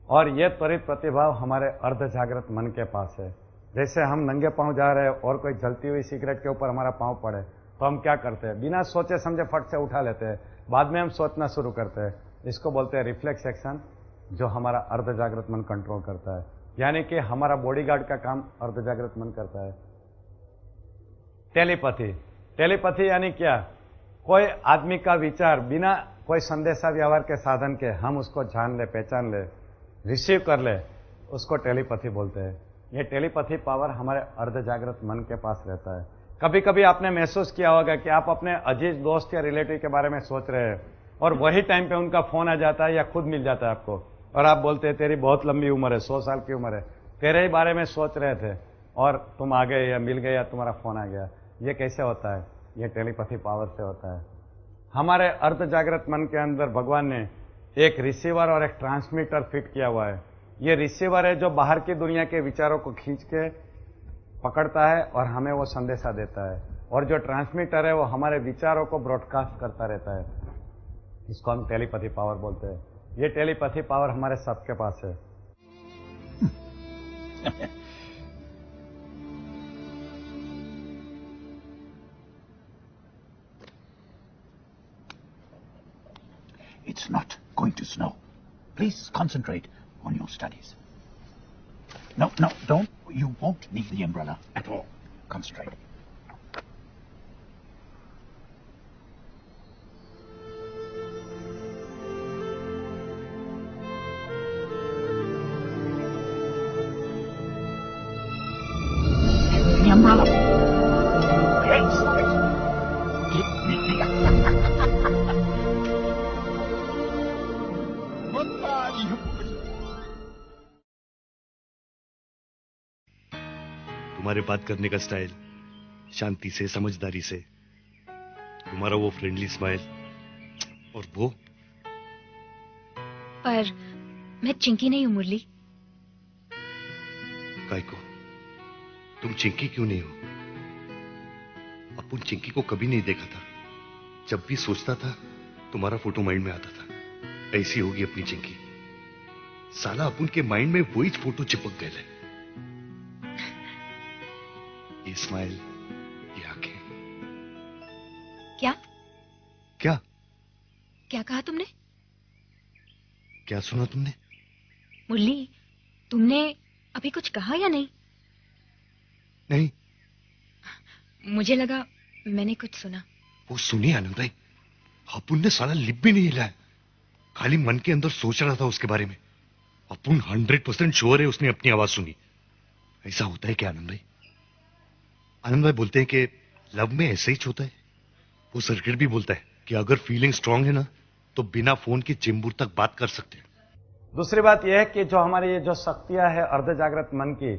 और ये त्वरित प्रतिभाव हमारे अर्ध जागृत मन के पास है। जैसे हम नंगे पांव जा रहे हैं और कोई जलती हुई सिगरेट के ऊपर हमारा पांव पड़े तो हम क्या करते हैं, बिना सोचे समझे फट से उठा लेते हैं, बाद में हम सोचना शुरू करते हैं। इसको बोलते हैं रिफ्लेक्स एक्शन, जो हमारा अर्ध जागृत मन कंट्रोल करता है। यानी कि हमारा बॉडीगार्ड का काम अर्ध जागृत मन करता है। टेलीपैथी, टेलीपैथी यानी क्या, कोई आदमी का विचार बिना कोई संदेशा व्यवहार के साधन के हम उसको जान ले, पहचान ले, रिसीव कर ले, उसको टेलीपैथी बोलते हैं। ये टेलीपैथी पावर हमारे अर्ध जागृत मन के पास रहता है। कभी कभी आपने महसूस किया होगा कि आप अपने अजीज दोस्त या रिलेटिव के बारे में सोच रहे हैं और वही टाइम पे उनका फोन आ जाता है या खुद मिल जाता है आपको और आप बोलते हैं तेरी बहुत लंबी उम्र है, 100 साल की उम्र है, तेरे ही बारे में सोच रहे थे और तुम आ गए या मिल गए या तुम्हारा फोन आ गया। ये कैसे होता है? ये टेलीपैथी पावर से होता है। हमारे अर्ध जागृत मन के अंदर भगवान ने एक रिसीवर और एक ट्रांसमीटर फिट किया हुआ है। ये रिसीवर है जो बाहर की दुनिया के विचारों को खींच के पकड़ता है और हमें वो संदेशा देता है, और जो ट्रांसमीटर है वो हमारे विचारों को ब्रॉडकास्ट करता रहता है। इसको हम टेलीपैथी पावर बोलते हैं। ये टेलीपैथी पावर हमारे सबके पास है। It's not going to snow. Please concentrate on your studies. No, don't. You won't need the umbrella at all. Concentrate. The umbrella. Please. तुम्हारे बात करने का स्टाइल, शांति से, समझदारी से, तुम्हारा वो फ्रेंडली स्माइल, और वो। पर मैं चिंकी नहीं हूं मुरली। काय को? तुम चिंकी क्यों नहीं हो? अपुन चिंकी को कभी नहीं देखा था। जब भी सोचता था तुम्हारा फोटो माइंड में आता था। ऐसी होगी अपनी चिंकी। साला अपुन के माइंड में वही फोटो चिपक गए। ये स्माइल, ये आंखें। क्या क्या क्या कहा तुमने? क्या सुना तुमने? मुरली, तुमने अभी कुछ कहा या नहीं? नहीं। मुझे लगा मैंने कुछ सुना। वो सुनिए आनंद भाई, अपुन ने साला लिप भी नहीं हिलाया, खाली मन के अंदर सोच रहा था उसके बारे में। अपुन 100% श्योर है उसने अपनी आवाज सुनी। ऐसा होता है क्या आनंद भाई? आनंद भाई बोलते हैं कि लव में ऐसा ही होता है। वो सर्किट भी बोलता है कि अगर फीलिंग स्ट्रांग है ना तो बिना फोन के चेंबूर तक बात कर सकते हैं। दूसरी बात यह है कि जो हमारी ये जो शक्तियां है अर्ध जागृत मन की,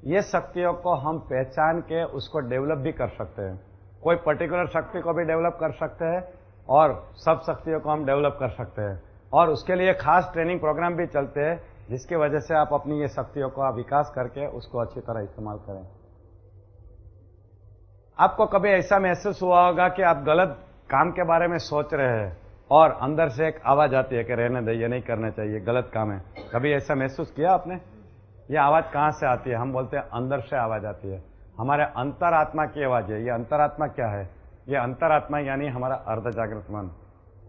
ये शक्तियों को हम पहचान के उसको डेवलप भी कर सकते हैं। कोई पर्टिकुलर शक्ति को भी डेवलप कर सकते हैं और सब शक्तियों को हम डेवलप कर सकते हैं, और उसके लिए खास ट्रेनिंग प्रोग्राम भी चलते हैं जिसकी वजह से आप अपनी ये शक्तियों का विकास करके उसको अच्छी तरह इस्तेमाल करें। आपको कभी ऐसा महसूस हुआ होगा कि आप गलत काम के बारे में सोच रहे हैं और अंदर से एक आवाज आती है कि रहने दे, ये नहीं करना चाहिए, गलत काम है। कभी ऐसा महसूस किया आपने? ये आवाज कहां से आती है? हम बोलते हैं अंदर से आवाज आती है, हमारे अंतरात्मा की आवाज है। ये अंतरात्मा क्या है? ये अंतरात्मा यानी हमारा अर्ध जागृत मन।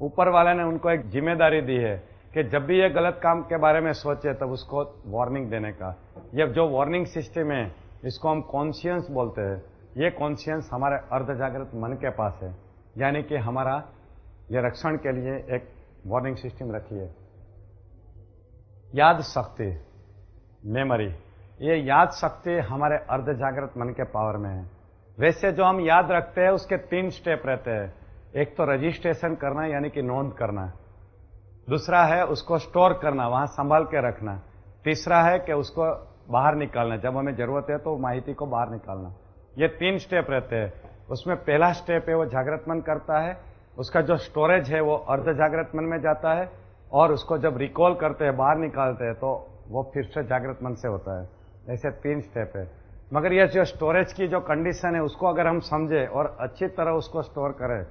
ऊपर वाले ने उनको एक जिम्मेदारी दी है कि जब भी ये गलत काम के बारे में सोचे तब उसको वार्निंग देने का। ये जो वार्निंग सिस्टम है इसको हम कॉन्शियंस बोलते हैं। ये कॉन्शियंस हमारे अर्ध जागृत मन के पास है, यानी कि हमारा ये रक्षण के लिए एक वार्निंग सिस्टम रखी है। याद शक्ति, मेमोरी, ये याद शक्ति हमारे अर्ध जागृत मन के पावर में है। वैसे जो हम याद रखते हैं उसके 3 स्टेप रहते हैं। एक तो रजिस्ट्रेशन करना यानी कि नोट करना, दूसरा है उसको स्टोर करना, वहां संभाल के रखना, तीसरा है कि उसको बाहर निकालना, जब हमें जरूरत है तो माहिती को बाहर निकालना। ये 3 स्टेप रहते हैं। उसमें पहला स्टेप है वो जागृत मन करता है, उसका जो स्टोरेज है वो अर्ध जागृत मन में जाता है, और उसको जब रिकॉल करते हैं बाहर निकालते हैं तो वो फिर से जागृत मन से होता है। ऐसे 3 स्टेप है। मगर ये जो स्टोरेज की जो कंडीशन है उसको अगर हम समझे और अच्छी तरह उसको स्टोर करें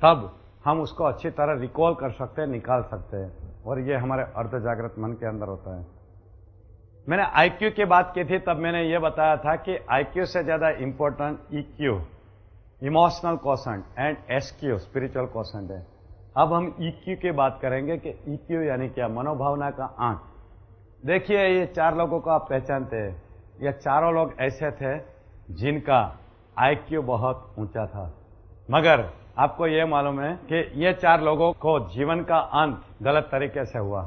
तब हम उसको अच्छी तरह रिकॉल कर सकते हैं, निकाल सकते हैं, और ये हमारे अर्ध जागृत मन के अंदर होता है। मैंने आईक्यू की बात की थी, तब मैंने ये बताया था कि आईक्यू से ज्यादा important EQ, emotional quotient, and SQ, spiritual quotient है। अब हम ईक्यू की बात करेंगे कि ईक्यू यानी क्या, मनोभावना का आंक। देखिए ये 4 लोगों को आप पहचानते हैं। ये चारों लोग ऐसे थे जिनका आईक्यू बहुत ऊंचा था, मगर आपको ये मालूम है कि ये 4 लोगों को जीवन का अंत गलत तरीके से हुआ।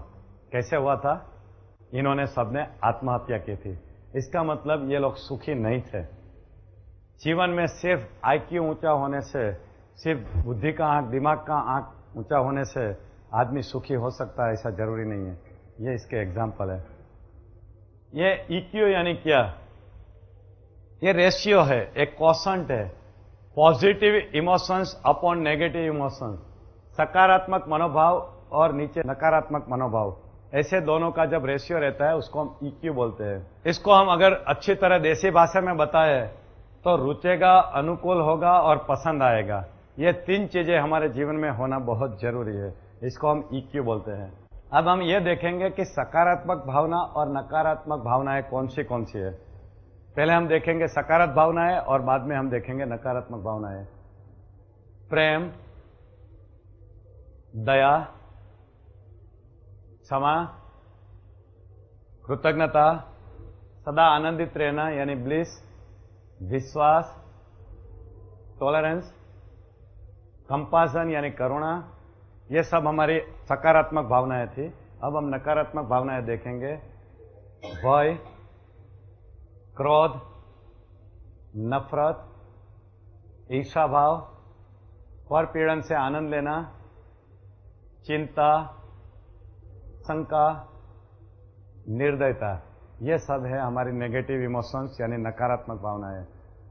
कैसे हुआ था? इन्होंने सबने आत्महत्या की थी। इसका मतलब ये लोग सुखी नहीं थे। जीवन में सिर्फ आईक्यू ऊंचा होने से, सिर्फ बुद्धि का आंक, दिमाग का आंक ऊंचा होने से आदमी सुखी हो सकता है, ऐसा जरूरी नहीं है। ये इसके एग्जाम्पल है। ये ईक्यू यानी क्या? ये रेशियो है, एक क्वोशेंट है, positive emotions upon negative emotions, सकारात्मक मनोभाव और नीचे नकारात्मक मनोभाव, ऐसे दोनों का जब रेशियो रहता है उसको हम ईक्यू बोलते हैं। इसको हम अगर अच्छी तरह देसी भाषा में बताए तो रुचेगा, अनुकूल होगा और पसंद आएगा। ये 3 चीजें हमारे जीवन में होना बहुत जरूरी है। इसको हम ईक्यू बोलते हैं। अब हम ये देखेंगे कि सकारात्मक भावना और नकारात्मक भावनाएं कौन सी है। पहले हम देखेंगे सकारात्मक भावनाएं और बाद में हम देखेंगे नकारात्मक भावनाएं। प्रेम, दया, क्षमा, कृतज्ञता, सदा आनंदित रहना यानी ब्लिस, विश्वास, टॉलरेंस, कंपासन यानी करुणा, ये सब हमारी सकारात्मक भावनाएं थी। अब हम नकारात्मक भावनाएं देखेंगे। भय, क्रोध, नफरत, ईर्ष्या भाव, परपीड़न से आनंद लेना, चिंता, शंका, निर्दयता, ये सब है हमारी नेगेटिव इमोशंस यानी नकारात्मक भावनाएं।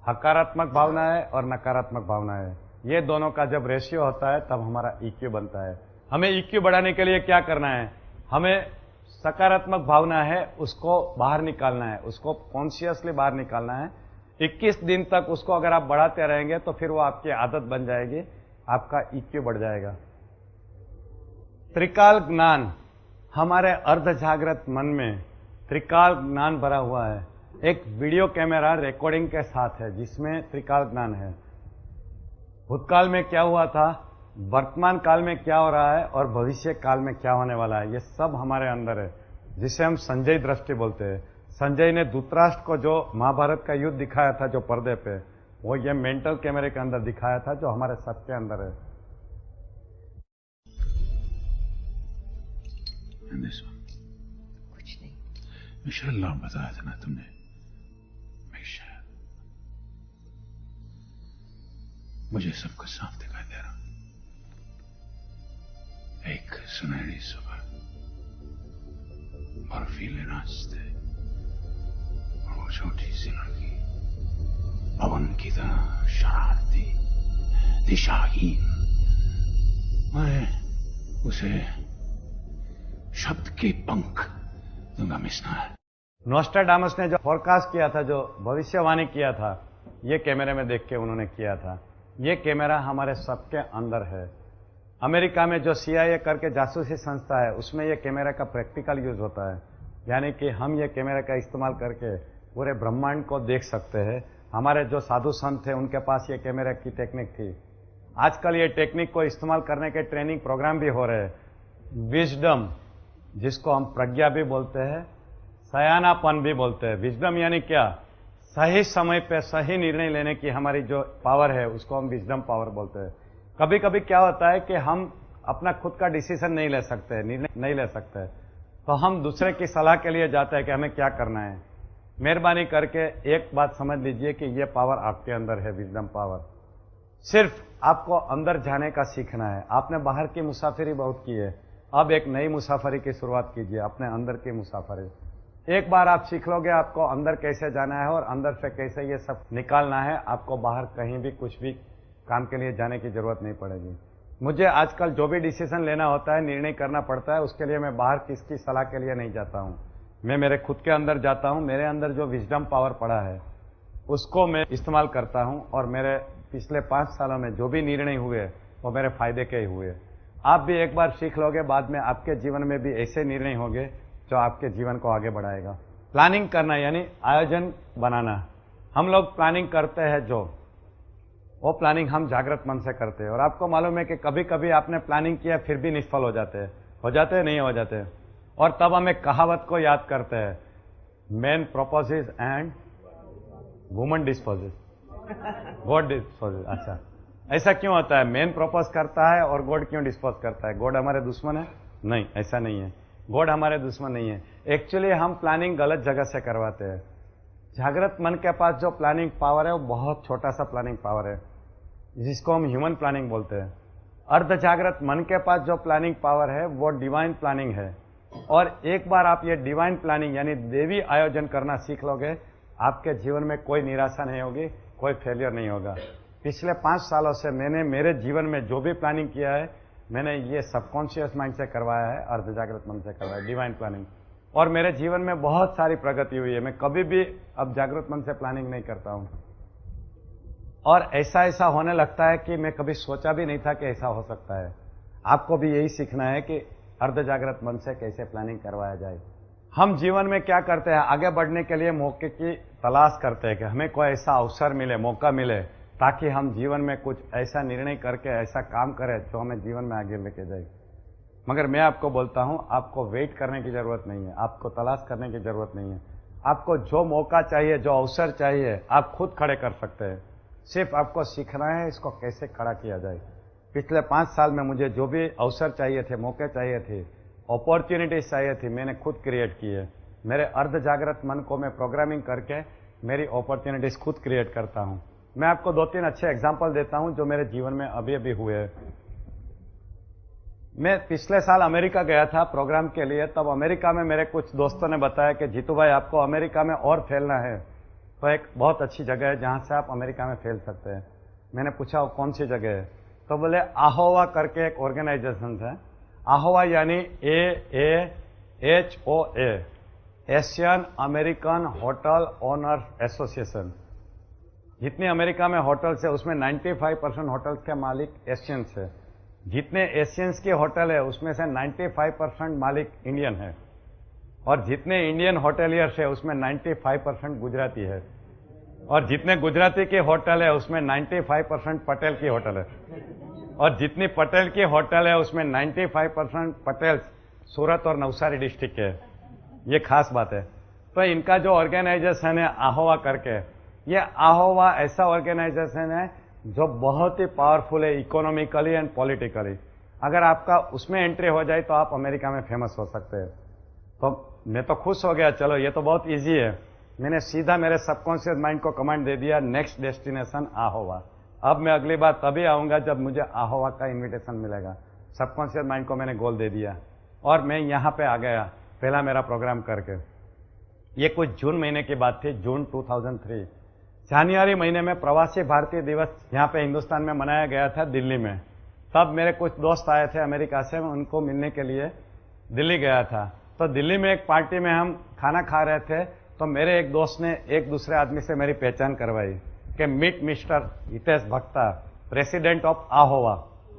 सकारात्मक भावनाएं और नकारात्मक भावनाएं, ये दोनों का जब रेशियो होता है तब हमारा ईक्यू बनता है। हमें ईक्यू बढ़ाने के लिए क्या करना है? हमें सकारात्मक भावना है उसको बाहर निकालना है, उसको कॉन्शियसली बाहर निकालना है। 21 दिन तक उसको अगर आप बढ़ाते रहेंगे तो फिर वो आपकी आदत बन जाएगी, आपका ईक्यू बढ़ जाएगा। त्रिकाल ज्ञान, हमारे अर्ध जागृत मन में त्रिकाल ज्ञान भरा हुआ है। एक वीडियो कैमरा रिकॉर्डिंग के साथ है जिसमें त्रिकाल ज्ञान है। भूतकाल में क्या हुआ था, वर्तमान काल में क्या हो रहा है और भविष्य काल में क्या होने वाला है, ये सब हमारे अंदर है, जिसे हम संजय दृष्टि बोलते हैं। संजय ने धृतराष्ट्र को जो महाभारत का युद्ध दिखाया था जो पर्दे पे, वो ये मेंटल कैमरे के अंदर दिखाया था जो हमारे सबके अंदर है। कुछ नहीं, इंशाअल्लाह बताया था ना तुमने। मुझे सब कुछ साफ दिखाई दे रहा। एक सुनहरी सुबह, बर्फीले रास्ते और वो छोटी सी लड़की पवन की तरह शरारती, दिशाहीन। मैं उसे शब्द के पंख दूंगा मिसना है। नोस्ट्राडामस ने जो फोरकास्ट किया था, जो भविष्यवाणी किया था, ये कैमरे में देख के उन्होंने किया था। ये कैमरा हमारे सबके अंदर है। अमेरिका में जो CIA करके जासूसी संस्था है उसमें ये कैमरा का प्रैक्टिकल यूज होता है, यानी कि हम ये कैमरा का इस्तेमाल करके पूरे ब्रह्मांड को देख सकते हैं। हमारे जो साधु संत थे उनके पास ये कैमरा की टेक्निक थी। आजकल ये टेक्निक को इस्तेमाल करने के ट्रेनिंग प्रोग्राम भी हो रहे हैं। विजडम, जिसको हम प्रज्ञा भी बोलते हैं, सयानापन भी बोलते हैं। विजडम यानी क्या? सही समय पे सही निर्णय लेने की हमारी जो पावर है उसको हम विजडम पावर बोलते हैं। कभी कभी क्या होता है कि हम अपना खुद का डिसीजन नहीं ले सकते, निर्णय नहीं ले सकते, तो हम दूसरे की सलाह के लिए जाते हैं कि हमें क्या करना है। मेहरबानी करके एक बात समझ लीजिए कि ये पावर आपके अंदर है, विजडम पावर। सिर्फ आपको अंदर जाने का सीखना है। आपने बाहर की मुसाफिरी बहुत की है, अब एक नई मुसाफरी की शुरुआत कीजिए, अपने अंदर की मुसाफरी। एक बार आप सीख लोगे आपको अंदर कैसे जाना है और अंदर से कैसे ये सब निकालना है, आपको बाहर कहीं भी कुछ भी काम के लिए जाने की जरूरत नहीं पड़ेगी। मुझे आजकल जो भी डिसीजन लेना होता है, निर्णय करना पड़ता है, उसके लिए मैं बाहर किसकी सलाह के लिए नहीं जाता हूं। मैं मेरे खुद के अंदर जाता हूं, मेरे अंदर जो विजडम पावर पड़ा है उसको मैं इस्तेमाल करता हूं, और मेरे पिछले 5 सालों में जो भी निर्णय हुए वो मेरे फायदे के ही हुए। आप भी एक बार सीख लोगे, बाद में आपके जीवन में भी ऐसे निर्णय होंगे जो आपके जीवन को आगे बढ़ाएगा। प्लानिंग करना यानी आयोजन बनाना। हम लोग प्लानिंग करते हैं, जो वो प्लानिंग हम जागृत मन से करते हैं। और आपको मालूम है कि कभी कभी आपने प्लानिंग किया फिर भी निष्फल हो जाते हैं, नहीं हो जाते। और तब हम एक कहावत को याद करते हैं, man purposes and woman dispossess, God disposes. अच्छा, ऐसा क्यों होता है? मैन प्रपोज करता है और गॉड क्यों डिस्पोज करता है? गॉड हमारे दुश्मन है? नहीं, ऐसा नहीं है, गॉड हमारे दुश्मन नहीं है। एक्चुअली हम प्लानिंग गलत जगह से करवाते हैं। जागृत मन के पास जो प्लानिंग पावर है वो बहुत छोटा सा प्लानिंग पावर है, जिसको हम ह्यूमन प्लानिंग बोलते हैं। अर्ध जागृत मन के पास जो प्लानिंग पावर है वो डिवाइन प्लानिंग है। और एक बार आप ये डिवाइन प्लानिंग यानी देवी आयोजन करना सीख लोगे, आपके जीवन में कोई निराशा नहीं होगी, कोई फेलियर नहीं होगा। पिछले 5 सालों से मैंने मेरे जीवन में जो भी प्लानिंग किया है, मैंने ये सबकॉन्शियस माइंड से करवाया है, अर्ध जागृत मन से करवाया है, डिवाइन प्लानिंग। और मेरे जीवन में बहुत सारी प्रगति हुई है। मैं कभी भी अब जागृत मन से प्लानिंग नहीं करता हूं, और ऐसा होने लगता है कि मैं कभी सोचा भी नहीं था कि ऐसा हो सकता है। आपको भी यही सीखना है कि अर्ध जागृत मन से कैसे प्लानिंग करवाया जाए। हम जीवन में क्या करते हैं, आगे बढ़ने के लिए मौके की तलाश करते हैं कि हमें कोई ऐसा अवसर मिले, मौका मिले, ताकि हम जीवन में कुछ ऐसा निर्णय करके ऐसा काम करें जो हमें जीवन में आगे लेके जाए। मगर मैं आपको बोलता हूं, आपको वेट करने की जरूरत नहीं है, आपको तलाश करने की जरूरत नहीं है। आपको जो मौका चाहिए, जो अवसर चाहिए, आप खुद खड़े कर सकते हैं। सिर्फ आपको सीखना है इसको कैसे खड़ा किया जाए। पिछले 5 साल में मुझे जो भी अवसर चाहिए थे, मौके चाहिए थे, अपॉर्चुनिटीज चाहिए थी, मैंने खुद क्रिएट की है। मेरे अर्ध जागृत मन को मैं प्रोग्रामिंग करके मेरी अपॉर्चुनिटीज खुद क्रिएट करता हूं। मैं आपको 2-3 अच्छे एग्जांपल देता हूं जो मेरे जीवन में अभी अभी हुए हैं। मैं पिछले साल अमेरिका गया था प्रोग्राम के लिए। तब अमेरिका में मेरे कुछ दोस्तों ने बताया कि जीतू भाई, आपको अमेरिका में और फैलना है तो एक बहुत अच्छी जगह है जहां से आप अमेरिका में फैल सकते हैं। मैंने पूछा वो कौन सी जगह है? तो बोले AHOA करके एक ऑर्गेनाइजेशन है। AHOA यानी AAHOA, Asian American hotel owners association. जितने अमेरिका में होटल्स है उसमें 95% होटल्स के मालिक एशियंस है। जितने एशियंस के होटल है उसमें से 95% मालिक इंडियन है, और जितने इंडियन होटेलियर्स है उसमें 95% गुजराती है, और जितने गुजराती के होटल है उसमें 95% पटेल की होटल है, और जितनी पटेल की होटल है उसमें 95% पटेल सूरत और नवसारी डिस्ट्रिक्ट के। ये खास बात है। तो इनका जो ऑर्गेनाइजेशन है AHOA करके, ये AHOA ऐसा ऑर्गेनाइजेशन है जो बहुत ही पावरफुल है इकोनॉमिकली एंड पॉलिटिकली। अगर आपका उसमें एंट्री हो जाए तो आप अमेरिका में फेमस हो सकते हैं। तो मैं तो खुश हो गया, चलो ये तो बहुत इजी है। मैंने सीधा मेरे सबकॉन्शियस माइंड को कमांड दे दिया, नेक्स्ट डेस्टिनेशन AHOA। अब मैं अगली बार तभी आऊंगा जब मुझे AHOA का इन्विटेशन मिलेगा। सबकॉन्शियस माइंड को मैंने गोल दे दिया और मैं यहाँ पे आ गया पहला मेरा प्रोग्राम करके। ये कुछ जून महीने की बात थी, जून 2003। जनवरी महीने में प्रवासी भारतीय दिवस यहाँ पे हिंदुस्तान में मनाया गया था दिल्ली में। तब मेरे कुछ दोस्त आए थे अमेरिका से, मैं उनको मिलने के लिए दिल्ली गया था। तो दिल्ली में एक पार्टी में हम खाना खा रहे थे, तो मेरे एक दोस्त ने एक दूसरे आदमी से मेरी पहचान करवाई कि मीट मिस्टर हितेश भक्ता, प्रेसिडेंट ऑफ AHOA।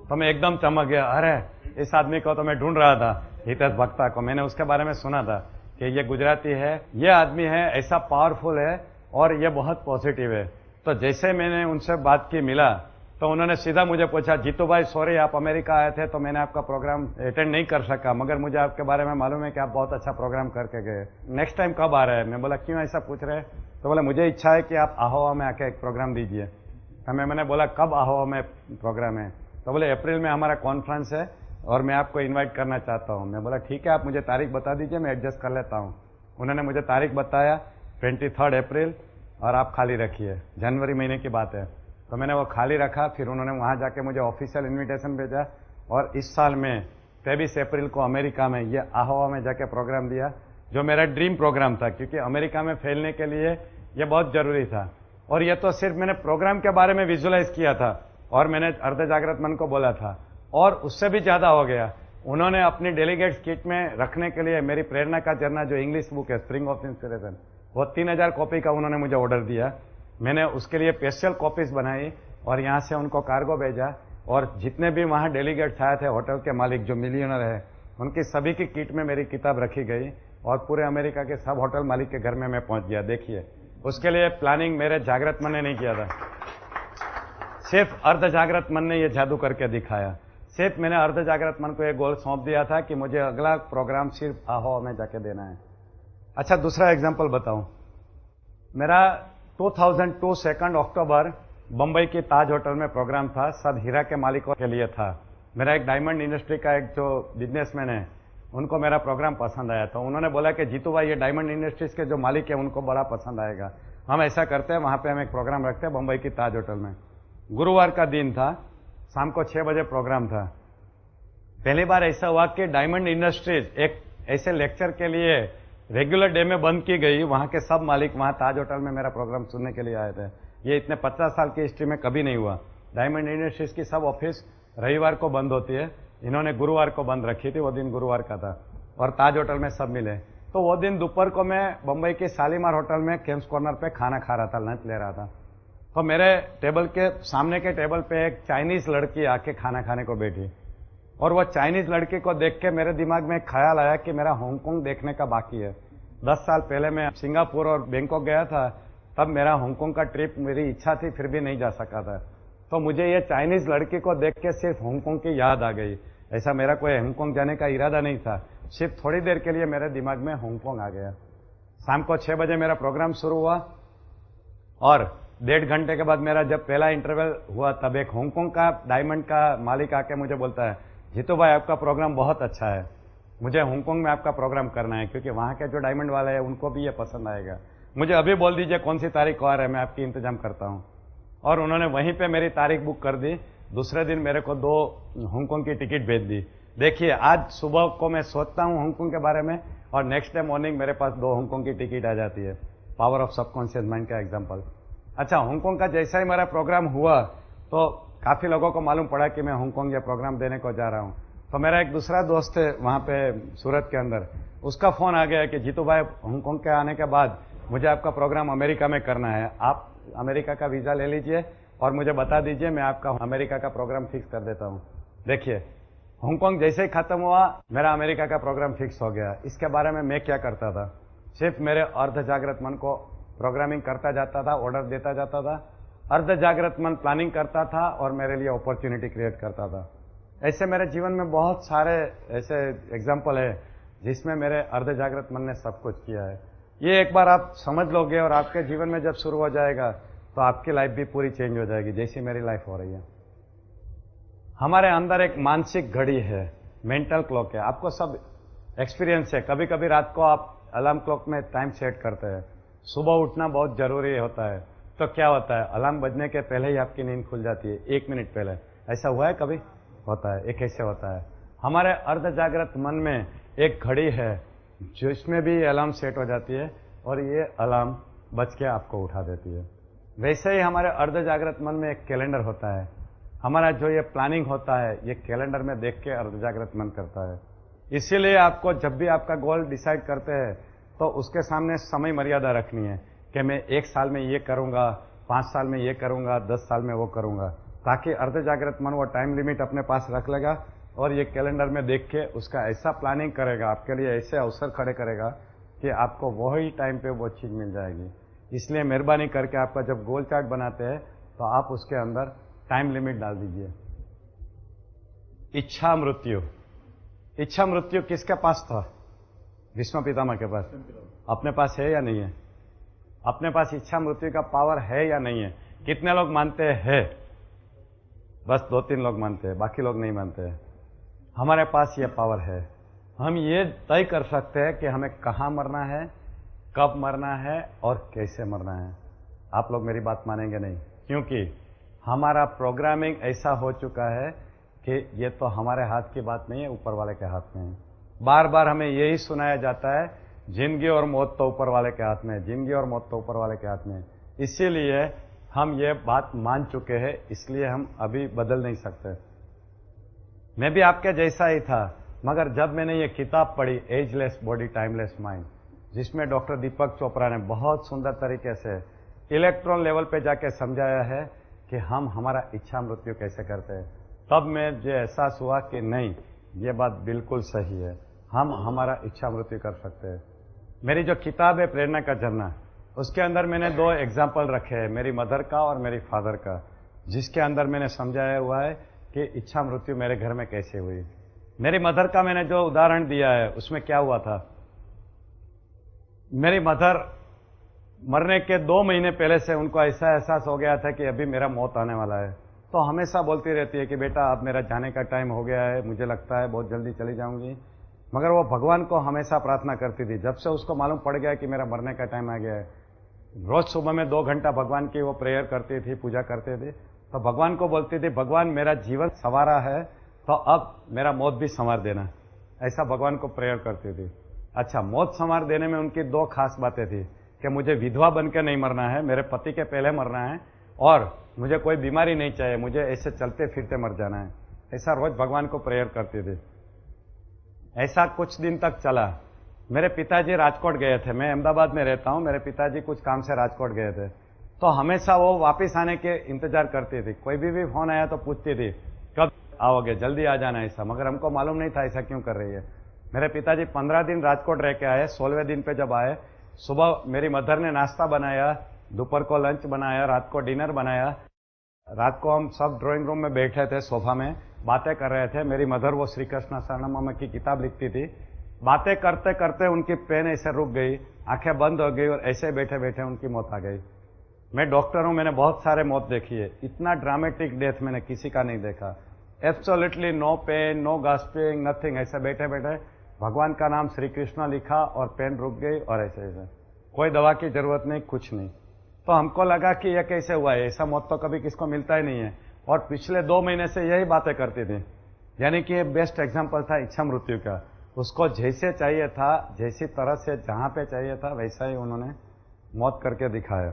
तो मैं एकदम चमक गया, अरे इस आदमी को तो मैं ढूंढ रहा था, हितेश भक्ता को। मैंने उसके बारे में सुना था कि ये गुजराती है, ये आदमी है, ऐसा पावरफुल है और ये बहुत पॉजिटिव है। तो जैसे मैंने उनसे बात की, मिला, तो उन्होंने सीधा मुझे पूछा, जीतू भाई सॉरी आप अमेरिका आए थे तो मैंने आपका प्रोग्राम अटेंड नहीं कर सका, मगर मुझे आपके बारे में मालूम है कि आप बहुत अच्छा प्रोग्राम करके गए। नेक्स्ट टाइम कब आ रहे हैं? मैं बोला क्यों ऐसा पूछ रहे हैं? तो बोला मुझे इच्छा है कि आप AHOA में आके एक प्रोग्राम दीजिए। तो मैंने बोला कब AHOA में प्रोग्राम है? तो बोले अप्रैल में हमारा कॉन्फ्रेंस है और मैं आपको इन्वाइट करना चाहता हूँ। मैं बोला ठीक है, आप मुझे तारीख बता दीजिए, मैं एडजस्ट कर लेता हूँ। उन्होंने मुझे तारीख बताया, 23 अप्रैल और आप खाली रखिए, जनवरी महीने की बात है। तो मैंने वो खाली रखा, फिर उन्होंने वहाँ जाके मुझे ऑफिशियल इन्विटेशन भेजा और इस साल में 23 अप्रैल को अमेरिका में ये आहोवा में जाके प्रोग्राम दिया, जो मेरा ड्रीम प्रोग्राम था, क्योंकि अमेरिका में फैलने के लिए ये बहुत जरूरी था। और ये तो सिर्फ मैंने प्रोग्राम के बारे में विजुअलाइज किया था और मैंने अर्ध जागृत मन को बोला था, और उससे भी ज्यादा हो गया। उन्होंने अपनी डेलीगेट्स किट में रखने के लिए मेरी प्रेरणा का झरना जो इंग्लिश बुक है स्प्रिंग ऑफ इंस्पिरेशन, वो 3000 कॉपी का उन्होंने मुझे ऑर्डर दिया। मैंने उसके लिए स्पेशल कॉपीज बनाई और यहाँ से उनको कार्गो भेजा, और जितने भी वहाँ डेलीगेट्स आए थे, होटल के मालिक जो मिलियनर है, उनकी सभी की किट में मेरी किताब रखी गई और पूरे अमेरिका के सब होटल मालिक के घर में मैं पहुंच गया। देखिए, उसके लिए प्लानिंग मेरे जागृत मन ने नहीं किया था, सिर्फ अर्ध जागृत मन ने ये जादू करके दिखाया। सिर्फ मैंने अर्ध जागृत मन को एक गोल सौंप दिया था कि मुझे अगला प्रोग्राम सिर्फ आहोवा में जाके देना है। अच्छा, दूसरा एग्जाम्पल बताऊं। मेरा 2002 2 अक्टूबर बंबई की ताज होटल में प्रोग्राम था, सब हीरा के मालिकों के लिए था। मेरा एक डायमंड इंडस्ट्री का एक जो बिजनेसमैन है, उनको मेरा प्रोग्राम पसंद आया, तो उन्होंने बोला कि जीतू भाई, ये डायमंड इंडस्ट्रीज के जो मालिक है उनको बड़ा पसंद आएगा, हम ऐसा करते हैं, वहां पे हम एक प्रोग्राम रखते हैं बंबई की ताज होटल में। गुरुवार का दिन था, शाम को 6 बजे प्रोग्राम था। पहली बार ऐसा हुआ कि डायमंड इंडस्ट्रीज एक ऐसे लेक्चर के लिए रेगुलर डे में बंद की गई। वहां के सब मालिक वहां ताज होटल में मेरा प्रोग्राम सुनने के लिए आए थे। ये इतने 50 साल की हिस्ट्री में कभी नहीं हुआ। डायमंड इंडस्ट्रीज की सब ऑफिस रविवार को बंद होती है, इन्होंने गुरुवार को बंद रखी थी, वो दिन गुरुवार का था, और ताज होटल में सब मिले। तो वो दिन दोपहर को मैं बंबई के शालीमार होटल में केम्स कॉर्नर पे खाना खा रहा था, लंच ले रहा था। तो मेरे टेबल के सामने के टेबल पे एक चाइनीज लड़की आके खाना खाने को बैठी, और वो चाइनीज लड़की को देख के मेरे दिमाग में एक ख्याल आया कि मेरा हांगकांग देखने का बाकी है। 10 साल पहले मैं सिंगापुर और बैंकॉक गया था, तब मेरा हांगकांग का ट्रिप मेरी इच्छा थी, फिर भी नहीं जा सका था। तो मुझे ये चाइनीज लड़की को देख के सिर्फ हांगकांग की याद आ गई। ऐसा मेरा कोई हांगकांग जाने का इरादा नहीं था, सिर्फ थोड़ी देर के लिए मेरे दिमाग में हांगकांग आ गया। शाम को 6 बजे मेरा प्रोग्राम शुरू हुआ, और 1.5 घंटे के बाद मेरा जब पहला इंटरवल हुआ, तब एक हांगकांग का डायमंड का मालिक आके मुझे बोलता है, जीतू भाई आपका प्रोग्राम बहुत अच्छा है, मुझे हांगकांग में आपका प्रोग्राम करना है, क्योंकि वहां के जो डायमंड वाले हैं उनको भी ये पसंद आएगा। मुझे अभी बोल दीजिए कौन सी तारीख को आ रहा है, मैं आपकी इंतजाम करता हूँ। और उन्होंने वहीं पे मेरी तारीख बुक कर दी। दूसरे दिन मेरे को 2 हांगकांग की टिकट भेज दी। देखिए, आज सुबह को मैं सोचता हूँ हांगकांग के बारे में, और नेक्स्ट डे मॉर्निंग मेरे पास 2 हांगकांग की टिकट आ जाती है। पावर ऑफ सबकॉन्शियस माइंड का एग्जाम्पल। अच्छा, हांगकांग का जैसा ही मेरा प्रोग्राम हुआ, तो काफी लोगों को मालूम पड़ा कि मैं हांगकांग ये प्रोग्राम देने को जा रहा हूँ। तो मेरा एक दूसरा दोस्त है वहां पे सूरत के अंदर, उसका फोन आ गया कि जीतू भाई, हांगकांग के आने के बाद मुझे आपका प्रोग्राम अमेरिका में करना है, आप अमेरिका का वीजा ले लीजिए और मुझे बता दीजिए, मैं आपका अमेरिका का प्रोग्राम फिक्स कर देता हूँ। देखिए, हांगकांग जैसे ही खत्म हुआ, मेरा अमेरिका का प्रोग्राम फिक्स हो गया। इसके बारे में मैं क्या करता था, सिर्फ मेरे अर्ध जागृत मन को प्रोग्रामिंग करता जाता था, ऑर्डर देता जाता था। अर्ध जागृत मन प्लानिंग करता था और मेरे लिए अपॉर्चुनिटी क्रिएट करता था। ऐसे मेरे जीवन में बहुत सारे ऐसे एग्जाम्पल है जिसमें मेरे अर्ध जागृत मन ने सब कुछ किया है। ये एक बार आप समझ लोगे और आपके जीवन में जब शुरू हो जाएगा, तो आपकी लाइफ भी पूरी चेंज हो जाएगी, जैसी मेरी लाइफ हो रही है। हमारे अंदर एक मानसिक घड़ी है, मेंटल क्लॉक है, आपको सब एक्सपीरियंस है। कभी कभी रात को आप अलार्म क्लॉक में टाइम सेट करते हैं, सुबह उठना बहुत जरूरी होता है, तो क्या होता है, अलार्म बजने के पहले ही आपकी नींद खुल जाती है, 1 मिनट पहले। ऐसा हुआ है कभी? होता है। एक ऐसे होता है, हमारे अर्ध जागृत मन में एक घड़ी है जिसमें भी अलार्म सेट हो जाती है और ये अलार्म बज के आपको उठा देती है। वैसे ही हमारे अर्ध जागृत मन में एक कैलेंडर होता है। हमारा जो ये प्लानिंग होता है, ये कैलेंडर में देख के अर्ध जागृत मन करता है। इसीलिए आपको जब भी आपका गोल डिसाइड करते हैं, तो उसके सामने समय मर्यादा रखनी है कि मैं 1 साल में ये करूंगा, 5 साल में ये करूंगा, 10 साल में वो करूंगा, ताकि अर्ध जागृत मन वो टाइम लिमिट अपने पास रख लेगा और ये कैलेंडर में देख के उसका ऐसा प्लानिंग करेगा, आपके लिए ऐसे अवसर खड़े करेगा कि आपको वही टाइम पे वो चीज मिल जाएगी। इसलिए मेहरबानी करके आपका जब गोल चार्ट बनाते हैं, तो आप उसके अंदर टाइम लिमिट डाल दीजिए। इच्छा मृत्यु, इच्छा मृत्यु किसके पास था? भीष्म पितामह के पास। अपने पास है या नहीं है? अपने पास इच्छा मृत्यु का पावर है या नहीं है? कितने लोग मानते हैं? बस 2-3 लोग मानते हैं, बाकी लोग नहीं मानते हैं। हमारे पास ये पावर है। हम ये तय कर सकते हैं कि हमें कहाँ मरना है, कब मरना है और कैसे मरना है। आप लोग मेरी बात मानेंगे नहीं, क्योंकि हमारा प्रोग्रामिंग ऐसा हो चुका है कि ये तो हमारे हाथ की बात नहीं है, ऊपर वाले के हाथ में है। बार बार हमें यही सुनाया जाता है, जिंदगी और मौत तो ऊपर वाले के हाथ में है, जिंदगी और मौत तो ऊपर वाले के हाथ में है। इसीलिए हम ये बात मान चुके हैं, इसलिए हम अभी बदल नहीं सकते। मैं भी आपके जैसा ही था, मगर जब मैंने ये किताब पढ़ी, एजलेस बॉडी टाइमलेस माइंड, जिसमें डॉक्टर दीपक चोपड़ा ने बहुत सुंदर तरीके से इलेक्ट्रॉन लेवल पे जाके समझाया है कि हम हमारा इच्छा मृत्यु कैसे करते हैं, तब मुझे एहसास हुआ कि नहीं, ये बात बिल्कुल सही है, हम हमारा इच्छा मृत्यु कर सकते हैं। मेरी जो किताब है प्रेरणा का झरना, उसके अंदर मैंने 2 एग्जाम्पल रखे हैं, मेरी मदर का और मेरी फादर का, जिसके अंदर मैंने समझाया हुआ है कि इच्छा मृत्यु मेरे घर में कैसे हुई। मेरी मदर का मैंने जो उदाहरण दिया है, उसमें क्या हुआ था, मेरी मदर मरने के 2 महीने पहले से उनको ऐसा एहसास हो गया था कि अभी मेरा मौत आने वाला है। तो हमेशा बोलती रहती है कि बेटा अब मेरा जाने का टाइम हो गया है, मुझे लगता है बहुत जल्दी चली जाऊंगी। मगर वो भगवान को हमेशा प्रार्थना करती थी। जब से उसको मालूम पड़ गया कि मेरा मरने का टाइम आ गया है, रोज सुबह में 2 घंटा भगवान की वो प्रेयर करती थी, पूजा करती थी। तो भगवान को बोलती थी, भगवान मेरा जीवन संवारा है तो अब मेरा मौत भी संवार देना। ऐसा भगवान को प्रेयर करती थी। अच्छा, मौत संवार देने में उनकी 2 खास बातें थी कि मुझे विधवा बनकर नहीं मरना है, मेरे पति के पहले मरना है, और मुझे कोई बीमारी नहीं चाहिए, मुझे ऐसे चलते फिरते मर जाना है। ऐसा रोज भगवान को प्रेयर करती थी। ऐसा कुछ दिन तक चला। मेरे पिताजी राजकोट गए थे, मैं अहमदाबाद में रहता हूं, मेरे पिताजी कुछ काम से राजकोट गए थे। तो हमेशा वो वापस आने के इंतजार करती थी। कोई भी फोन आया तो पूछती थी कब आओगे, जल्दी आ जाना ऐसा। मगर हमको मालूम नहीं था ऐसा क्यों कर रही है। मेरे पिताजी 15 दिन राजकोट रह के आए। 16वें दिन पे जब आए, सुबह मेरी मदर ने नाश्ता बनाया, दोपहर को लंच बनाया, रात को डिनर बनाया। रात को हम सब ड्राइंग रूम में बैठे थे, सोफा में बातें कर रहे थे। मेरी मदर वो श्री कृष्ण शरणम की किताब लिखती थी। बातें करते करते उनकी पेन ऐसे रुक गई, आंखें बंद हो गई और ऐसे बैठे बैठे उनकी मौत आ गई। मैं डॉक्टर हूं, मैंने बहुत सारे मौत देखी है, इतना ड्रामेटिक डेथ मैंने किसी का नहीं देखा। Absolutely no pain, no gasping, nothing. ऐसे बैठे बैठे भगवान का नाम श्री कृष्ण लिखा और पेन रुक गई और ऐसे ऐसे, कोई दवा की जरूरत नहीं, कुछ नहीं। तो हमको लगा कि यह कैसे हुआ है, ऐसा मौत तो कभी किसको मिलता ही नहीं है। और पिछले 2 महीने से यही बातें करती थी। यानी कि ये बेस्ट एग्जाम्पल था इच्छा मृत्यु का। उसको जैसे चाहिए था, जैसी तरह से जहां पे चाहिए था, वैसा ही उन्होंने मौत करके दिखाया।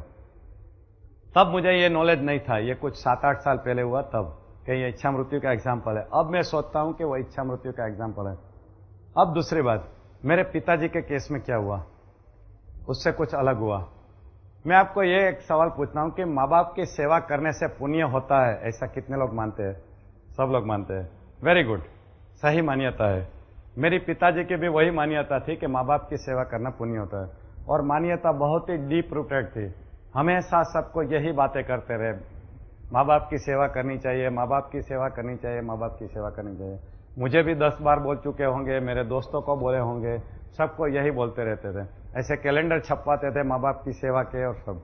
तब मुझे ये नॉलेज नहीं था, ये कुछ 7-8 साल पहले हुआ तब, कि ये इच्छा मृत्यु का एग्जाम्पल है। अब मैं सोचता हूं कि वो इच्छा मृत्यु का एग्जाम्पल है। अब दूसरी बात, मेरे पिताजी के केस में क्या हुआ, उससे कुछ अलग हुआ। मैं आपको ये एक सवाल पूछता हूं कि माँ बाप की सेवा करने से पुण्य होता है, ऐसा कितने लोग मानते हैं? सब लोग मानते हैं। वेरी गुड, सही मान्यता है। मेरी पिताजी की भी वही मान्यता थी कि माँ बाप की सेवा करना पुण्य होता है। और मान्यता बहुत ही डीप रूटेड थी। हमेशा सबको यही बातें करते रहे, माँ बाप की सेवा करनी चाहिए, माँ बाप की सेवा करनी चाहिए, माँ बाप की सेवा करनी चाहिए। मुझे भी 10 बार बोल चुके होंगे, मेरे दोस्तों को बोले होंगे, सबको यही बोलते रहते थे। ऐसे कैलेंडर छपवाते थे माँ बाप की सेवा के और सब।